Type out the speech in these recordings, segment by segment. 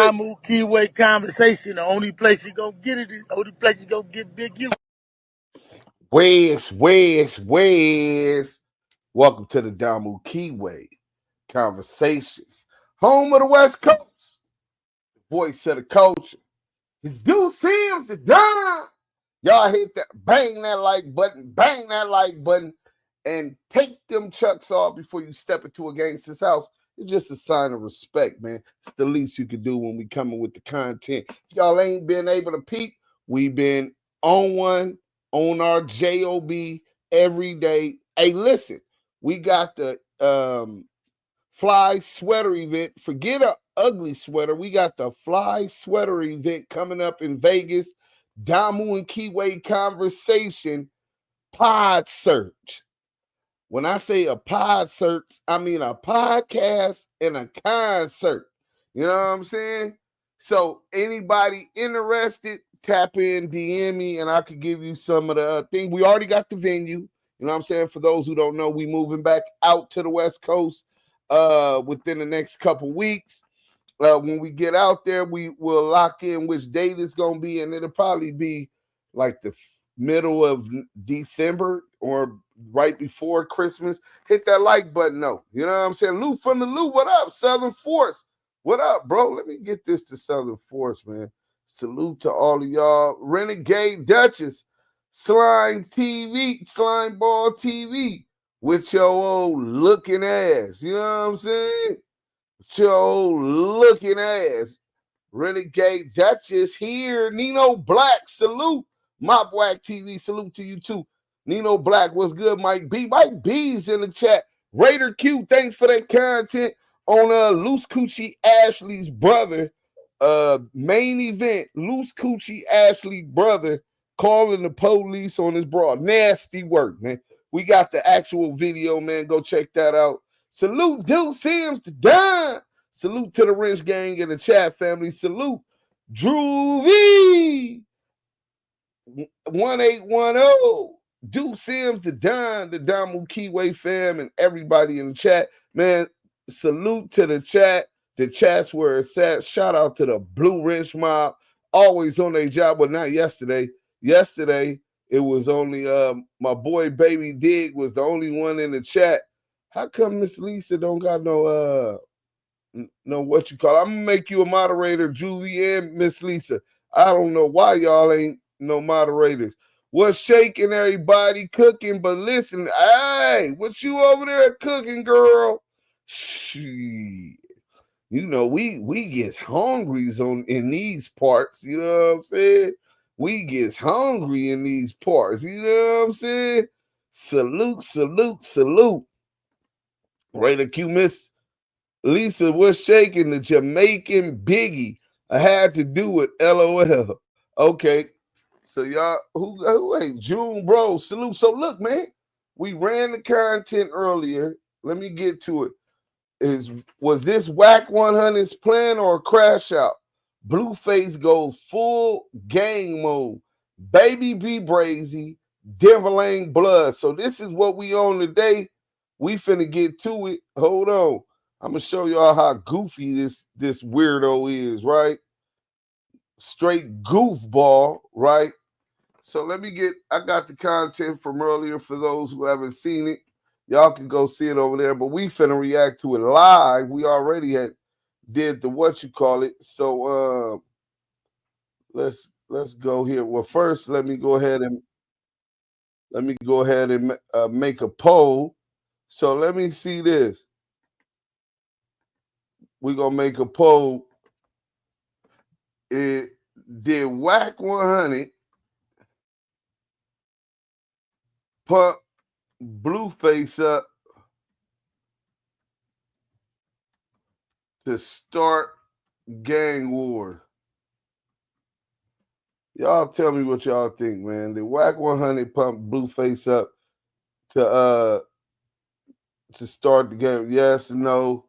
Damu Kiwe conversation. The only place you gonna get it is the only place you gonna get Big U. Wes. Welcome to the Damu Kiwe Conversations, home of the West Coast, voice of the culture. It's Duse Sims the Don. Y'all hit that, bang that like button, and take them chucks off before you step into a gangster's house. It's just a sign of respect, man. It's the least you can do when we coming with the content. If y'all ain't been able to peep, we been on our JOB every day. Hey, listen, we got the fly sweater event. Forget a ugly sweater. We got the fly sweater event coming up in Vegas. Damu and Kiwe conversation pod search. When I say a pod search, I mean a podcast and a concert. You know what I'm saying? So anybody interested, tap in, DM me, and I could give you some of the thing. We already got the venue. You know what I'm saying? For those who don't know, we moving back out to the West Coast within the next couple weeks. When we get out there, we will lock in which date it's going to be, and it'll probably be like the middle of December or right before Christmas. Hit that like button, though. You know what I'm saying? Lou from the Lou, what up? Southern Force, what up, bro? Let me get this to Southern Force, man. Salute to all of y'all. Renegade Duchess, Slime TV, Slime Ball TV, with your old looking ass. You know what I'm saying? Your old looking ass. Renegade Duchess here. Nino Black, salute. Mop Whack TV, salute to you too. Nino Black, what's good, Mike B? Mike B's in the chat. Raider Q, thanks for that content on Loose Coochie Ashley's brother. Main event, Loose Coochie Ashley brother calling the police on his broad. Nasty work, man. We got the actual video, man. Go check that out. Salute Duse Sims to Don. Salute to the Wrench Gang and the chat family. Salute Drew V. 1810. Duse Sims to Don, the Damu Kiwe fam, and everybody in the chat. Man, salute to the chat. The chat's where it's at. Shout out to the Blue Wrench Mob. Always on their job. Well, not yesterday. Yesterday, it was only my boy Baby Dig was the only one in the chat. How come Miss Lisa don't got no what you call it? I'm gonna make you a moderator, Julie and Miss Lisa. I don't know why y'all ain't no moderators. What's shaking, everybody? Cooking, but listen, hey, what you over there cooking, girl? Shit. You know, we gets hungry in these parts, you know what I'm saying? We gets hungry in these parts, you know what I'm saying? Salute. Raider Q, Miss Lisa, what's shaking? The Jamaican Biggie. I had to do it, LOL. Okay, so y'all, who ain't June, bro? Salute. So look, man, we ran the content earlier. Let me get to it. Was this WACK100’S plan or a crash out? Blueface goes full gang mode. Baby B Brazy, Devil Blood. So this is what we on today. We finna get to it. Hold on. I'm gonna show y'all how goofy this weirdo is, right? Straight goofball, right? So I got the content from earlier for those who haven't seen it. Y'all can go see it over there, but we finna react to it live. We already did the what you call it. So let's go here. Well, first let me go ahead and make a poll. So let me see this. We're gonna make a poll. Did WACK100 pump Blueface up to start gang war? Y'all tell me what y'all think, man. Did WACK100 pump Blueface up to start the game? Yes, no,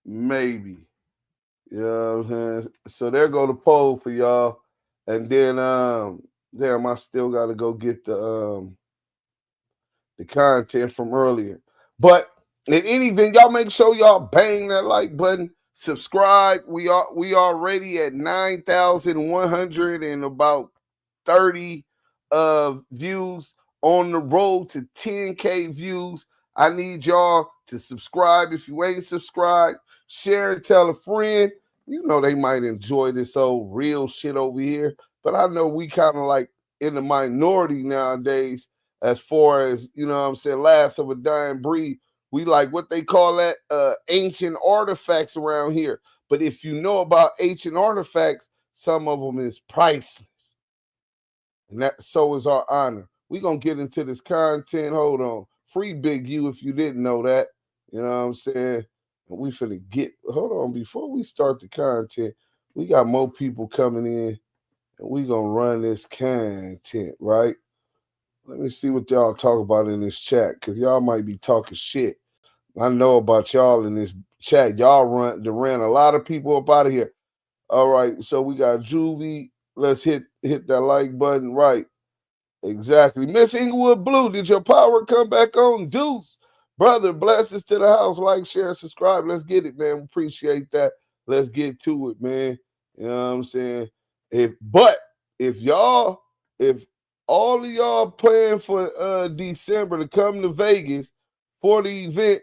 maybe. You know what I'm saying? So there go the poll for y'all. And then damn, I still gotta go get the content from earlier. But in any event, y'all make sure y'all bang that like button. Subscribe. We already at 9,100 and about 30 views, on the road to 10K views. I need y'all to subscribe. If you ain't subscribed, share and tell a friend. You know they might enjoy this old real shit over here, but I know we kind of like in the minority nowadays as far as, you know what I'm saying, last of a dying breed. We like what they call that ancient artifacts around here. But if you know about ancient artifacts, some of them is priceless. And that so is our honor. We're going to get into this content. Hold on. Free Big U if you didn't know that. You know what I'm saying? And we finna get, hold on, before we start the content, we got more people coming in and we going to run this content, right? Let me see what y'all talk about in this chat, because y'all might be talking shit. I know about y'all in this chat. Y'all ran a lot of people up out of here. All right, so we got Juvie. Let's hit that like button. Right, exactly. Miss Inglewood Blue, did your power come back on? Duse, brother, blessings to the house. Like, share, subscribe. Let's get it, man. We appreciate that. Let's get to it, man. You know what I'm saying? If all of y'all plan for December to come to Vegas for the event,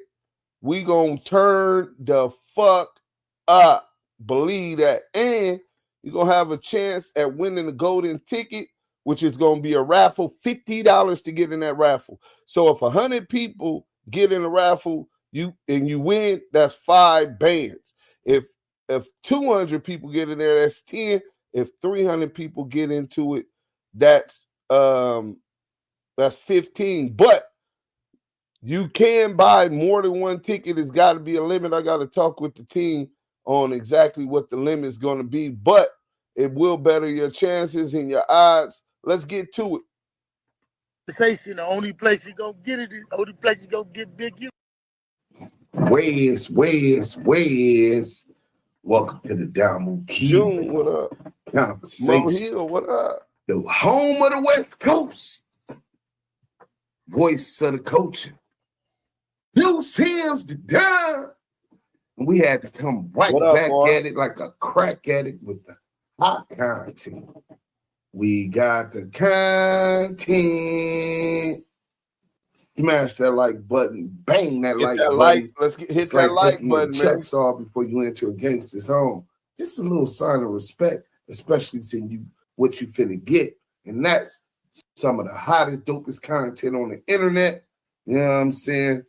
we gonna turn the fuck up. Believe that. And you're gonna have a chance at winning the golden ticket, which is gonna be a raffle, $50 to get in that raffle. So if 100 people get in the raffle, you win, that's 5 bands. If 200 people get in there, that's 10. If 300 people get into it, that's 15. But you can buy more than one ticket. It's got to be a limit. I got to talk with the team on exactly what the limit is going to be, but it will better your chances and your odds. Let's get to it. The only place you're going to get it is the only place you're going to get Big U. Where's? Welcome to the Damu Kiwe. June, what up? Conversation. Mo Hill, what up? The home of the West Coast. Voice of the culture. Duse Sims the dime. And we had to come right back at it like a crack addict with the hot content. We got the content. Smash that like button. Bang that like button. Let's hit that like button, man. Checks off before you enter a gangster's home. Just a little sign of respect, especially to what you finna get. And that's some of the hottest, dopest content on the internet. You know what I'm saying?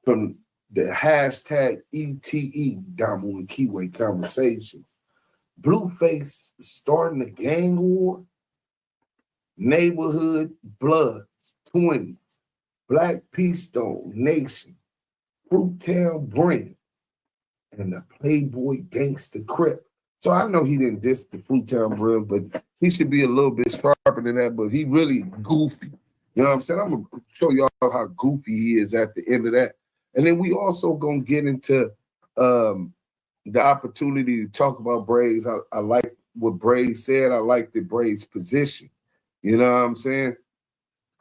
From the hashtag ETE, Damu and Kiwe conversations. Blueface starting a gang war. Neighborhood Bloods, 20s. Black Peace Stone Nation. Fruittown Brand. And the Playboy Gangster Crip. So I know he didn't diss the Fruittown Brand, but he should be a little bit sharper than that, but he really goofy. You know what I'm saying? I'm going to show y'all how goofy he is at the end of that. And then we also going to get into the opportunity to talk about Braze. I like what Braze said. I like the Braze position. You know what I'm saying?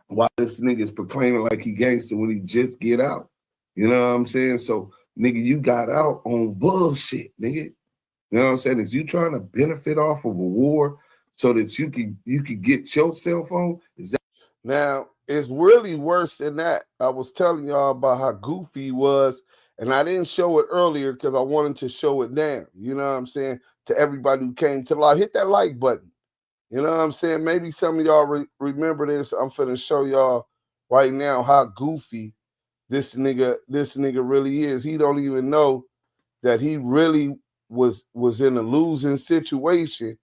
Why this nigga is proclaiming like he gangster when he just get out. You know what I'm saying? So, nigga, you got out on bullshit, nigga. You know what I'm saying? Is you trying to benefit off of a war so that you could get your cell phone? Is that now? It's really worse than that. I was telling y'all about how goofy he was, and I didn't show it earlier because I wanted to show it now. You know what I'm saying? To everybody who came to live, hit that like button. You know what I'm saying? Maybe some of y'all remember this. I'm finna show y'all right now how goofy this nigga really is. He don't even know that he really was in a losing situation,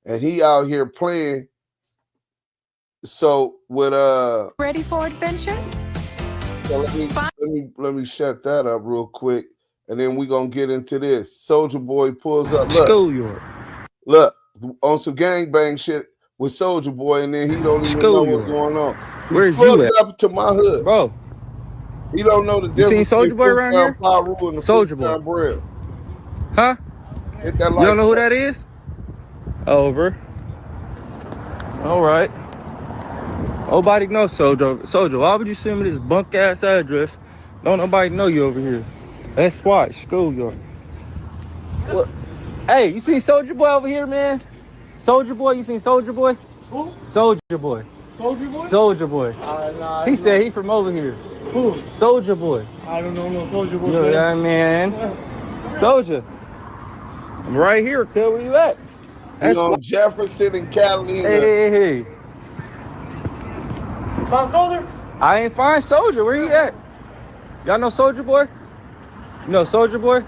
and he out here playing. So with ready for adventure? So let me shut that up real quick, and then we gonna get into this. Soldier Boy pulls up. School Yard. Look on some gangbang shit with Soldier Boy, and then he don't even know what's going on. Where's he pulls you at? up to my hood, bro? He don't know the You difference. seen Soldier Boy around here? And the Soldier Boy. Bread. Huh? Hit that you don't know who that is? Over. All right. Nobody knows Soldier. Soldier, why would you send me this bunk ass address? Don't nobody know you over here. That's why, School Yard. What? Hey, you seen Soldier Boy over here, man? Soldier Boy, you seen Soldier Boy? Who? Soldier Boy. Soldier Boy? Soldier Boy. Nah, He said he from over here. Who? Soldier Boy. I don't know no Soldier Boy. You know that man? Soldier. I'm right here, cuz. Where you at? You on Jefferson and Catalina. Hey. Found Soldier? I ain't find Soldier. Where he at? Y'all know Soldier Boy? You know Soldier Boy?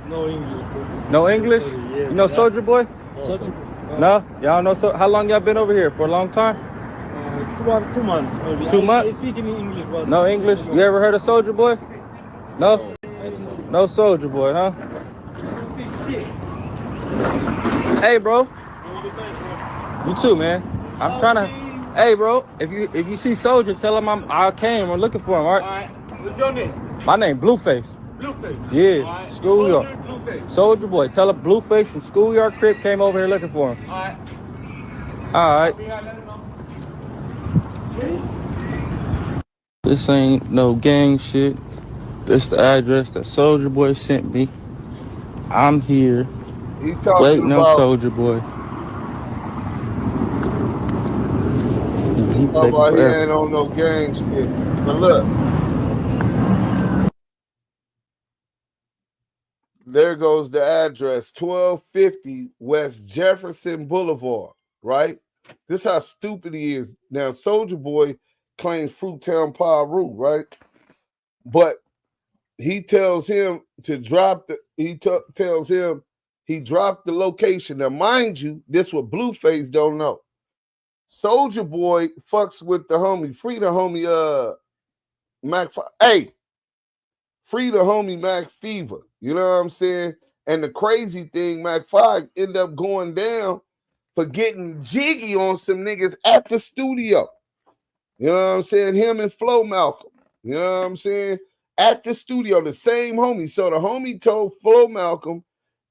No English. Bro. No English? Yes, you know Soldier Boy? Soldier Boy. No? Y'all know how long y'all been over here? For a long time? 2 months maybe. 2 months? I speak in English, but No English? You ever heard of Soldier Boy? No? No Soldier Boy, huh? Hey, bro. You too, man. I'm trying to. Hey, bro. If you see Soldier, tell him I came. We're looking for him, all right? All right. What's your name? My name Blueface. Blueface. Yeah, Right. School Yard. Blueface. Soldier Boy. Tell him Blueface from School Yard Crip came over here looking for him. All right. All right. This ain't no gang shit. This the address that Soldier Boy sent me. I'm here He talking waiting on about Soldier Boy. He he ain't on no gang shit. But look, there goes the address, 1250 West Jefferson Boulevard, right? This how stupid he is. Now, Soldier Boy claims Fruittown Paru, right? But he tells him to drop tells him he dropped the location. Now, mind you, this what Blueface don't know. Soldier Boy fucks with the homie, free the homie Mac. Hey, free the homie Mac Fever. You know what I'm saying? And the crazy thing, Mac 5 ended up going down for getting jiggy on some niggas at the studio. You know what I'm saying? Him and Flo Malcolm. You know what I'm saying? At the studio, the same homie. So the homie told Flo Malcolm,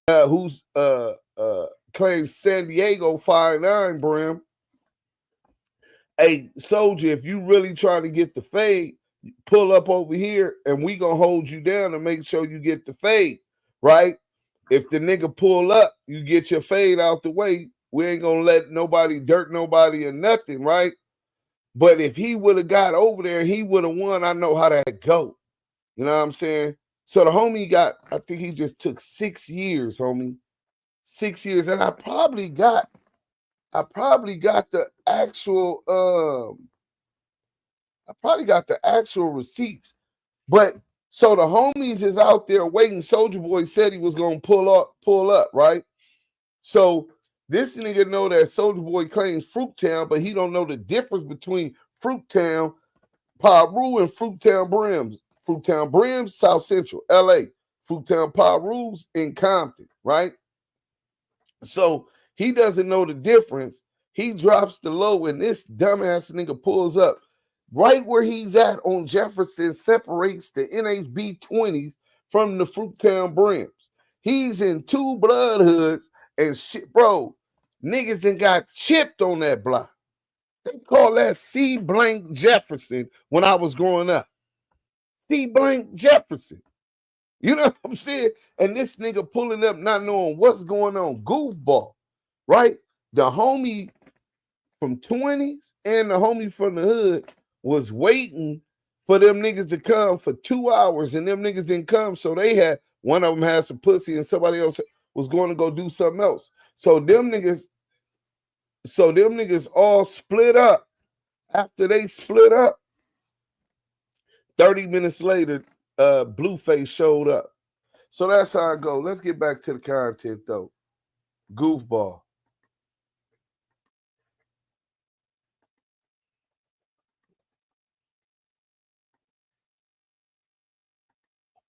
who's claims San Diego 5'9" brim, hey, Soldier, if you really trying to get the fade, pull up over here and we gonna hold you down to make sure you get the fade, right? If the nigga pull up, you get your fade out the way. We ain't gonna let nobody dirt nobody or nothing, right? But if he would have got over there, he would have won. I know how that go. You know what I'm saying? So the homie got, I think he just took 6 years, homie. 6 years. And I probably got the actual receipts. But so the homies is out there waiting. Soldier Boy said he was gonna pull up, right? So this nigga know that Soldier Boy claims Fruittown, but he don't know the difference between Fruittown, Paru, and Fruittown Brims. Fruittown Brims, South Central, LA. Fruittown Paru's in Compton, right? So he doesn't know the difference. He drops the low, and this dumbass nigga pulls up right where he's at on Jefferson, separates the NHB 20s from the Fruittown Brims. He's in 2 blood hoods and shit, bro. Niggas done got chipped on that block. They call that C blank Jefferson when I was growing up. C blank Jefferson. You know what I'm saying? And this nigga pulling up not knowing what's going on. Goofball, right? The homie from 20s and the homie from the hood was waiting for them niggas to come for 2 hours, and them niggas didn't come. So they had, one of them had some pussy and somebody else was going to go do something else. So them niggas all split up. After they split up, 30 minutes later, Blueface showed up. So that's how I go. Let's get back to the content, though. Goofball.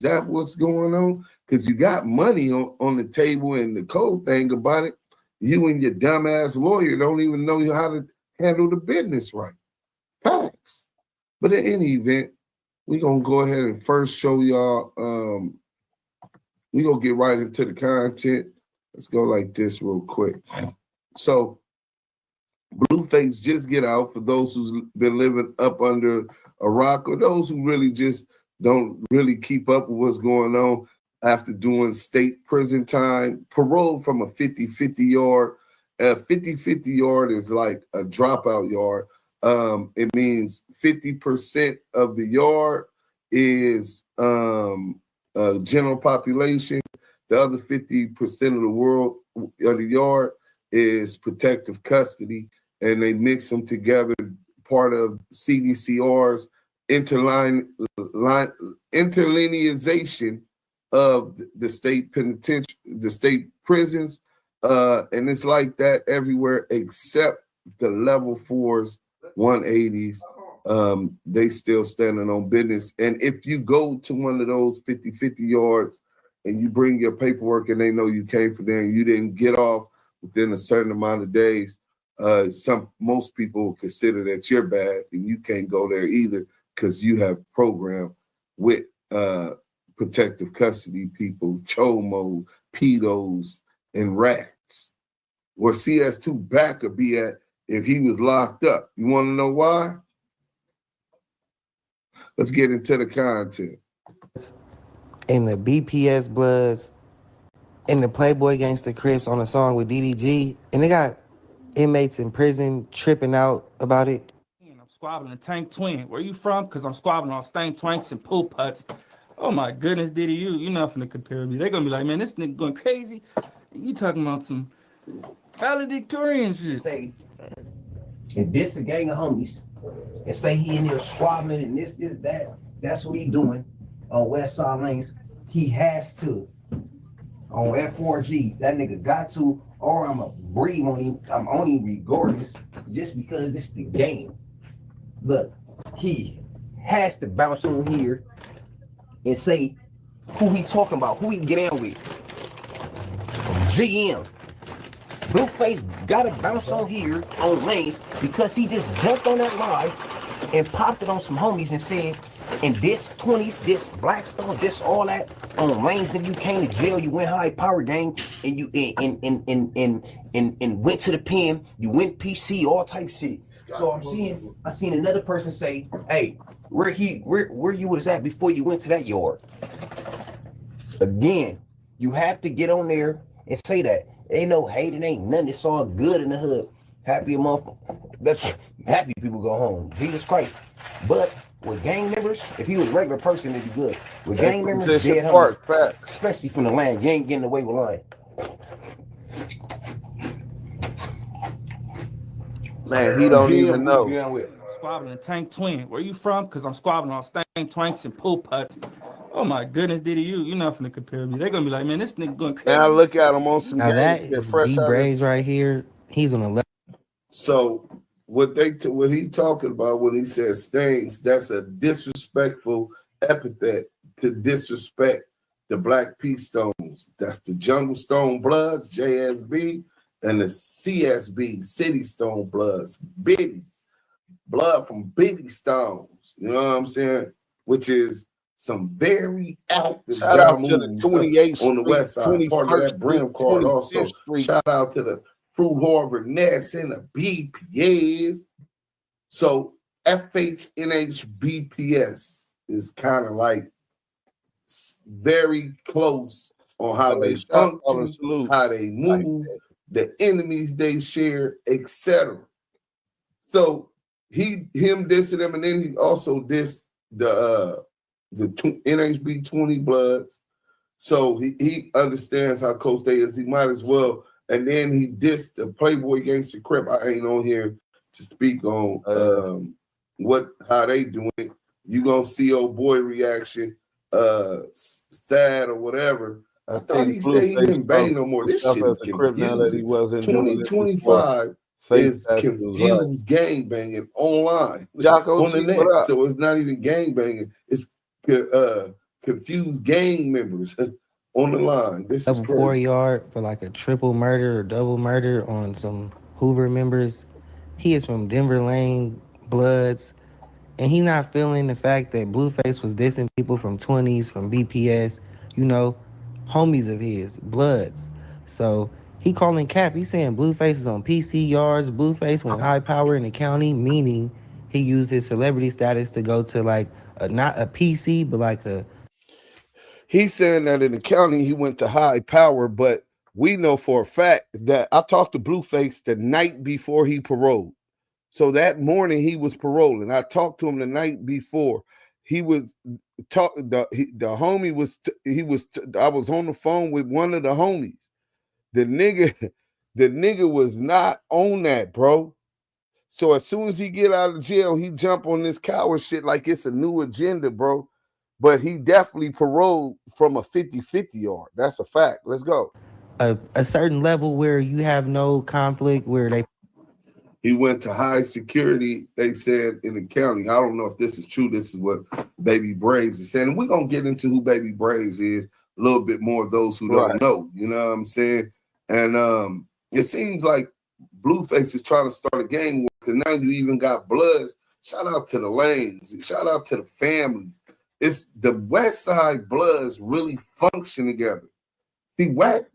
Is that what's going on? Because you got money on the table, and the cold thing about it, you and your dumbass lawyer don't even know how to handle the business right. Facts. But in any event, we're going to go ahead and first show y'all, we're going to get right into the content. Let's go like this real quick. So, Blueface just get out for those who's been living up under a rock or those who really just don't really keep up with what's going on. after doing state prison time, paroled from a 50-50 yard. A 50-50 yard is like a dropout yard. It means 50% of the yard is general population. The other 50% of the yard is protective custody, and they mix them together, part of CDCR's interlinealization of the state penitentiary, the state prisons, and it's like that everywhere except the level 4s, 180s. They still standing on business. And if you go to one of those 50-50 yards and you bring your paperwork and they know you came from there and you didn't get off within a certain amount of days, most people consider that you're bad and you can't go there either because you have programmed with protective custody people, chomo, pedos, and rats. Where CS2 back could be at if he was locked up. You want to know why? Let's get into the content. In the BPS Bloods, in the Playboy Gangsta Crips on a song with DDG, and they got inmates in prison tripping out about it. I'm squabbling a tank twin. Where you from? Because I'm squabbling on stank twanks and pool putts. Oh my goodness, Diddy, you're not finna compare me. They're gonna be like, man, this nigga going crazy. You talking about some valedictorian shit. Say, and this a gang of homies, and say he in there squabbling and this, that. That's what he doing on West Side Lanes. He has to. On F4G, that nigga got to, or I'ma breathe on him. I'm on him regardless, just because this the game. Look, he has to bounce on here and say who he talking about, who he get in with. GM. Blueface gotta bounce on here on Lanes because he just jumped on that live and popped it on some homies and said, and this 20s, this Blackstone, this all that on Lanes, if you came to jail, you went high power gang, and you and went to the pen, you went PC, all type shit. So I seen another person say, hey, where you was at before you went to that yard. Again, you have to get on there and say that. Ain't no hate, it ain't nothing, it's all good in the hood. Happy a month. That's happy people go home. Jesus Christ. But with gang members, if he was a regular person, it'd be good. With gang members, dead homies, facts. Especially from the land, you ain't getting away with lying. Man, he don't even know. Squabbling a tank twin. Where you from? Because I'm squabbling on stank twanks and pool putts. Oh my goodness, Diddy, you're not finna compare me. They're gonna be like, man, this nigga going crazy. Now look at him on some. Now that is B Brazy right here. He's on the left. So what he talking about when he says stains, that's a disrespectful epithet to disrespect the Black P Stones. That's the Jungle Stone Bloods, JSB, and the CSB, City Stone Bloods, Biddies, blood from Biddy Stones. You know what I'm saying? Which is some very active. Shout out to the 28th on the west side, part of that Brim card. Also, Street. Shout out to the Fruit Harvard Nets and the BPAs. So FHNH BPS is kind of like very close on how they function, how they move, the enemies they share, etc. So him dissing them, and then he also dissed the NHB 20 Bloods. So he understands how close they is. He might as well. And then he dissed the Playboy Gangsta Crip. I ain't on here to speak on how they doing it. You gonna see old boy reaction, Stad or whateber. I thought he said he didn't bang no more. This shit is confusing. 2025 is confused gang banging online on the net. So it's not even gang banging. It's confused gang members on the line. This is crazy. 4 yard for like a triple murder or double murder on some Hoover members. He is from Denver Lane Bloods, and he not feeling the fact that Blueface was dissing people from 20s, from BPS, you know, homies of his, Bloods. So he calling cap. He saying Blueface is on PC yards. Blueface went high power in the county, meaning he used his celebrity status to go to like not a PC, but like a. He's saying that in the county he went to high power, but we know for a fact that I talked to Blueface the night before he paroled. So that morning he was paroling. I talked to him the night before. He was the homie was I was on the phone with one of the homies. The nigga was not on that, bro. So as soon as he get out of jail, he jump on this coward shit like it's a new agenda, bro. But he definitely paroled from a 50-50 yard. That's a fact. Let's go. A certain level where you have no conflict, where they He went to high security, they said, in the county. I don't know if this is true. This is what Baby Brazy is saying. And we're going to get into who Baby Brazy is a little bit more of those who don't know. You know what I'm saying? And it seems like Blueface is trying to start a gang war because now you even got Bloods. Shout out to the Lanes. Shout out to the families. It's the West Side Bloods really function together. See, WACK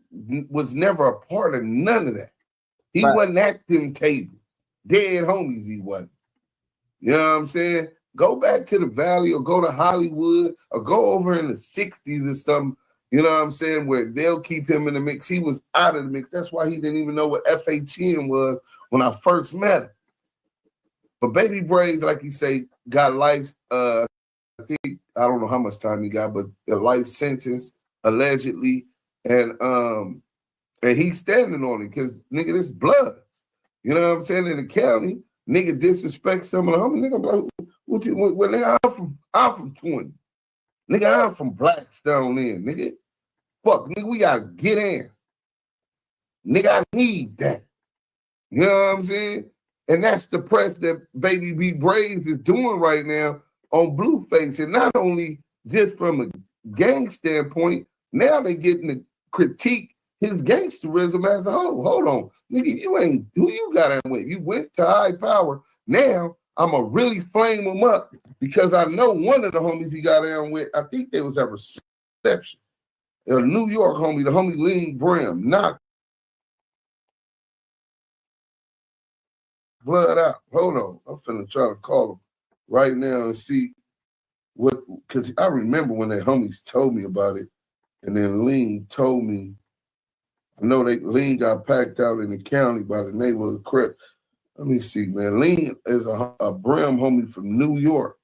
was never a part of none of that. He wasn't at them tables. Dead homies he wasn't. You know what I'm saying? Go back to the Valley or go to Hollywood or go over in the 60s or something, you know what I'm saying, where they'll keep him in the mix. He was out of the mix. That's why he didn't even know what FHN was when I first met him. But Baby Brazy, like you say, got life, I think, I don't know how much time he got, but a life sentence, allegedly. And he's standing on it because, nigga, this blood. You know what I'm saying? In the county, nigga disrespect some of the homies. Nigga, like, well, nigga, I'm from 20. Nigga, I'm from Blackstone in. Nigga, fuck, nigga, we gotta get in. Nigga, I need that. You know what I'm saying? And that's the press that Baby B Brazy is doing right now on Blueface. And not only just from a gang standpoint, now they're getting to critique his gangsterism as a whole. Hold on. Nigga, you ain't who you got in with. You went to high power. Now I'ma really flame him up because I know one of the homies he got in with, I think there was a reception. A New York homie, the homie Lean Brim, knocked blood out. Hold on. I'm finna try to call him right now and see what, because I remember when the homies told me about it, and then Lean told me. I know Lean got packed out in the county by the neighborhood Crip. Let me see, man. Lean is a Brim homie from New York.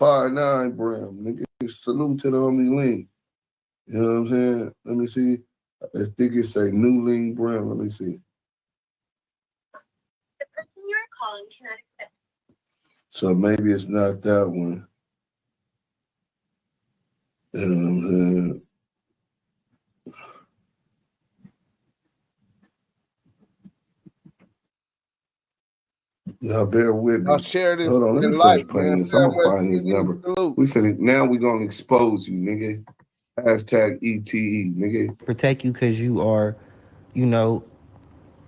5'9" Brim. Nigga, salute to the homie Lean. You know what I'm saying? Let me see. I think it say New Lean Brim. Let me see. The person you are calling cannot accept. So maybe it's not that one. You know what I'm saying? Y'all bear with me. I'll share this. Hold on, let me finish playing this. I'm gonna find his number. Now we're gonna expose you, nigga. Hashtag ETE, nigga. protect you because you are, you know,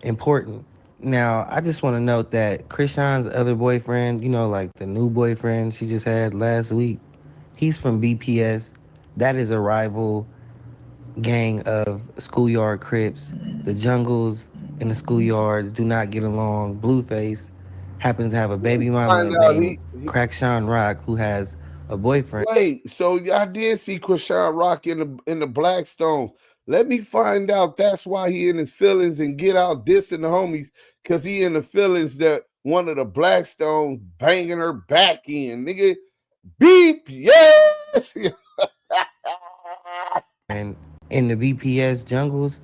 important. Now, I just want to note that Krishan's other boyfriend, you know, like the new boyfriend she just had last week, he's from BPS. That is a rival gang of Schoolyard Crips. The Jungles and the Schoolyards do not get along. Blueface happens to have a baby mama named Crackshawn Rock who has a boyfriend. Wait, so I did see Krishan Rock in the Blackstones. Let me find out that's why he in his feelings and get out dissing the homies, because he in the feelings that one of the Blackstones banging her back in. Nigga, beep, yes! And in the BPS Jungles,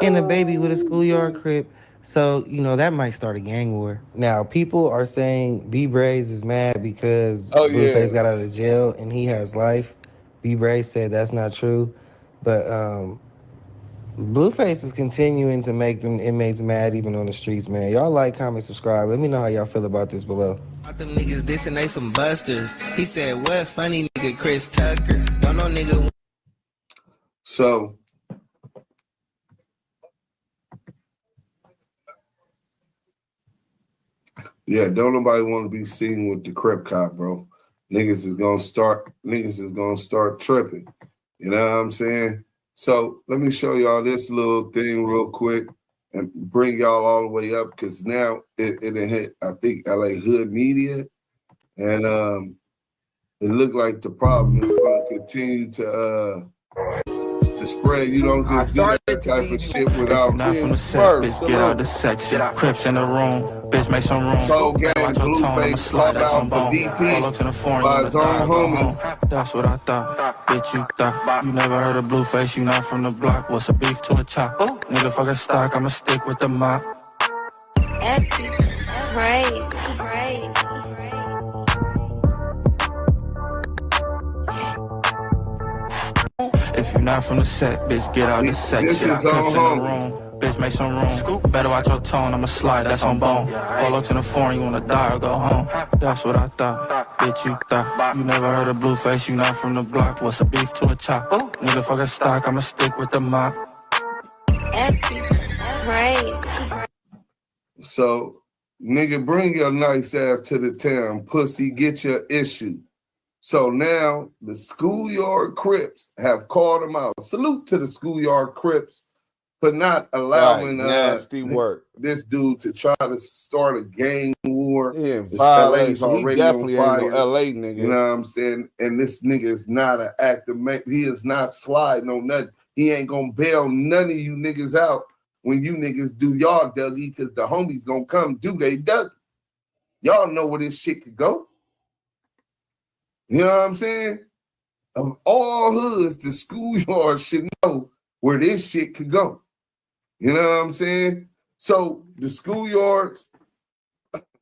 and a baby with a Schoolyard Crip. So, you know, that might start a gang war. Now, people are saying B Brazy is mad because Blueface got out of jail and he has life. B Brazy said that's not true. But Blueface is continuing to make them inmates mad even on the streets, man. Y'all like, comment, subscribe. Let me know how y'all feel about this below. Them niggas dissing, they some busters. He said, what funny nigga Chris Tucker? Don't know nigga. So yeah, don't nobody want to be seen with the Crip cop, bro. Niggas is gonna start tripping. You know what I'm saying? So let me show y'all this little thing real quick and bring y'all all the way up, because now it hit, I think, LA Hood Media, and it looked like the problem is going to continue to The spread, you don't just do that type of shit without Not from being the set, smart. bitch, get out the section. Crips in the room, bitch, make some room. Cold game, Watch your tone, I'ma Blueface, slide, call that's on out for bone. DP Follow to the foreign, by you his the die, own go home. homies. That's what I thought, bitch, you thought. You never heard of Blueface, you not from the block. What's a beef to a chop? Nigga, fuck a stock, I'ma stick with the mop. Antics, crazy. If you not from the set, bitch, get out the section. This is Crips in the on room, bitch, make some room. Better watch your tone, I'ma slide, that's on bone. Follow to the foreign, you wanna die or go home. That's what I thought, bitch, you thought. You never heard of Blueface, you not from the block. What's a beef to a chop? Nigga, fuck a stock, I'ma stick with the mop. Antics, crazy. So, nigga, bring your nice ass to the town. Pussy, get your issue. So now the Schoolyard Crips have called him out. Salute to the Schoolyard Crips for not allowing nasty work. this dude to try to start a gang war. Yeah, This LA's LA's already he definitely on fire. ain't no LA nigga. You know what I'm saying? And this nigga is not an active man. He is not sliding on nothing. He ain't gonna bail none of you niggas out when you niggas do y'all Dougie, because the homies gonna come do they Dougie. Y'all know where this shit could go. You know what I'm saying? Of all hoods, the Schoolyard should know where this shit could go. You know what I'm saying? So the Schoolyards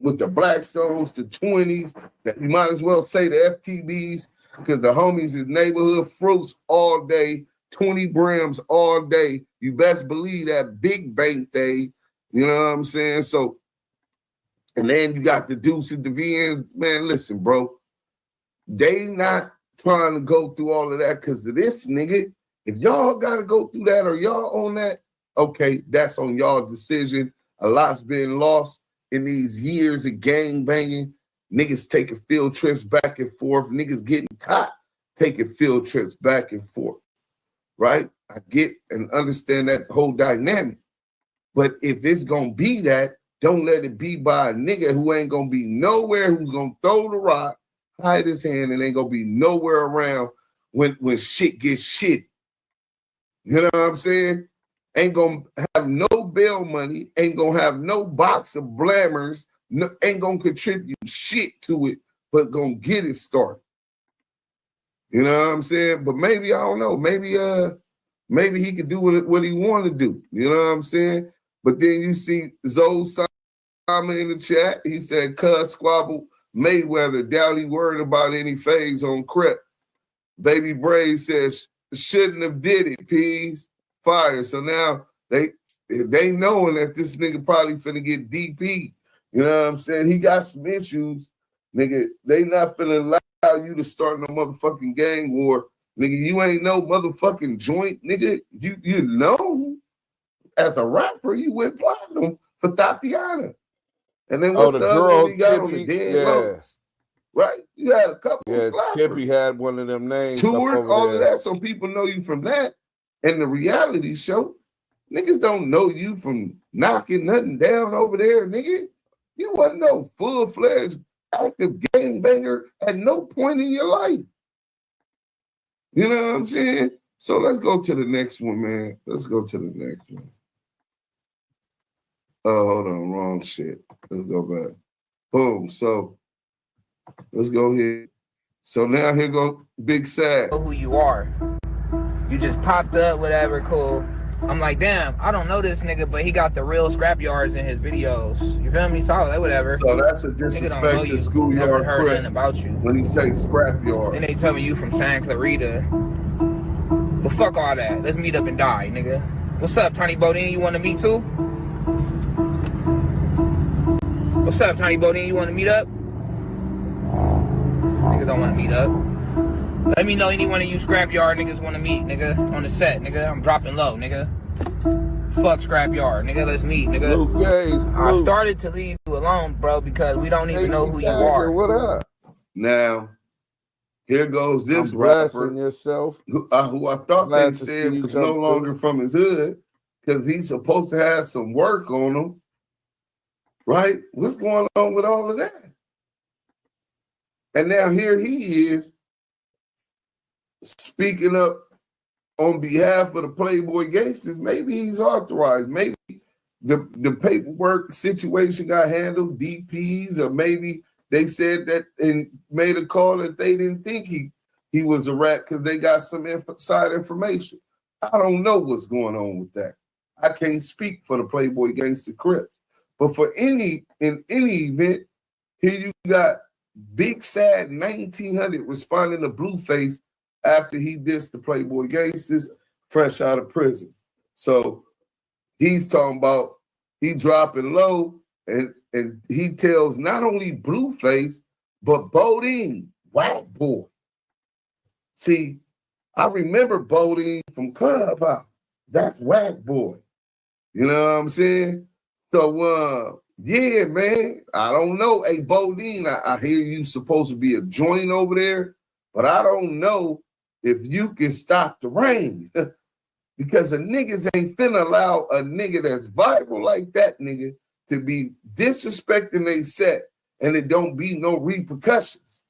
with the Blackstones, the 20s, that you might as well say the FTBs, because the homies is neighborhood fruits all day, 20 brims all day. You best believe that big bank day. You know what I'm saying? So, and then you got the Duse, the VNs. Man, listen, bro. They not trying to go through all of that because of this nigga. If y'all got to go through that or y'all on that, okay, that's on y'all decision. A lot's been lost in these years of gang banging. Niggas taking field trips back and forth. Niggas getting caught taking field trips back and forth, right? I get and understand that whole dynamic. But if it's going to be that, don't let it be by a nigga who ain't going to be nowhere, who's going to throw the rock, hide his hand, and ain't gonna be nowhere around when shit gets shit. You know what I'm saying? Ain't gonna have no bail money, ain't gonna have no box of blammers, ain't gonna contribute shit to it, but gonna get it started. You know what I'm saying? But maybe, I don't know, maybe he could do what he want to do. You know what I'm saying? But then you see Zoe Simon in the chat, he said, "Cuz squabble Mayweather, doubt he worried about any phase on Crip." Baby Brazy says, "Shouldn't have did it, peas." Fire. So now they knowing that this nigga probably finna get DP. You know what I'm saying? He got some issues. Nigga, they not finna allow you to start no motherfucking gang war. Nigga, you ain't no motherfucking joint. Nigga, you know, as a rapper, you went platinum for Tatiana. And then what's the the other girl one he got on the Tippy, dead yeah. lows? Right? You had a couple of slappers. Tippy had one of them names. Toured, all of that, so people know you from that. And the reality show, niggas don't know you from knocking nothing down over there, nigga. You wasn't no full-fledged active gangbanger at no point in your life. You know what I'm saying? So let's go to the next one, man. Let's go to the next one. Oh, hold on, wrong shit. Let's go back. Boom. So let's go here. So now here go Big Sad. Who you are. You just popped up, whatever, cool. I'm like, damn, I don't know this nigga, but he got the real scrap yards in his videos. You feel me? So whatever. So that's a disrespect to School Yard Crip about you. when he say scrap yard. Then they tell me you from Santa Clarita. But fuck all that. Let's meet up and die, nigga. What's up, Tiny Bodine? You want to meet too? What's up, Tiny Bodine? You want to meet up? Niggas don't want to meet up. Let me know any one of you scrapyard niggas want to meet, nigga, on the set, nigga. I'm dropping low, nigga. Fuck scrapyard, nigga. Let's meet, nigga. I started to leave you alone, bro, because we don't even know who you are. What up? Now, here goes this rapper yourself. Who I thought they said was no longer from his hood because he's supposed to have some work on him. Right? What's going on with all of that? And now here he is speaking up on behalf of the Playboy gangsters, maybe he's authorized. Maybe the paperwork situation got handled, DPs, or maybe they said that and made a call that they didn't think he was a rat because they got some inside information. I don't know what's going on with that. I can't speak for the Playboy Gangster Crip. But in any event, here you got Big Sad 1900 responding to Blueface after he dissed the Playboy Gangsters fresh out of prison. So he's talking about he dropping low, and he tells not only Blueface, but Bodine, Whack Boy. See, I remember Bodine from Clubhouse. That's Whack Boy. You know what I'm saying? So, yeah, man, I don't know. Hey, Bodine, I hear you supposed to be a joint over there, but I don't know if you can stop the rain. Because the niggas ain't finna allow a nigga that's viral like that nigga to be disrespecting they set and it don't be no repercussions.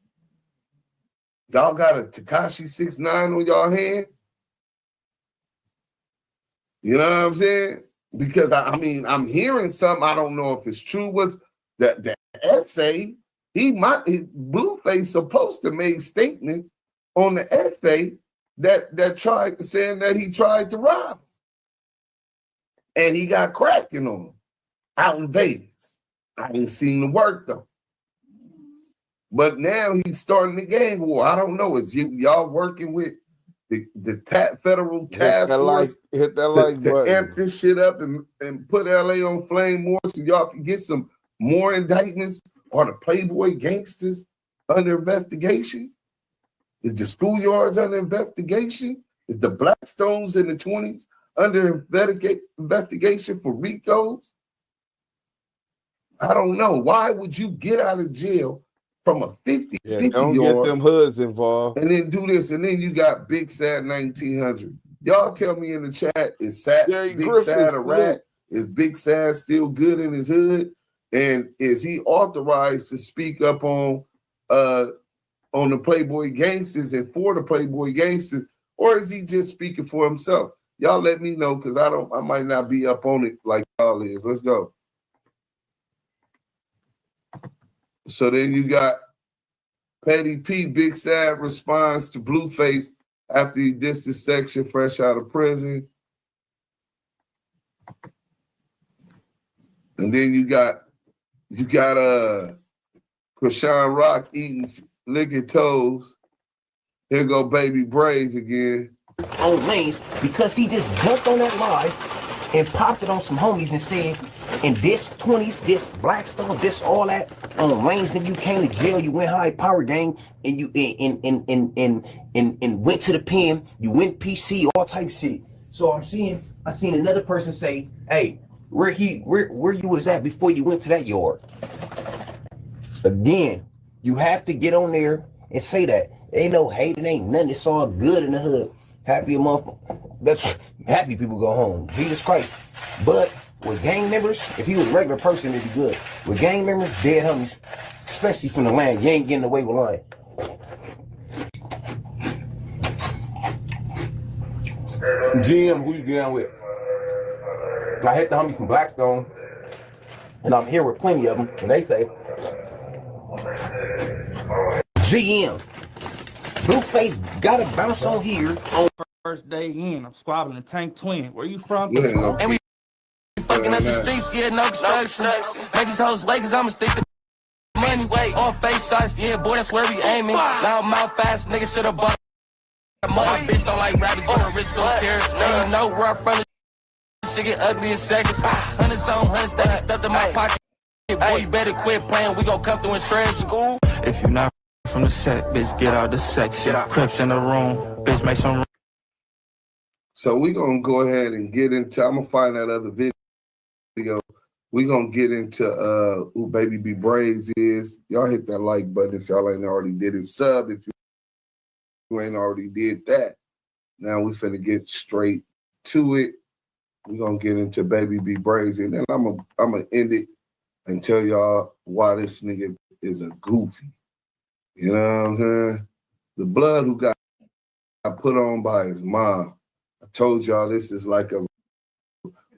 Y'all got a Tekashi 6ix9ine on y'all hand? You know what I'm saying? Because I mean, I'm hearing something. I don't know if it's true. Was that essay? Blueface supposed to make statements on the essay that tried saying that he tried to rob him. And he got cracking on him out in Vegas. I ain't seen the work though. But now he's starting the gang war. I don't know. Is y'all working with the federal task force hit that like to button. amp this shit up and put LA on flame more so y'all can get some more indictments? Are the Playboy gangsters under investigation? Is the schoolyards under investigation? Is the Blackstones in the 20s under investigation for RICOs? I don't know. Why would you get out of jail from a 50-50 don't yard get them hoods involved and then do this? And then you got Big Sad 1900. Y'all tell me in the chat, is Big Sad a rat? Is Big Sad still good in his hood? And is he authorized to speak up on the Playboy gangsters and for the Playboy gangsters, or is he just speaking for himself? Y'all let me know, because I might not be up on it like y'all is. Let's go. So then you got Petty P, Big Sad responds to Blueface after he dissed his section fresh out of prison. And then you got Krishan Rock eating licking toes. Here go Baby Brazy again. On lanes because he just jumped on that live and popped it on some homies and said, and this 20s, this Blackstone, this all that on lanes, then you came to jail, you went high power gang, and you and went to the pen, you went PC, all type of shit. So I seen another person say, hey, where you was at before you went to that yard? Again, you have to get on there and say that. Ain't no hate, it ain't nothing, it's all good in the hood. Happy a month. That's happy people go home. Jesus Christ. But with gang members, if he was a regular person, it'd be good. With gang members, dead homies, especially from the land, you ain't getting away with lying. GM, who you getting with? I hit the homies from Blackstone, and I'm here with plenty of them, and they say, GM, Blueface gotta bounce on here. On first day in, I'm squabbling a Tank Twin. Where you from? Yeah, And we fucking up the streets, yeah, no construction. Make these hoes late, cause I'ma stick to money. On face shots, yeah, boy, that's where we aiming. Loud mouth fast, nigga should've bought mother bitch don't like rabbits, but her wrist don't care. Now you know where I'm from, shit get ugly in seconds. Hundreds on hundreds, that stuffed in my pocket. Boy, you better quit playing, we gon' come through and shred school. If you not from the set, bitch, get out the section. Crips in the room, bitch, make some room. So we're going to go ahead and get into, I'm going to find that other video. We're going to get into who Baby B Brazy is. Y'all hit that like button if y'all ain't already did it. Sub if you ain't already did that. Now we finna get straight to it. We're going to get into Baby B Brazy. And then I'm gonna end it and tell y'all why this nigga is a goofy. You know what I'm saying? The blood who got put on by his mom. told y'all this is like a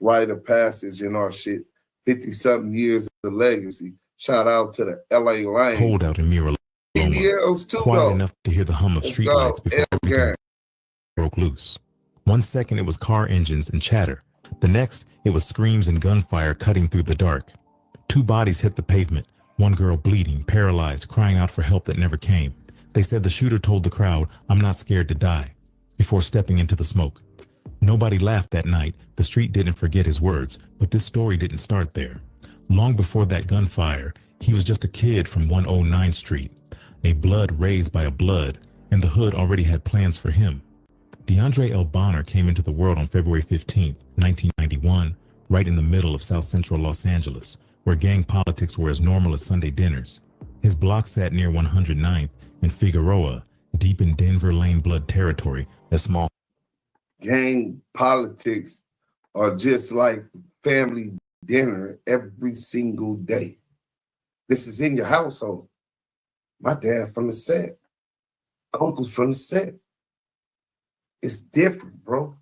rite of passage in our shit. 50-something years of legacy. Shout out to the LA Lane. Cold out in Mira. Quiet enough to hear the hum of streetlights before everything broke loose. 1 second it was car engines and chatter. The next, it was screams and gunfire cutting through the dark. 2 bodies hit the pavement. 1 girl bleeding, paralyzed, crying out for help that never came. They said the shooter told the crowd, "I'm not scared to die," before stepping into the smoke. Nobody laughed that night. The street didn't forget his words, but this story didn't start there. Long before that gunfire, he was just a kid from 109th Street, a blood raised by a blood, and the hood already had plans for him. DeAndre L. Bonner came into the world on February 15, 1991, right in the middle of South Central Los Angeles, where gang politics were as normal as Sunday dinners. His block sat near 109th and Figueroa, deep in Denver Lane blood territory, a small gang politics are just like family dinner every single day. This is in your household. My dad from the set. Uncles from the set. It's different, bro.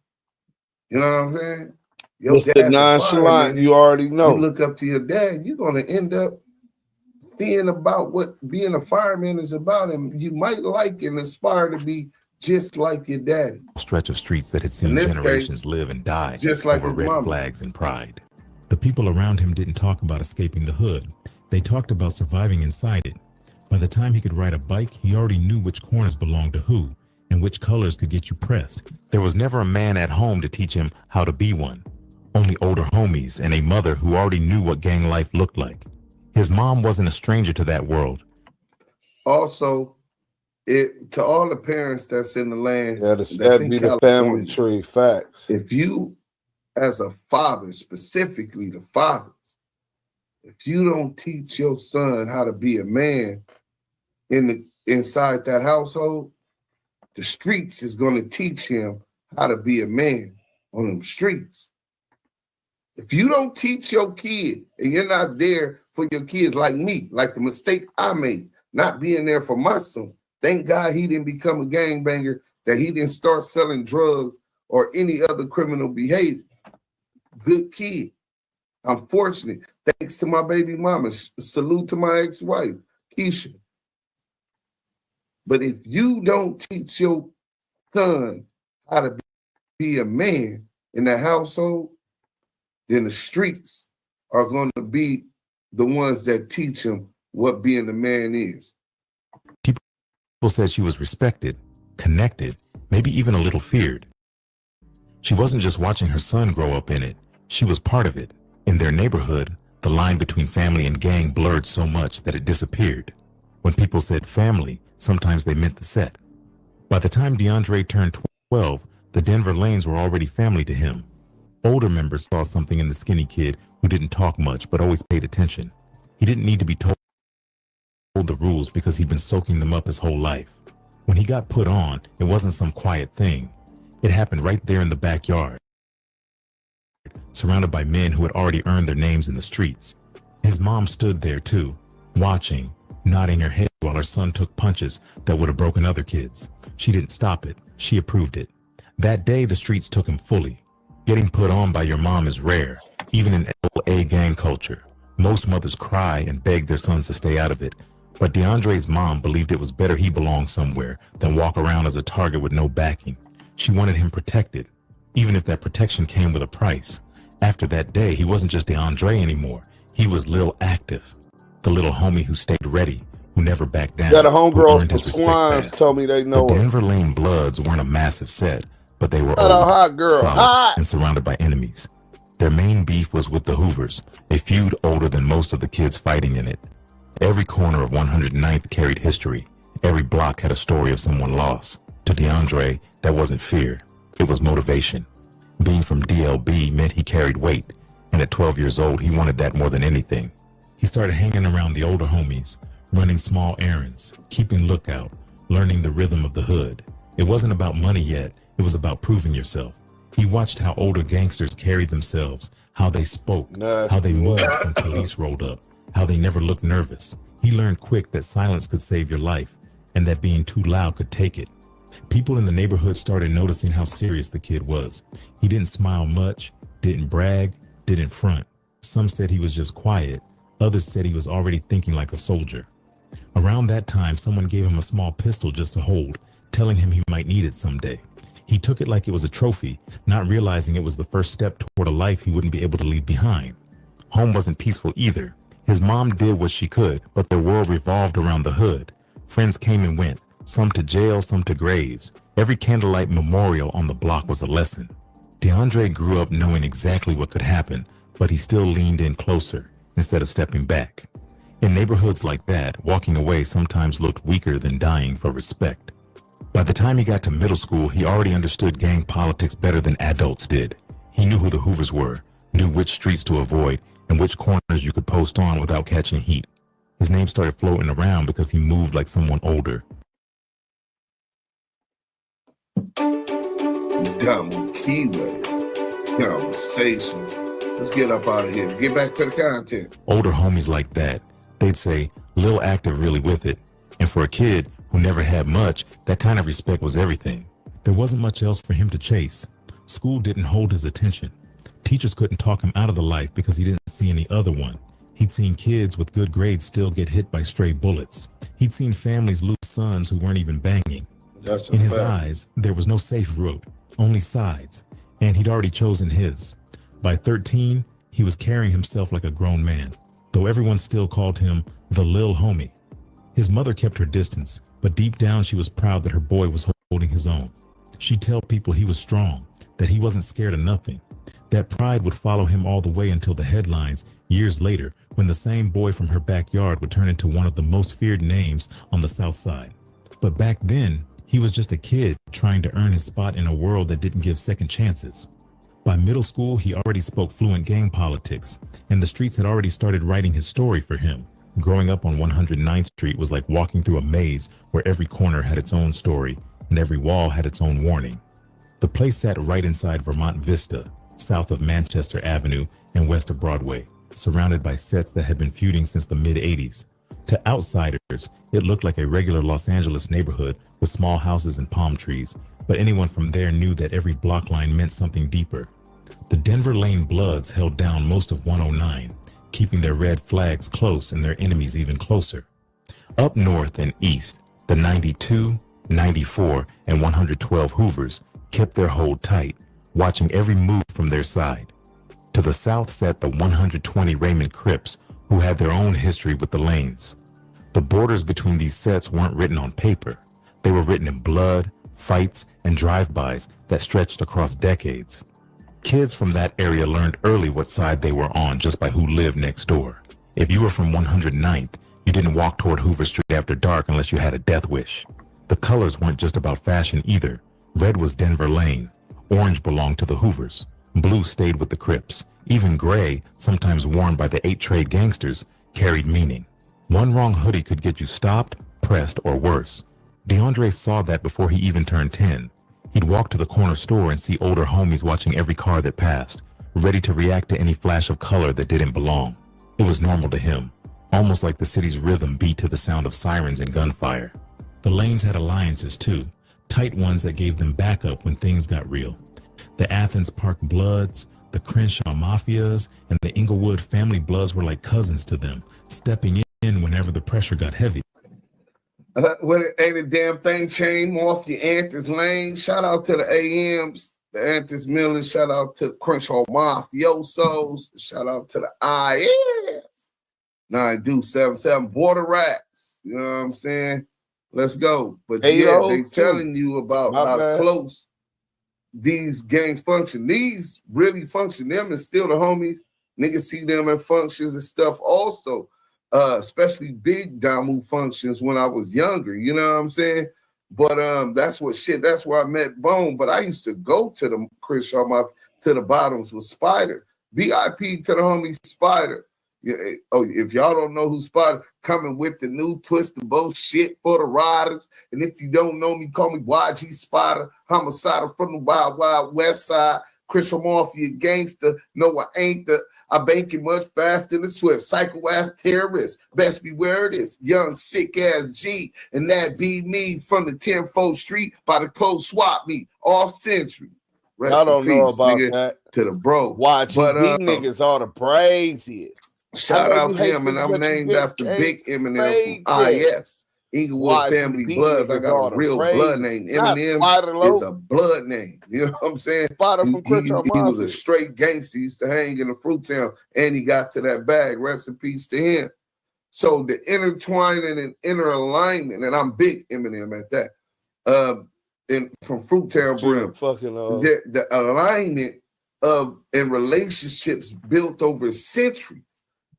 You know what I'm saying? Your Mr. Nonchalant, you already know. You look up to your dad, you're going to end up seeing about what being a fireman is about, and you might like and aspire to be just like your daddy. Stretch of streets that had seen generations live and die just like over red flags and pride. The people around him didn't talk about escaping the hood. They talked about surviving inside it. By the time he could ride a bike, he already knew which corners belonged to who and which colors could get you pressed. There was never a man at home to teach him how to be one. Only older homies and a mother who already knew what gang life looked like. His mom wasn't a stranger to that world. Also, to all the parents that's in the land, that'd be the family tree. Facts. If you, as a father, specifically the fathers, if you don't teach your son how to be a man inside that household, the streets is going to teach him how to be a man on them streets. If you don't teach your kid and you're not there for your kids like me, like the mistake I made, not being there for my son. Thank God he didn't become a gangbanger, that he didn't start selling drugs or any other criminal behavior. Good kid. I'm fortunate. Thanks to my baby mama. Salute to my ex-wife, Keisha. But if you don't teach your son how to be a man in that household, then the streets are going to be the ones that teach him what being a man is. People said she was respected, connected, maybe even a little feared. She wasn't just watching her son grow up in it. She was part of it. In their neighborhood, the line between family and gang blurred so much that it disappeared. When people said family, sometimes they meant the set. By the time DeAndre turned 12, the Denver Lanes were already family to him. Older members saw something in the skinny kid who didn't talk much but always paid attention. He didn't need to be told the rules because he'd been soaking them up his whole life. When he got put on, it wasn't some quiet thing. It happened right there in the backyard, surrounded by men who had already earned their names in the streets. His mom stood there too, watching, nodding her head while her son took punches that would have broken other kids. She didn't stop it. She approved it. That day, the streets took him fully. Getting put on by your mom is rare, even in LA gang culture. Most mothers cry and beg their sons to stay out of it, but DeAndre's mom believed it was better he belonged somewhere than walk around as a target with no backing. She wanted him protected, even if that protection came with a price. After that day, he wasn't just DeAndre anymore. He was Lil Active, the little homie who stayed ready, who never backed down. Got a homegirl from Swines tell me they know the Denver Lane Bloods weren't a massive set, but they were hot girl, solid, and surrounded by enemies. Their main beef was with the Hoovers, a feud older than most of the kids fighting in it. Every corner of 109th carried history. Every block had a story of someone lost. To DeAndre, that wasn't fear. It was motivation. Being from DLB meant he carried weight, and at 12 years old, he wanted that more than anything. He started hanging around the older homies, running small errands, keeping lookout, learning the rhythm of the hood. It wasn't about money yet. It was about proving yourself. He watched how older gangsters carried themselves, how they spoke, how they moved when police rolled up, how they never looked nervous. He learned quick that silence could save your life, and that being too loud could take it. People in the neighborhood started noticing how serious the kid was. He didn't smile much, didn't brag, didn't front. Some said he was just quiet. Others said he was already thinking like a soldier. Around that time, someone gave him a small pistol just to hold, telling him he might need it someday. He took it like it was a trophy, not realizing it was the first step toward a life he wouldn't be able to leave behind. Home wasn't peaceful either. His mom did what she could, but their world revolved around the hood. Friends came and went, some to jail, some to graves. Every candlelight memorial on the block was a lesson. DeAndre grew up knowing exactly what could happen, but he still leaned in closer instead of stepping back. In neighborhoods like that, walking away sometimes looked weaker than dying for respect. By the time he got to middle school, he already understood gang politics better than adults did. He knew who the Hoovers were, knew which streets to avoid, and which corners you could post on without catching heat. His name started floating around because he moved like someone older. Damu, Kiwe, conversations. Let's get up out of here. Get back to the content. Older homies like that, they'd say, Lil active really with it. And for a kid who never had much, that kind of respect was everything. There wasn't much else for him to chase. School didn't hold his attention. Teachers couldn't talk him out of the life because he didn't see any other one. He'd seen kids with good grades still get hit by stray bullets. He'd seen families lose sons who weren't even banging. In his eyes, there was no safe route, only sides, and he'd already chosen his. By 13, he was carrying himself like a grown man, though everyone still called him the Lil Homie. His mother kept her distance, but deep down she was proud that her boy was holding his own. She'd tell people he was strong, that he wasn't scared of nothing. That pride would follow him all the way until the headlines, years later, when the same boy from her backyard would turn into one of the most feared names on the South Side. But back then, he was just a kid trying to earn his spot in a world that didn't give second chances. By middle school, he already spoke fluent gang politics, and the streets had already started writing his story for him. Growing up on 109th Street was like walking through a maze where every corner had its own story and every wall had its own warning. The place sat right inside Vermont Vista, south of Manchester Avenue and west of Broadway, surrounded by sets that had been feuding since the mid-'80s. To outsiders, it looked like a regular Los Angeles neighborhood with small houses and palm trees, but anyone from there knew that every block line meant something deeper. The Denver Lane Bloods held down most of 109, keeping their red flags close and their enemies even closer. Up north and east, the 92, 94, and 112 Hoovers kept their hold tight, watching every move from their side. To the south sat the 120 Raymond Crips, who had their own history with the Lanes. The borders between these sets weren't written on paper. They were written in blood, fights, and drive-bys that stretched across decades. Kids from that area learned early what side they were on just by who lived next door. If you were from 109th, you didn't walk toward Hoover Street after dark unless you had a death wish. The colors weren't just about fashion either. Red was Denver Lane. Orange belonged to the Hoovers. Blue stayed with the Crips. Even gray, sometimes worn by the 8 trade gangsters, carried meaning. One wrong hoodie could get you stopped, pressed, or worse. DeAndre saw that before he even turned 10. He'd walk to the corner store and see older homies watching every car that passed, ready to react to any flash of color that didn't belong. It was normal to him, almost like the city's rhythm beat to the sound of sirens and gunfire. The Lanes had alliances too, tight ones that gave them backup when things got real. The Athens Park Bloods, the Crenshaw Mafias, and the Inglewood Family Bloods were like cousins to them, stepping in whenever the pressure got heavy. Ain't a damn thing changed off your Antics Lane. Shout out to the AMs, the Antics Millers. Shout out to the Crenshaw Mafiosos. Shout out to the IMs. 9277 Border Rats. You know what I'm saying? Let's go. But yeah, they telling you about how close these gangs function. These really function. Them is still the homies. Niggas see them at functions and stuff also. Especially big Damu functions when I was younger, you know what I'm saying? But that's where I met Bone. But I used to go to the Crenshaw Mafia, to the bottoms with Spider. VIP to the homie Spider. Yeah, if y'all don't know who Spider, coming with the new twist and bow shit for the riders. And if you don't know me, call me YG Spider, homicidal from the wild, wild west side. Crystal Mafia gangster. No, I ain't the. I bank it much faster than Swift. Psycho ass terrorist. Best beware of this. Young sick ass G. And that be me from the 10th Street by the close swap meet. Off century. Rest I don't in know peace, about nigga, that. to the bro. Watch But niggas are the braziest. shout out to him, and I'm named after Big Eminem from IS. Inglewood family bloods. I got a real blood name. Eminem is a blood name. You know what I'm saying? He was a straight gangster. He used to hang in the Fruit Town, and he got to that bag. Rest in peace to him. So the intertwining and inner alignment, and I'm big Eminem at that. And from Fruit Town Brim, the alignment of and relationships built over centuries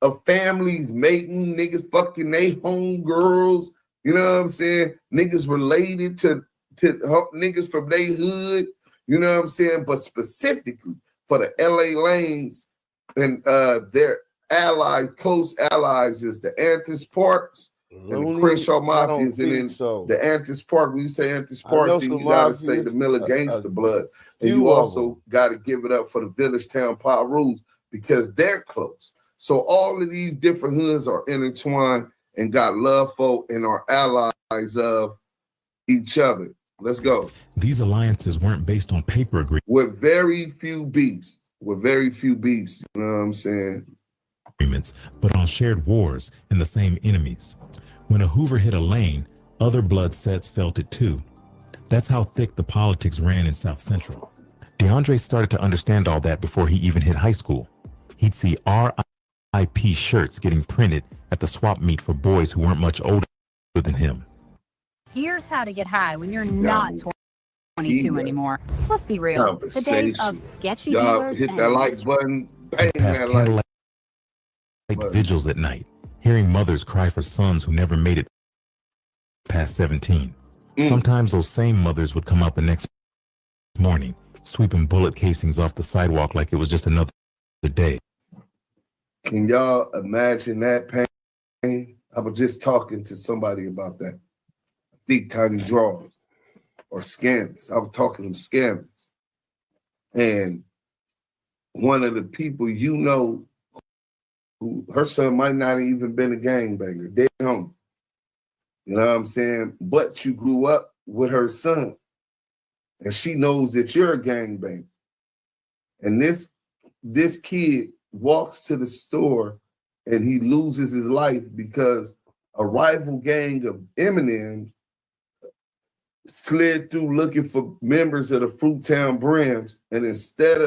of families mating, niggas fucking they homegirls. You know what I'm saying? Niggas related to niggas from their hood. You know what I'm saying? But specifically for the LA Lanes and their allies, close allies is the Antics Parks and the Crenshaw Mafias. And then the Antics Park, when you say Antics Park, then you got to say the Miller Gangster Blood. And you also got to give it up for the Village Town Pirus because they're close. So all of these different hoods are intertwined and got love for and are allies of each other. Let's go. These alliances weren't based on paper agreements. With very few beefs. You know what I'm saying? But on shared wars and the same enemies. When a Hoover hit a lane, other blood sets felt it too. That's how thick the politics ran in South Central. DeAndre started to understand all that before he even hit high school. He'd see RIP shirts getting printed at the swap meet for boys who weren't much older than him. Here's how to get high when you're not 22 anymore. Let's be real. The days of sketchy dealers hit that like button. Bang past that candlelight vigils at night, hearing mothers cry for sons who never made it past 17. Sometimes those same mothers would come out the next morning, sweeping bullet casings off the sidewalk like it was just another day. Can y'all imagine that pain? I was just talking to somebody about that. Big tiny drawers or scammers. I was talking to scammers. And one of the people you know, who her son might not have even been a gangbanger. They don't. You know what I'm saying? But you grew up with her son. And she knows that you're a gangbanger. And this kid walks to the store and he loses his life because a rival gang of Eminem slid through looking for members of the Fruit Town Brims, and instead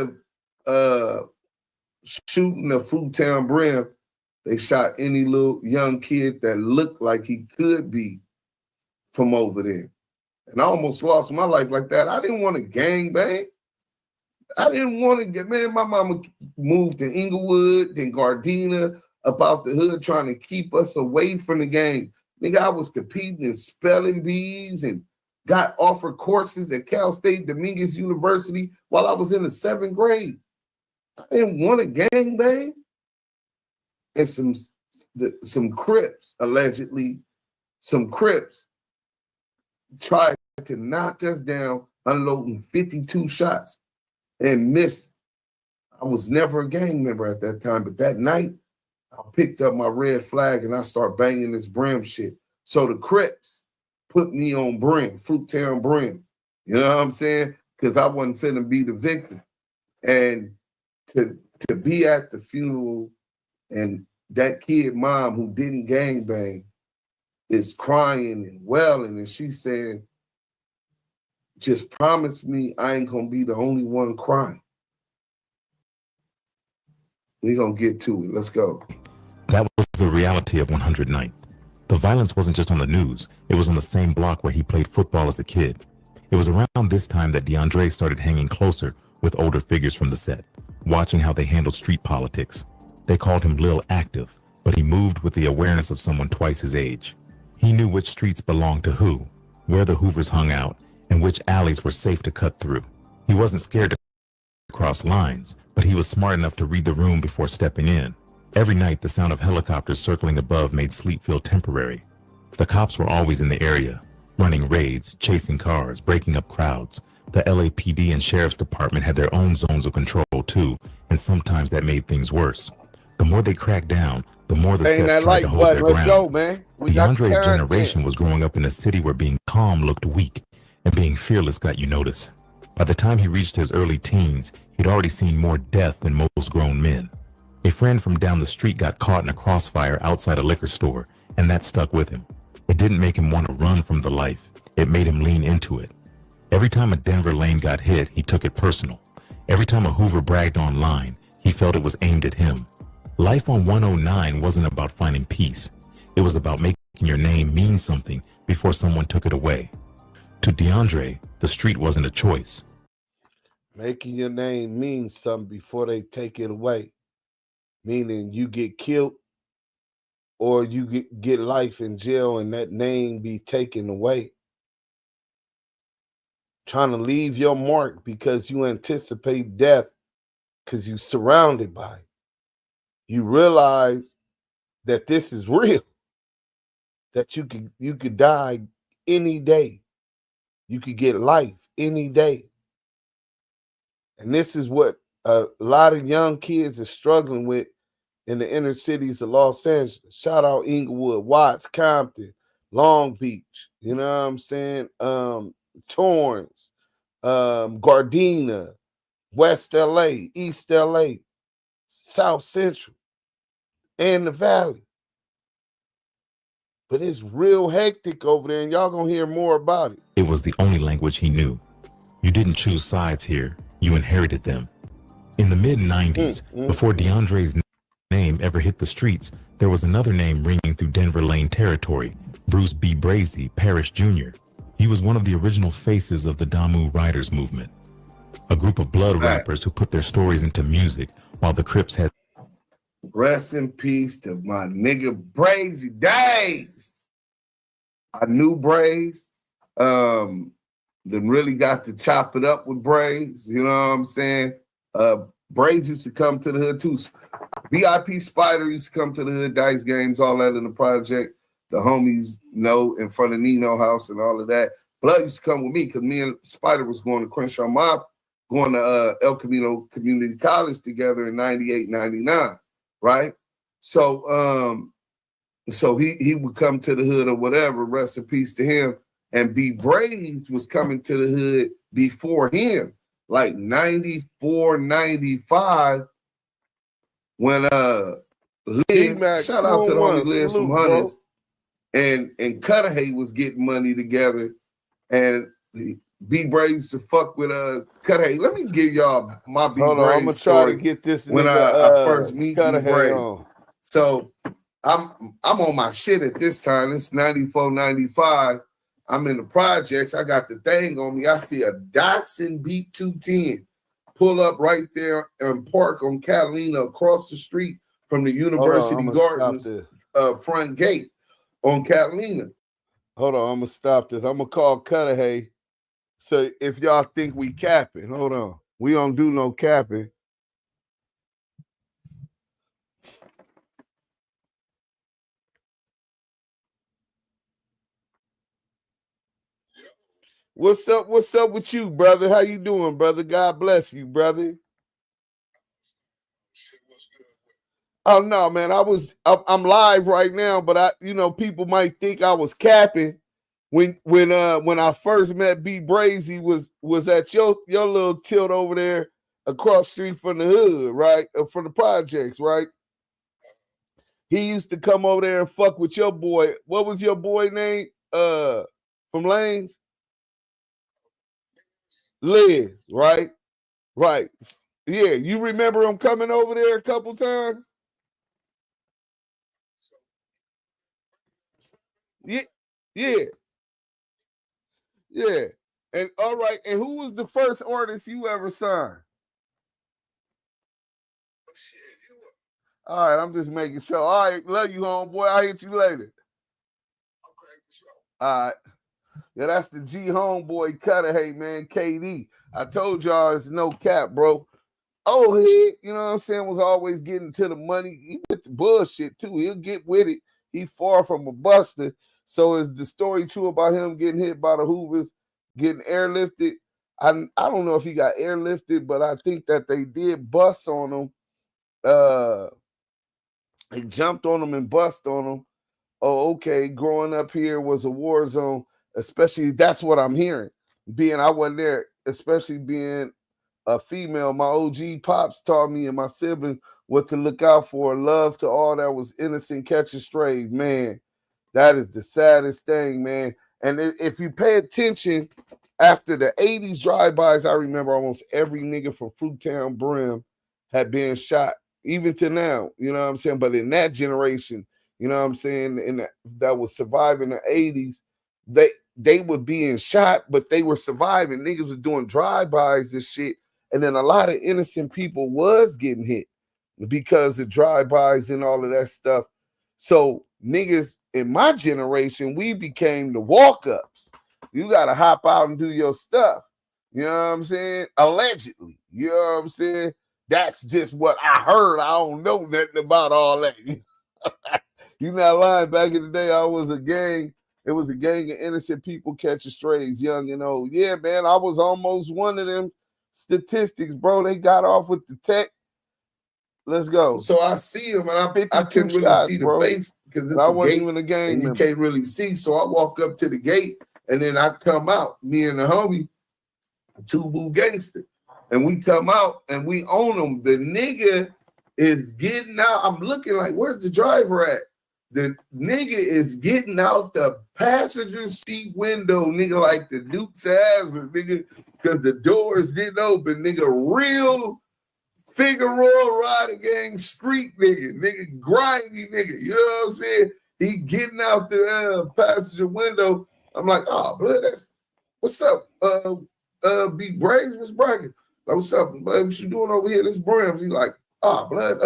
of shooting a Fruit Town Brim, they shot any little young kid that looked like he could be from over there. And I almost lost my life like that. I didn't want to gangbang. I didn't want to get, man, my mama moved to Inglewood, then Gardena, about the hood, trying to keep us away from the gang. Nigga, I was competing in spelling bees and got offered courses at Cal State Dominguez University while I was in the 7th grade. I didn't want to gangbang. And some Crips, allegedly, some Crips tried to knock us down, unloading 52 shots and missed. I was never a gang member at that time, but that night, I picked up my red flag and I start banging this Brim shit. So the Crips put me on Brim, Fruit Town Brim. You know what I'm saying? Because I wasn't finna be the victim. And to be at the funeral and that kid mom who didn't gangbang is crying and wailing, and she said, just promise me I ain't gonna be the only one crying. We're gonna get to it. Let's go. That was the reality of 109th. The violence wasn't just on the news, it was on the same block where he played football as a kid. It was around this time that DeAndre started hanging closer with older figures from the set, watching how they handled street politics. They called him Lil Active, but he moved with the awareness of someone twice his age. He knew which streets belonged to who, where the Hoovers hung out, and which alleys were safe to cut through. He wasn't scared to cross lines, but he was smart enough to read the room before stepping in. Every night, the sound of helicopters circling above made sleep feel temporary. The cops were always in the area, running raids, chasing cars, breaking up crowds, The LAPD and Sheriff's Department had their own zones of control too, and sometimes that made things worse. The more they cracked down, the more the sets tried to hold their ground. Let's go, man. DeAndre's generation was growing up in a city where being calm looked weak, and being fearless got you noticed. By the time he reached his early teens, he'd already seen more death than most grown men. A friend from down the street got caught in a crossfire outside a liquor store, and that stuck with him. It didn't make him want to run from the life. It made him lean into it. Every time a Denver lane got hit, he took it personal. Every time a Hoover bragged online, he felt it was aimed at him. Life on 109 wasn't about finding peace. It was about making your name mean something before someone took it away. To DeAndre, the street wasn't a choice. Making your name mean something before they take it away. Meaning you get killed or you get life in jail and that name be taken away. Trying to leave your mark because you anticipate death because you're surrounded by it. You realize that this is real, that you could die any day. You could get life any day. And this is what a lot of young kids are struggling with in the inner cities of Los Angeles. Shout out Inglewood, Watts, Compton, Long Beach, you know what I'm saying? Torrance, Gardena, West LA, East LA, South Central, and the Valley. But it's real hectic over there, and y'all gonna hear more about it. It was the only language he knew. You didn't choose sides here. You inherited them. In the mid-90s, before DeAndre's name ever hit the streets, there was another name ringing through Denver Lane territory, Bruce B. Brazy, Parrish Jr. He was one of the original faces of the Damu Riders movement, a group of blood rappers who put their stories into music while the Crips had... Rest in peace to my nigga Brazy days. I knew Braze. Then really got to chop it up with Braze. You know what I'm saying? Braze used to come to the hood too. VIP Spider used to come to the hood, dice games, all that in the project. The homies know in front of Nino house and all of that. Blood used to come with me because me and Spider was going to Crenshaw Mob, going to El Camino Community College together in 98, 99, right? So he would come to the hood or whatever, rest in peace to him. And B Brazy was coming to the hood before him, like 94, 95, when Liz, shout out to the homie Liz from Hunters, and Cudahy was getting money together, and B Brazy used to fuck with Cudahy. Let me give y'all my B Brazy story. I'm gonna try to get this when I first meet Cudahy on. So I'm on my shit at this time. It's 94, 95. I'm in the projects. I got the thing on me. I see a Datsun Beat 210 pull up right there and park on Catalina across the street from the University Gardens front gate on Catalina. Hold on, I'm gonna stop this. I'm gonna call Cudahy. So if y'all think we capping, hold on. We don't do no capping. What's up? What's up with you, brother? How you doing, brother? God bless you, brother. Oh no, man. I'm live right now, but people might think I was capping when I first met B Brazy was at your little tilt over there across the street from the hood, right? From the projects, right? He used to come over there and fuck with your boy. What was your boy name? From Lanes? Liz, right? Right. Yeah, you remember him coming over there a couple times? Yeah. And all right, and who was the first artist you ever signed? All right, I'm just making sure. All right, love you, homeboy. I'll hit you later. All right. Yeah, that's the G homeboy Cudahy, man, KD. I told y'all it's no cap, bro. Oh, he, you know what I'm saying, was always getting to the money. He with the bullshit, too. He'll get with it. He far from a buster. So is the story true about him getting hit by the Hoovers, getting airlifted? I don't know if he got airlifted, but I think that they did bust on him. They jumped on him and bust on him. Oh, okay. Growing up here was a war zone, especially that's what I'm hearing. Being I wasn't there, especially being a female. My OG pops taught me and my siblings what to look out for. Love to all that was innocent, catching strays. Man, that is the saddest thing, man. And if you pay attention, after the 80s drive-bys, I remember almost every nigga from Fruittown Brim had been shot, even to now, you know what I'm saying? But in that generation, you know what I'm saying, that was surviving the 80s, they were being shot, but they were surviving. Niggas was doing drive-bys and shit. And then a lot of innocent people was getting hit because of drive-bys and all of that stuff. So niggas in my generation, we became the walk-ups. You got to hop out and do your stuff. You know what I'm saying? Allegedly. You know what I'm saying? That's just what I heard. I don't know nothing about all that. You're not lying. Back in the day, I was a gang. It was a gang of innocent people catching strays, young and old. Yeah, man, I was almost one of them statistics, bro. They got off with the tech. Let's go. So I see him, and I couldn't really see the face because I wasn't even a gang and you member. can't really see. So I walk up to the gate, and then I come out, me and the homie, Two Boo Gangster. And we come out, and we own him. The nigga is getting out. I'm looking like, where's the driver at? The nigga is getting out the passenger seat window, nigga, like the Duke's ass, nigga, because the doors didn't open, nigga, real Figueroa Rider Gang street nigga, grimy nigga, you know what I'm saying? He getting out the passenger window. I'm like, oh, blood, that's, what's up? B Brazy, what's bragging? Like, what's up, blood? What you doing over here? This Brams. He like, oh, blood,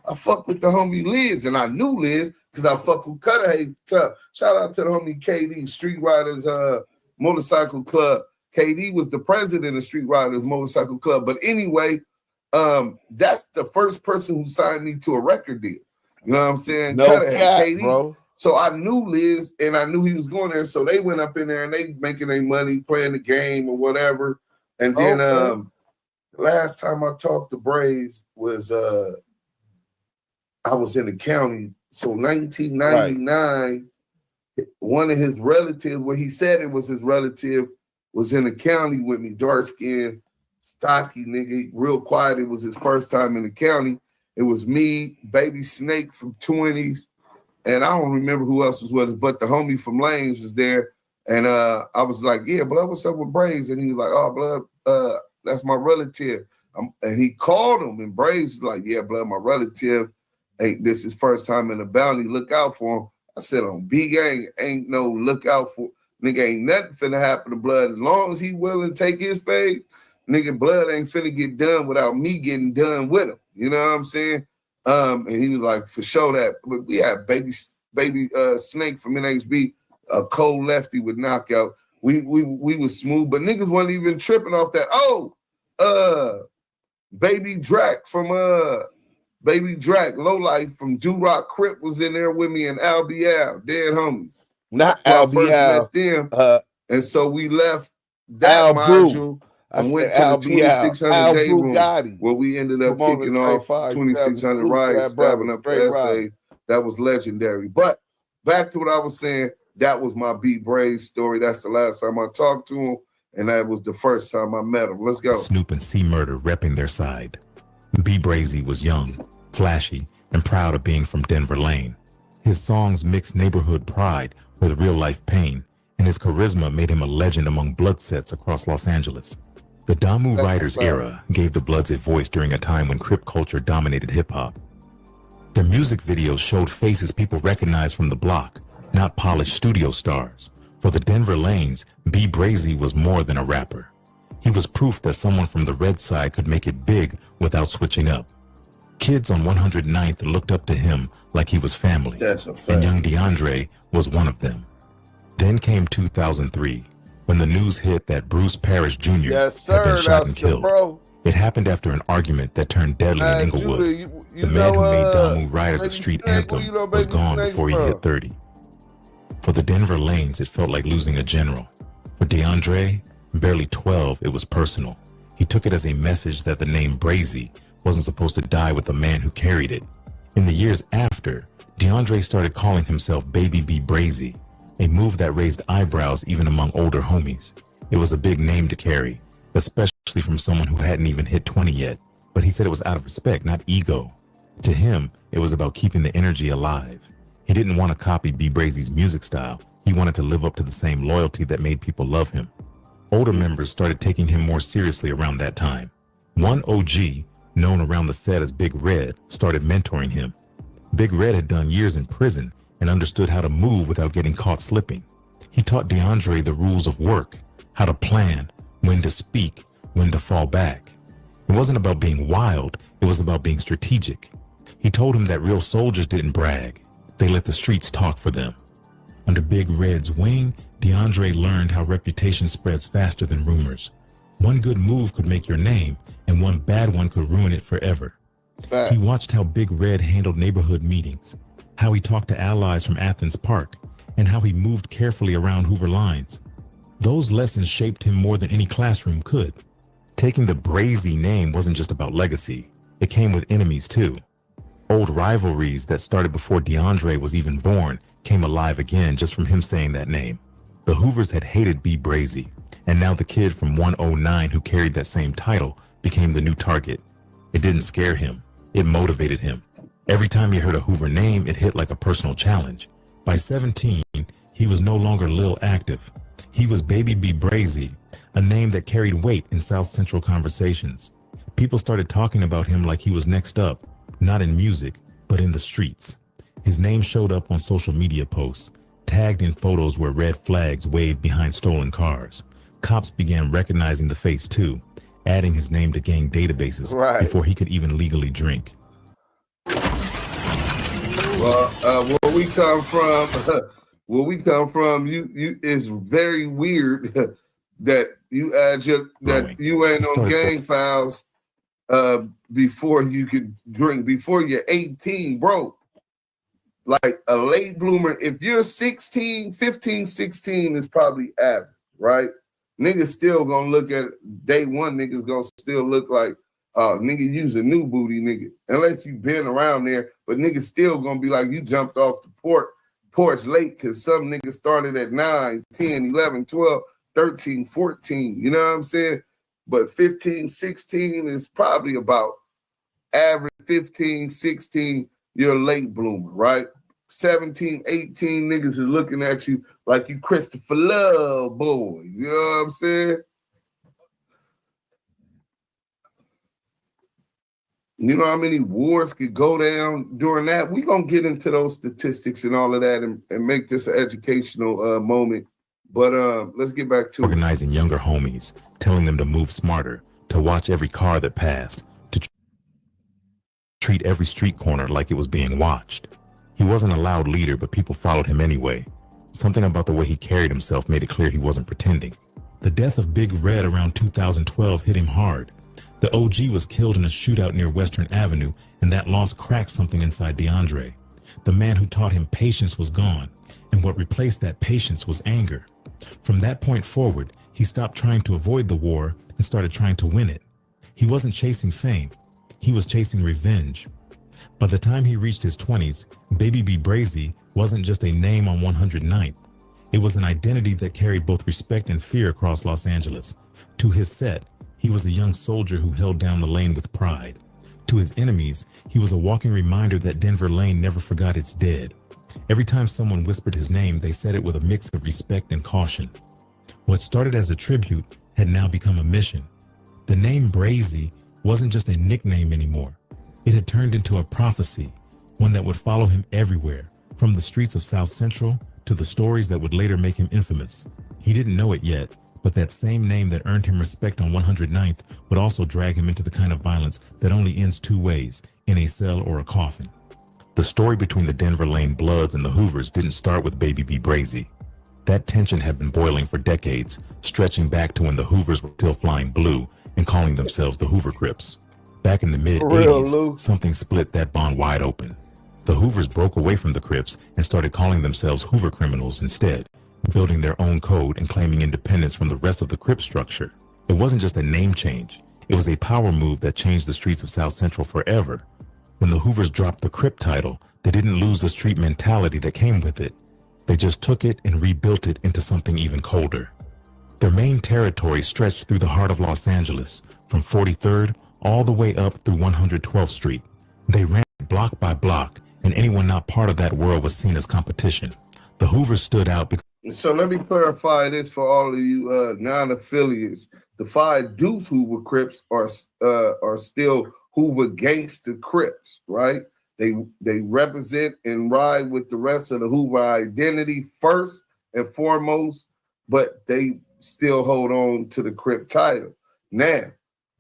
I fuck with the homie Liz, and I knew Liz because I fuck with Cutter. Hey, shout out to the homie KD, Street Riders Motorcycle Club. KD was the president of Street Riders Motorcycle Club. But anyway, that's the first person who signed me to a record deal. You know what I'm saying? No Cutter cap, KD. bro. So I knew Liz, and I knew he was going there. So they went up in there, and they making their money, playing the game or whatever. And then last time I talked to Brazy was I was in the county. So 1999, one of his relatives, where he said it was his relative, was in the county with me, dark skin, stocky nigga, real quiet. It was his first time in the county. It was me, Baby Snake from 20s, and I don't remember who else was with us, but the homie from Lanes was there. And I was like, yeah, blood, what's up with Brazy? And he was like, oh, blood, that's my relative. And he called him, and Brazy was like, yeah, blood, my relative. Hey, this is first time in the bounty. Look out for him. I said, on B gang, ain't no look out for. Nigga, ain't nothing finna happen to blood. As long as he willing to take his phase, nigga, blood ain't finna get done without me getting done with him. You know what I'm saying? And he was like, for sure that. But we had baby Snake from NHB, a cold lefty with knockout. We was smooth, but niggas wasn't even tripping off that. Baby Drac from Baby Drac, Lowlife from Rock Crip was in there with me, and Al dead homies. Not so Al I first met them, and so we left that module and went to the 2600 day room where we ended up kicking off 2600 rides, stabbing up the essay. That was legendary. But back to what I was saying, that was my B Brazy story. That's the last time I talked to him, and that was the first time I met him. Let's go. Snoop and C Murder repping their side. B Brazy was young, flashy, and proud of being from Denver Lane. His songs mixed neighborhood pride with real-life pain, and his charisma made him a legend among blood sets across Los Angeles. The Damu Riders era gave the Bloods a voice during a time when Crip culture dominated hip-hop. Their music videos showed faces people recognized from the block, not polished studio stars. For the Denver Lanes, B Brazy was more than a rapper. He was proof that someone from the red side could make it big without switching up. Kids on 109th looked up to him like he was family, and young DeAndre was one of them. Then came 2003, when the news hit that Bruce Parrish Jr. had been shot and killed. It happened after an argument that turned deadly in Inglewood. The man who made Damu Riders a street anthem was gone before he hit 30. For the Denver Lanes, it felt like losing a general. For DeAndre, Barely 12, it was personal. He took it as a message that the name Brazy wasn't supposed to die with the man who carried it. In the years after, DeAndre started calling himself Baby B Brazy, a move that raised eyebrows even among older homies. It was a big name to carry, especially from someone who hadn't even hit 20 yet, but he said it was out of respect, not ego. To him, it was about keeping the energy alive. He didn't want to copy B Brazy's music style. He wanted to live up to the same loyalty that made people love him. Older members started taking him more seriously around that time. One OG, known around the set as Big Red, started mentoring him. Big Red had done years in prison and understood how to move without getting caught slipping. He taught DeAndre the rules of work, how to plan, when to speak, when to fall back. It wasn't about being wild, it was about being strategic. He told him that real soldiers didn't brag, they let the streets talk for them. Under Big Red's wing, DeAndre learned how reputation spreads faster than rumors. One good move could make your name, and one bad one could ruin it forever. He watched how Big Red handled neighborhood meetings, how he talked to allies from Athens Park, and how he moved carefully around Hoover lines. Those lessons shaped him more than any classroom could. Taking the Brazy name wasn't just about legacy, it came with enemies too. Old rivalries that started before DeAndre was even born came alive again just from him saying that name. The Hoovers had hated B Brazy, and now the kid from 109 who carried that same title became the new target. It didn't scare him, it motivated him. Every time he heard a Hoover name, it hit like a personal challenge. By 17, he was no longer Lil Active. He was Baby B Brazy, a name that carried weight in South Central conversations. People started talking about him like he was next up, not in music, but in the streets. His name showed up on social media posts, tagged in photos where red flags waved behind stolen cars. Cops began recognizing the face too, adding his name to gang databases before he could even legally drink. Well, where we come from, you it's very weird that you add you ain't on gang files before you could drink, before you're 18, bro. Like a late bloomer, if you're 16, 15, 16 is probably average, right? Niggas still gonna look at day one, niggas gonna still look like, nigga use a new booty, nigga. Unless you been around there, but niggas still gonna be like, you jumped off the porch late because some niggas started at 9, 10, 11, 12, 13, 14, you know what I'm saying? But 15, 16 is probably about average 15, 16, you're a late bloomer, right? 17, 18 niggas is looking at you like you Christopher Love boys. You know what I'm saying? You know how many wars could go down during that? We're going to get into those statistics and all of that and make this an educational moment. But let's get back to organizing younger homies, telling them to move smarter, to watch every car that passed, to treat every street corner like it was being watched. He wasn't a loud leader, but people followed him anyway. Something about the way he carried himself made it clear he wasn't pretending. The death of Big Red around 2012 hit him hard. The OG was killed in a shootout near Western Avenue, and that loss cracked something inside DeAndre. The man who taught him patience was gone, and what replaced that patience was anger. From that point forward, he stopped trying to avoid the war and started trying to win it. He wasn't chasing fame, he was chasing revenge. By the time he reached his 20s, Baby B Brazy wasn't just a name on 109th. It was an identity that carried both respect and fear across Los Angeles. To his set, he was a young soldier who held down the lane with pride. To his enemies, he was a walking reminder that Denver Lane never forgot its dead. Every time someone whispered his name, they said it with a mix of respect and caution. What started as a tribute had now become a mission. The name Brazy wasn't just a nickname anymore. It had turned into a prophecy, one that would follow him everywhere, from the streets of South Central to the stories that would later make him infamous. He didn't know it yet, but that same name that earned him respect on 109th would also drag him into the kind of violence that only ends two ways, in a cell or a coffin. The story between the Denver Lane Bloods and the Hoovers didn't start with Baby B Brazy. That tension had been boiling for decades, stretching back to when the Hoovers were still flying blue and calling themselves the Hoover Crips. Back in the mid-'80s, something split that bond wide open. The Hoovers broke away from the Crips and started calling themselves Hoover criminals instead, building their own code and claiming independence from the rest of the Crip structure. It wasn't just a name change. It was a power move that changed the streets of South Central forever. When the Hoovers dropped the Crip title, they didn't lose the street mentality that came with it. They just took it and rebuilt it into something even colder. Their main territory stretched through the heart of Los Angeles, from 43rd all the way up through 112th Street. They ran block by block, and anyone not part of that world was seen as competition. The Hoovers stood out because... So let me clarify this for all of you non-affiliates. The 5 Duse Hoover Crips are still Hoover Gangster Crips, right? They represent and ride with the rest of the Hoover identity first and foremost, but they still hold on to the Crip title. Now,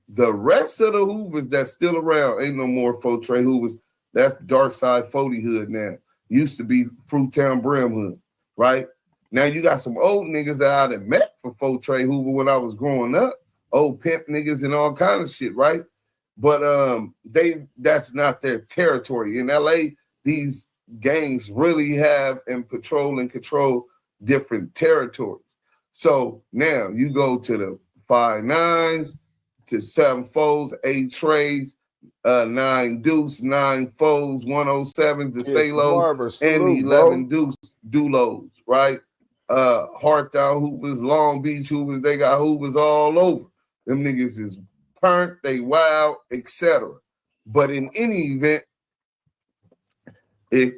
the rest of the Hoovers that's still around, ain't no more Fortray Hoovers. That's Dark Side 40 Hood now. Used to be Fruittown Brim Hood, right? Now you got some old niggas that I done met for Fortray Hoover when I was growing up. Old pimp niggas and all kind of shit, right? But that's not their territory. In LA, these gangs really have and control different territories. So now you go to the 5 9s, to 7 foes, 8 trays, 9 Deuce, 9 foes, 107s, the Salos, and 11 Dulos, right? Hartown Hoovers, Long Beach Hoovers, they got Hoovers all over. Them niggas is turned, they wild, etc. But in any event,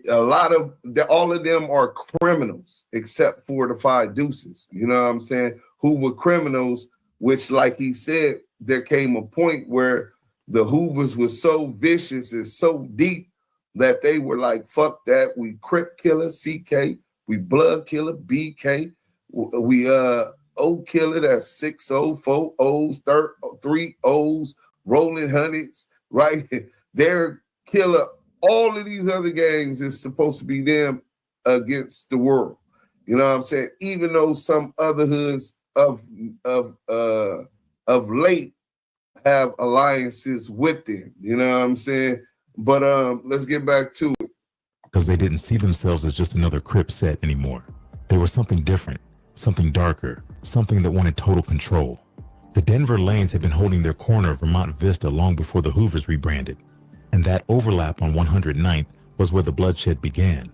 all of them are criminals except for the 5 Deuces. You know what I'm saying? Who were criminals, which, like he said, there came a point where the Hoovers was so vicious and so deep that they were like, fuck that. We Crip killer, CK, we blood killer, BK, we O killer, that's 6 O's, 4 O's, 3 O's, Rollin 100’s, right? They're killer. All of these other gangs is supposed to be them against the world. You know what I'm saying? Even though some other hoods of late have alliances with them. You know what I'm saying? But let's get back to it. Because they didn't see themselves as just another Crip set anymore. They were something different, something darker, something that wanted total control. The Denver Lanes had been holding their corner of Vermont Vista long before the Hoovers rebranded. And that overlap on 109th was where the bloodshed began.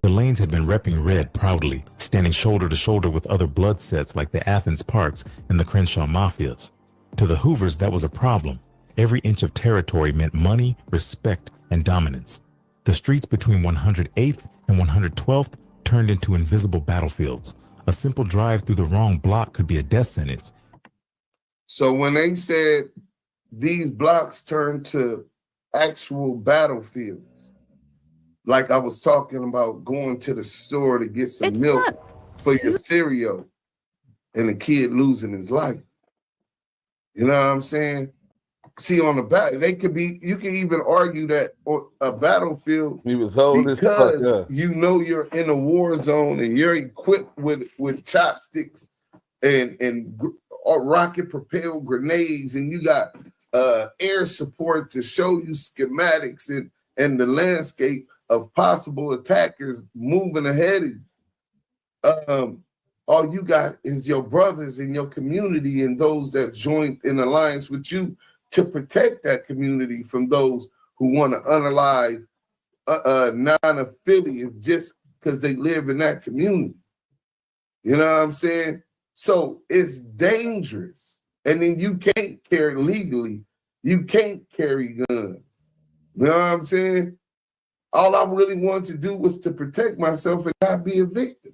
The Lanes had been repping red proudly, standing shoulder to shoulder with other blood sets like the Athens Parks and the Crenshaw Mafias. To the Hoovers, that was a problem. Every inch of territory meant money, respect, and dominance. The streets between 108th and 112th turned into invisible battlefields. A simple drive through the wrong block could be a death sentence. So when they said these blocks turned to actual battlefields, like I was talking about going to the store to get some milk for your cereal and a kid losing his life. You know what I'm saying? See, on the back, you can even argue that on a battlefield, he was holding because you know you're in a war zone and you're equipped with chopsticks and rocket propelled grenades, and you got air support to show you schematics and the landscape of possible attackers moving ahead of you. All you got is your brothers in your community and those that joined in alliance with you to protect that community from those who want to unalive non-affiliates just because they live in that community. You know what I'm saying? So it's dangerous. And then you can't carry legally. You can't carry guns. You know what I'm saying? All I really wanted to do was to protect myself and not be a victim.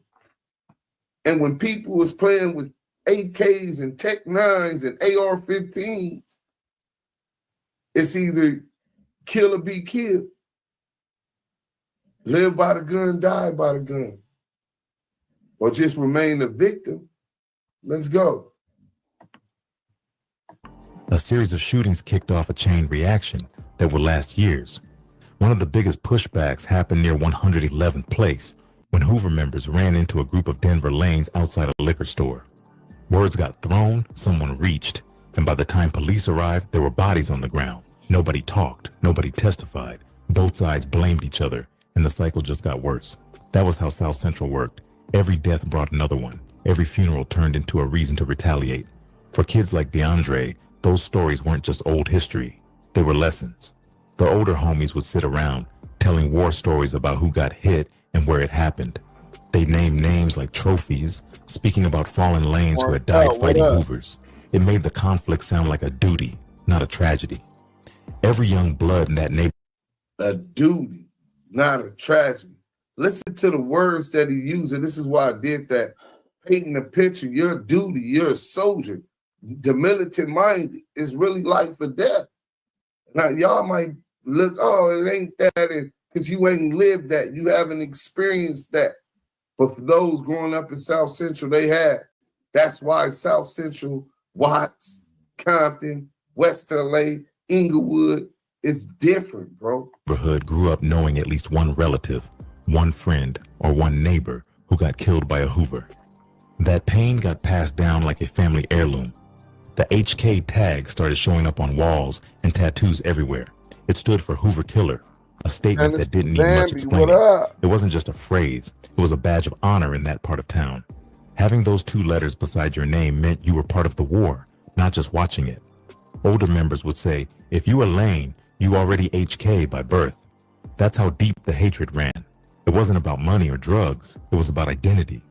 And when people was playing with AKs and Tech 9s and AR-15s, it's either kill or be killed. Live by the gun, die by the gun. Or just remain a victim. Let's go. A series of shootings kicked off a chain reaction that would last years. One of the biggest pushbacks happened near 111th Place, when Hoover members ran into a group of Denver Lanes outside a liquor store. Words got thrown, someone reached, and by the time police arrived, there were bodies on the ground. Nobody talked, nobody testified. Both sides blamed each other, and the cycle just got worse. That was how South Central worked. Every death brought another one. Every funeral turned into a reason to retaliate. For kids like DeAndre, those stories weren't just old history. They were lessons. The older homies would sit around, telling war stories about who got hit and where it happened. They named names like trophies, speaking about fallen lanes who had died fighting Hoovers. It made the conflict sound like a duty, not a tragedy. Every young blood in that neighborhood. A duty, not a tragedy. Listen to the words that he used, and this is why I did that. Painting the picture, your duty, you're a soldier. The militant mind is really life or death. Now, y'all might look, oh, it ain't that, because you ain't lived that. You haven't experienced that. But for those growing up in South Central, they had. That's why South Central, Watts, Compton, West LA, Inglewood, it's different, bro. Neighborhood grew up knowing at least one relative, one friend, or one neighbor who got killed by a Hoover. That pain got passed down like a family heirloom. The HK tag started showing up on walls and tattoos everywhere. It stood for Hoover Killer, a statement that didn't need much explaining. It wasn't just a phrase, it was a badge of honor in that part of town. Having those two letters beside your name meant you were part of the war, not just watching it. Older members would say, if you were Lane, you already HK by birth. That's how deep the hatred ran. It wasn't about money or drugs, it was about identity.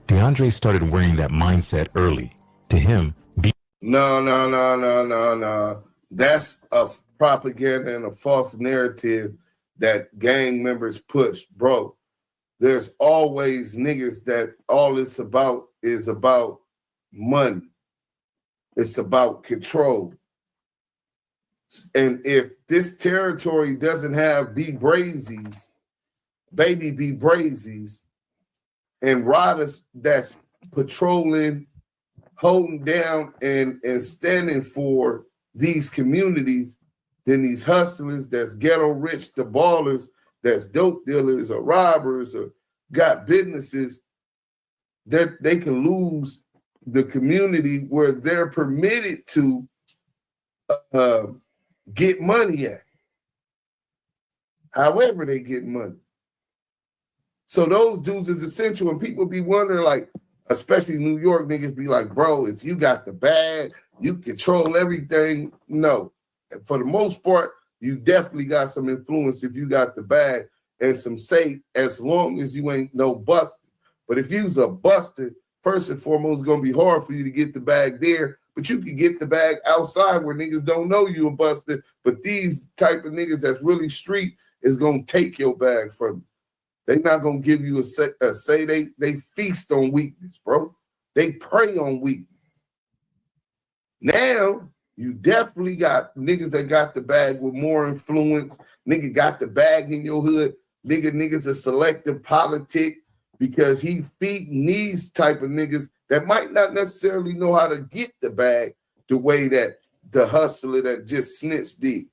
DeAndre started wearing that mindset early. To him, No. That's a propaganda and a false narrative that gang members push, bro. There's always niggas that all it's about is about money. It's about control. And if this territory doesn't have B Brazy's, Baby B Brazy's, and riders that's patrolling, holding down, and standing for these communities, then these hustlers that's ghetto rich, the ballers, that's dope dealers or robbers or got businesses, that they can lose the community where they're permitted to get money at. However they get money. So those dudes is essential, and people be wondering, like, especially New York niggas be like, bro, if you got the bag, you control everything. No. And for the most part, you definitely got some influence if you got the bag and some say, as long as you ain't no buster. But if you's a buster, first and foremost, it's going to be hard for you to get the bag there, but you can get the bag outside where niggas don't know you a buster. But these type of niggas that's really street is going to take your bag from you. They not going to give you a say. They feast on weakness, bro. They prey on weakness. Now, you definitely got niggas that got the bag with more influence. Nigga got the bag in your hood. Niggas a selective politic because he's feeding these type of niggas that might not necessarily know how to get the bag the way that the hustler that just snitched did.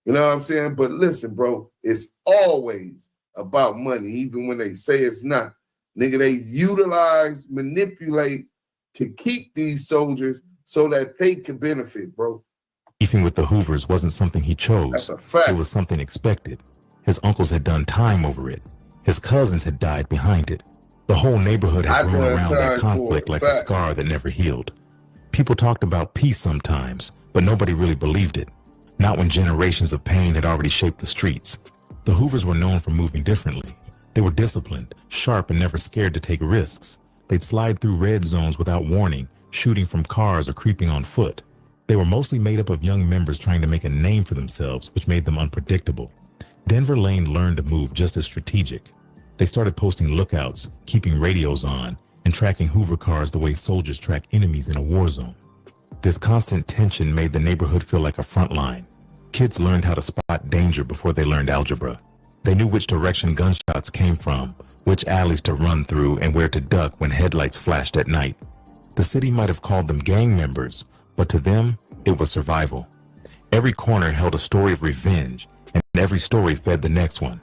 You know what I'm saying? But listen, bro, it's always about money, even when they say it's not. Nigga, they utilize, manipulate to keep these soldiers so that they can benefit, bro. Beefing with the Hoovers wasn't something he chose. That's a fact. It was something expected. His uncles had done time over it. His cousins had died behind it. The whole neighborhood had grown around that conflict like a scar that never healed. People talked about peace sometimes, but nobody really believed it. Not when generations of pain had already shaped the streets. The Hoovers were known for moving differently. They were disciplined, sharp, and never scared to take risks. They'd slide through red zones without warning, shooting from cars or creeping on foot. They were mostly made up of young members trying to make a name for themselves, which made them unpredictable. Denver Lane learned to move just as strategic. They started posting lookouts, keeping radios on, and tracking Hoover cars the way soldiers track enemies in a war zone. This constant tension made the neighborhood feel like a front line. Kids learned how to spot danger before they learned algebra. They knew which direction gunshots came from, which alleys to run through, and where to duck when headlights flashed at night. The city might have called them gang members, but to them, it was survival. Every corner held a story of revenge, and every story fed the next one.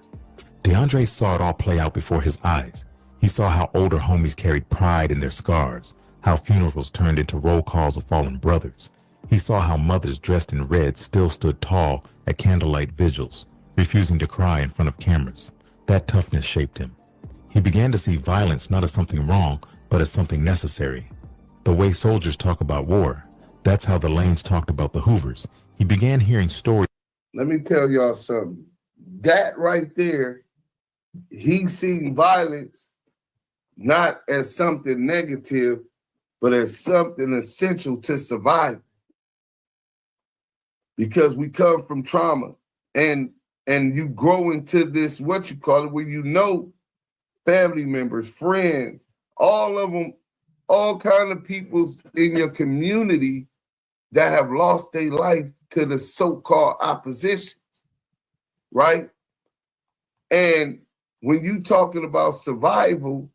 DeAndre saw it all play out before his eyes. He saw how older homies carried pride in their scars, how funerals turned into roll calls of fallen brothers. He saw how mothers dressed in red still stood tall at candlelight vigils, refusing to cry in front of cameras. That toughness shaped him. He began to see violence not as something wrong, but as something necessary. The way soldiers talk about war, that's how the Lanes talked about the Hoovers. He began hearing stories. Let me tell y'all something. That right there, he seen violence not as something negative, but as something essential to survive. Because we come from trauma, and you grow into this, what you call it, where you know family members, friends, all of them, all kind of people in your community that have lost their life to the so-called oppositions, right? And when you talking about survival,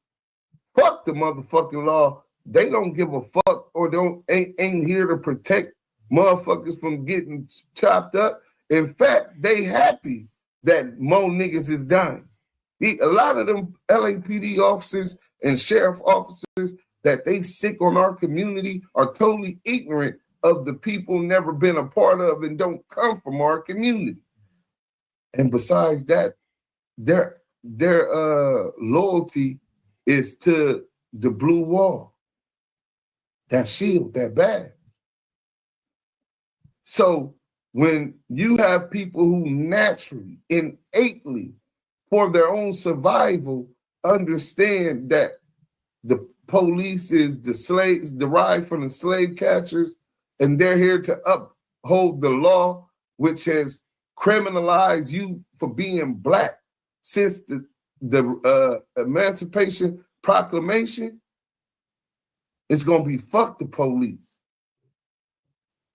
fuck the motherfucking law. They don't give a fuck or ain't here to protect motherfuckers from getting chopped up. In fact, they happy that more niggas is dying. A lot of them LAPD officers and sheriff officers that they sick on our community are totally ignorant of the people never been a part of and don't come from our community. And besides that, their loyalty is to the blue wall, that shield, that badge. So when you have people who naturally, innately, for their own survival, understand that the police is the slaves, derived from the slave catchers, and they're here to uphold the law, which has criminalized you for being black since the Emancipation Proclamation, it's going to be fuck the police.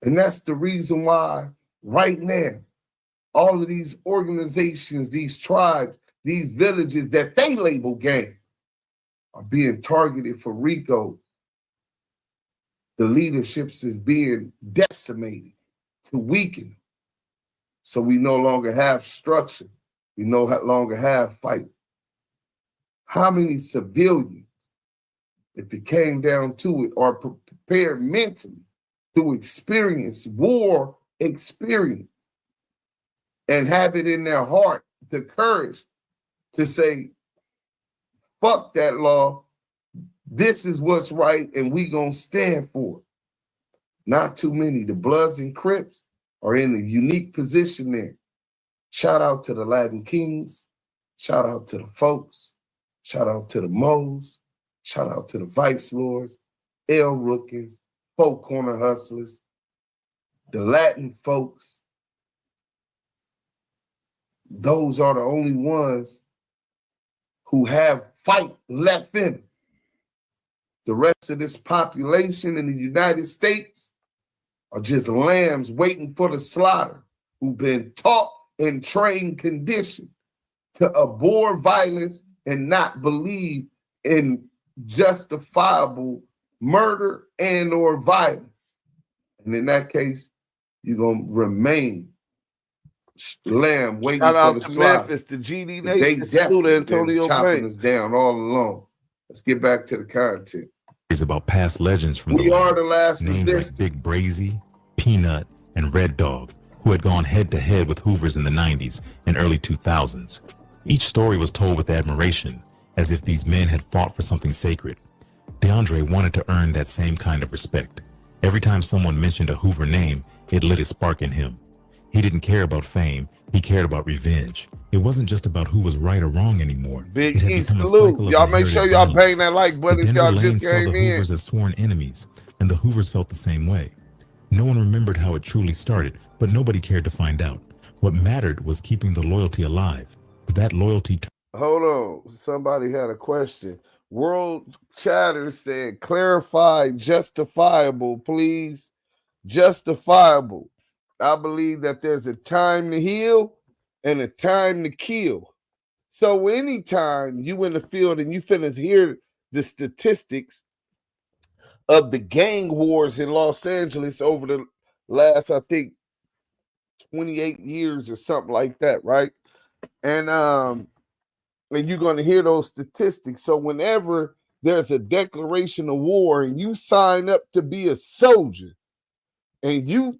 And that's the reason why right now, all of these organizations, these tribes, these villages that they label gangs are being targeted for RICO. The leaderships is being decimated to weaken. So we no longer have structure. We no longer have fight. How many civilians, if it came down to it, are prepared mentally to experience war experience and have it in their heart, the courage to say, fuck that law, this is what's right, and we gonna stand for it. Not too many. The Bloods and Crips are in a unique position there. Shout out to the Latin Kings, shout out to the folks, shout out to the Moes, shout out to the Vice Lords, L Rookies, Folk Corner Hustlers, the Latin folks. Those are the only ones who have fight left in them. The rest of this population in the United States are just lambs waiting for the slaughter, who've been taught and trained, conditioned to abhor violence and not believe in justifiable murder and or violence. And in that case, you're going to remain lamb waiting for the slaughter. Memphis, the GD Nation, salute Antonio chopping us down all along. Let's get back to the content. It's about past legends from We are the last names like Big Brazy, Peanut, and Red Dog, who had gone head-to-head with Hoovers in the 90s and early 2000s. Each story was told with admiration, as if these men had fought for something sacred. DeAndre wanted to earn that same kind of respect. Every time someone mentioned a Hoover name, it lit a spark in him. He didn't care about fame, he cared about revenge. It wasn't just about who was right or wrong anymore. Big E salute. Y'all make sure y'all bang that like button if y'all just came in. The Hoovers as sworn enemies, and the Hoovers felt the same way. No one remembered how it truly started, but nobody cared to find out. What mattered was keeping the loyalty alive. That loyalty... Hold on. Somebody had a question. World Chatter said, clarify justifiable, please. Justifiable. I believe that there's a time to heal and a time to kill. So anytime you in the field and you finna hear the statistics of the gang wars in Los Angeles over the last, I think, 28 years or something like that, right? And you're going to hear those statistics. So whenever there's a declaration of war and you sign up to be a soldier and you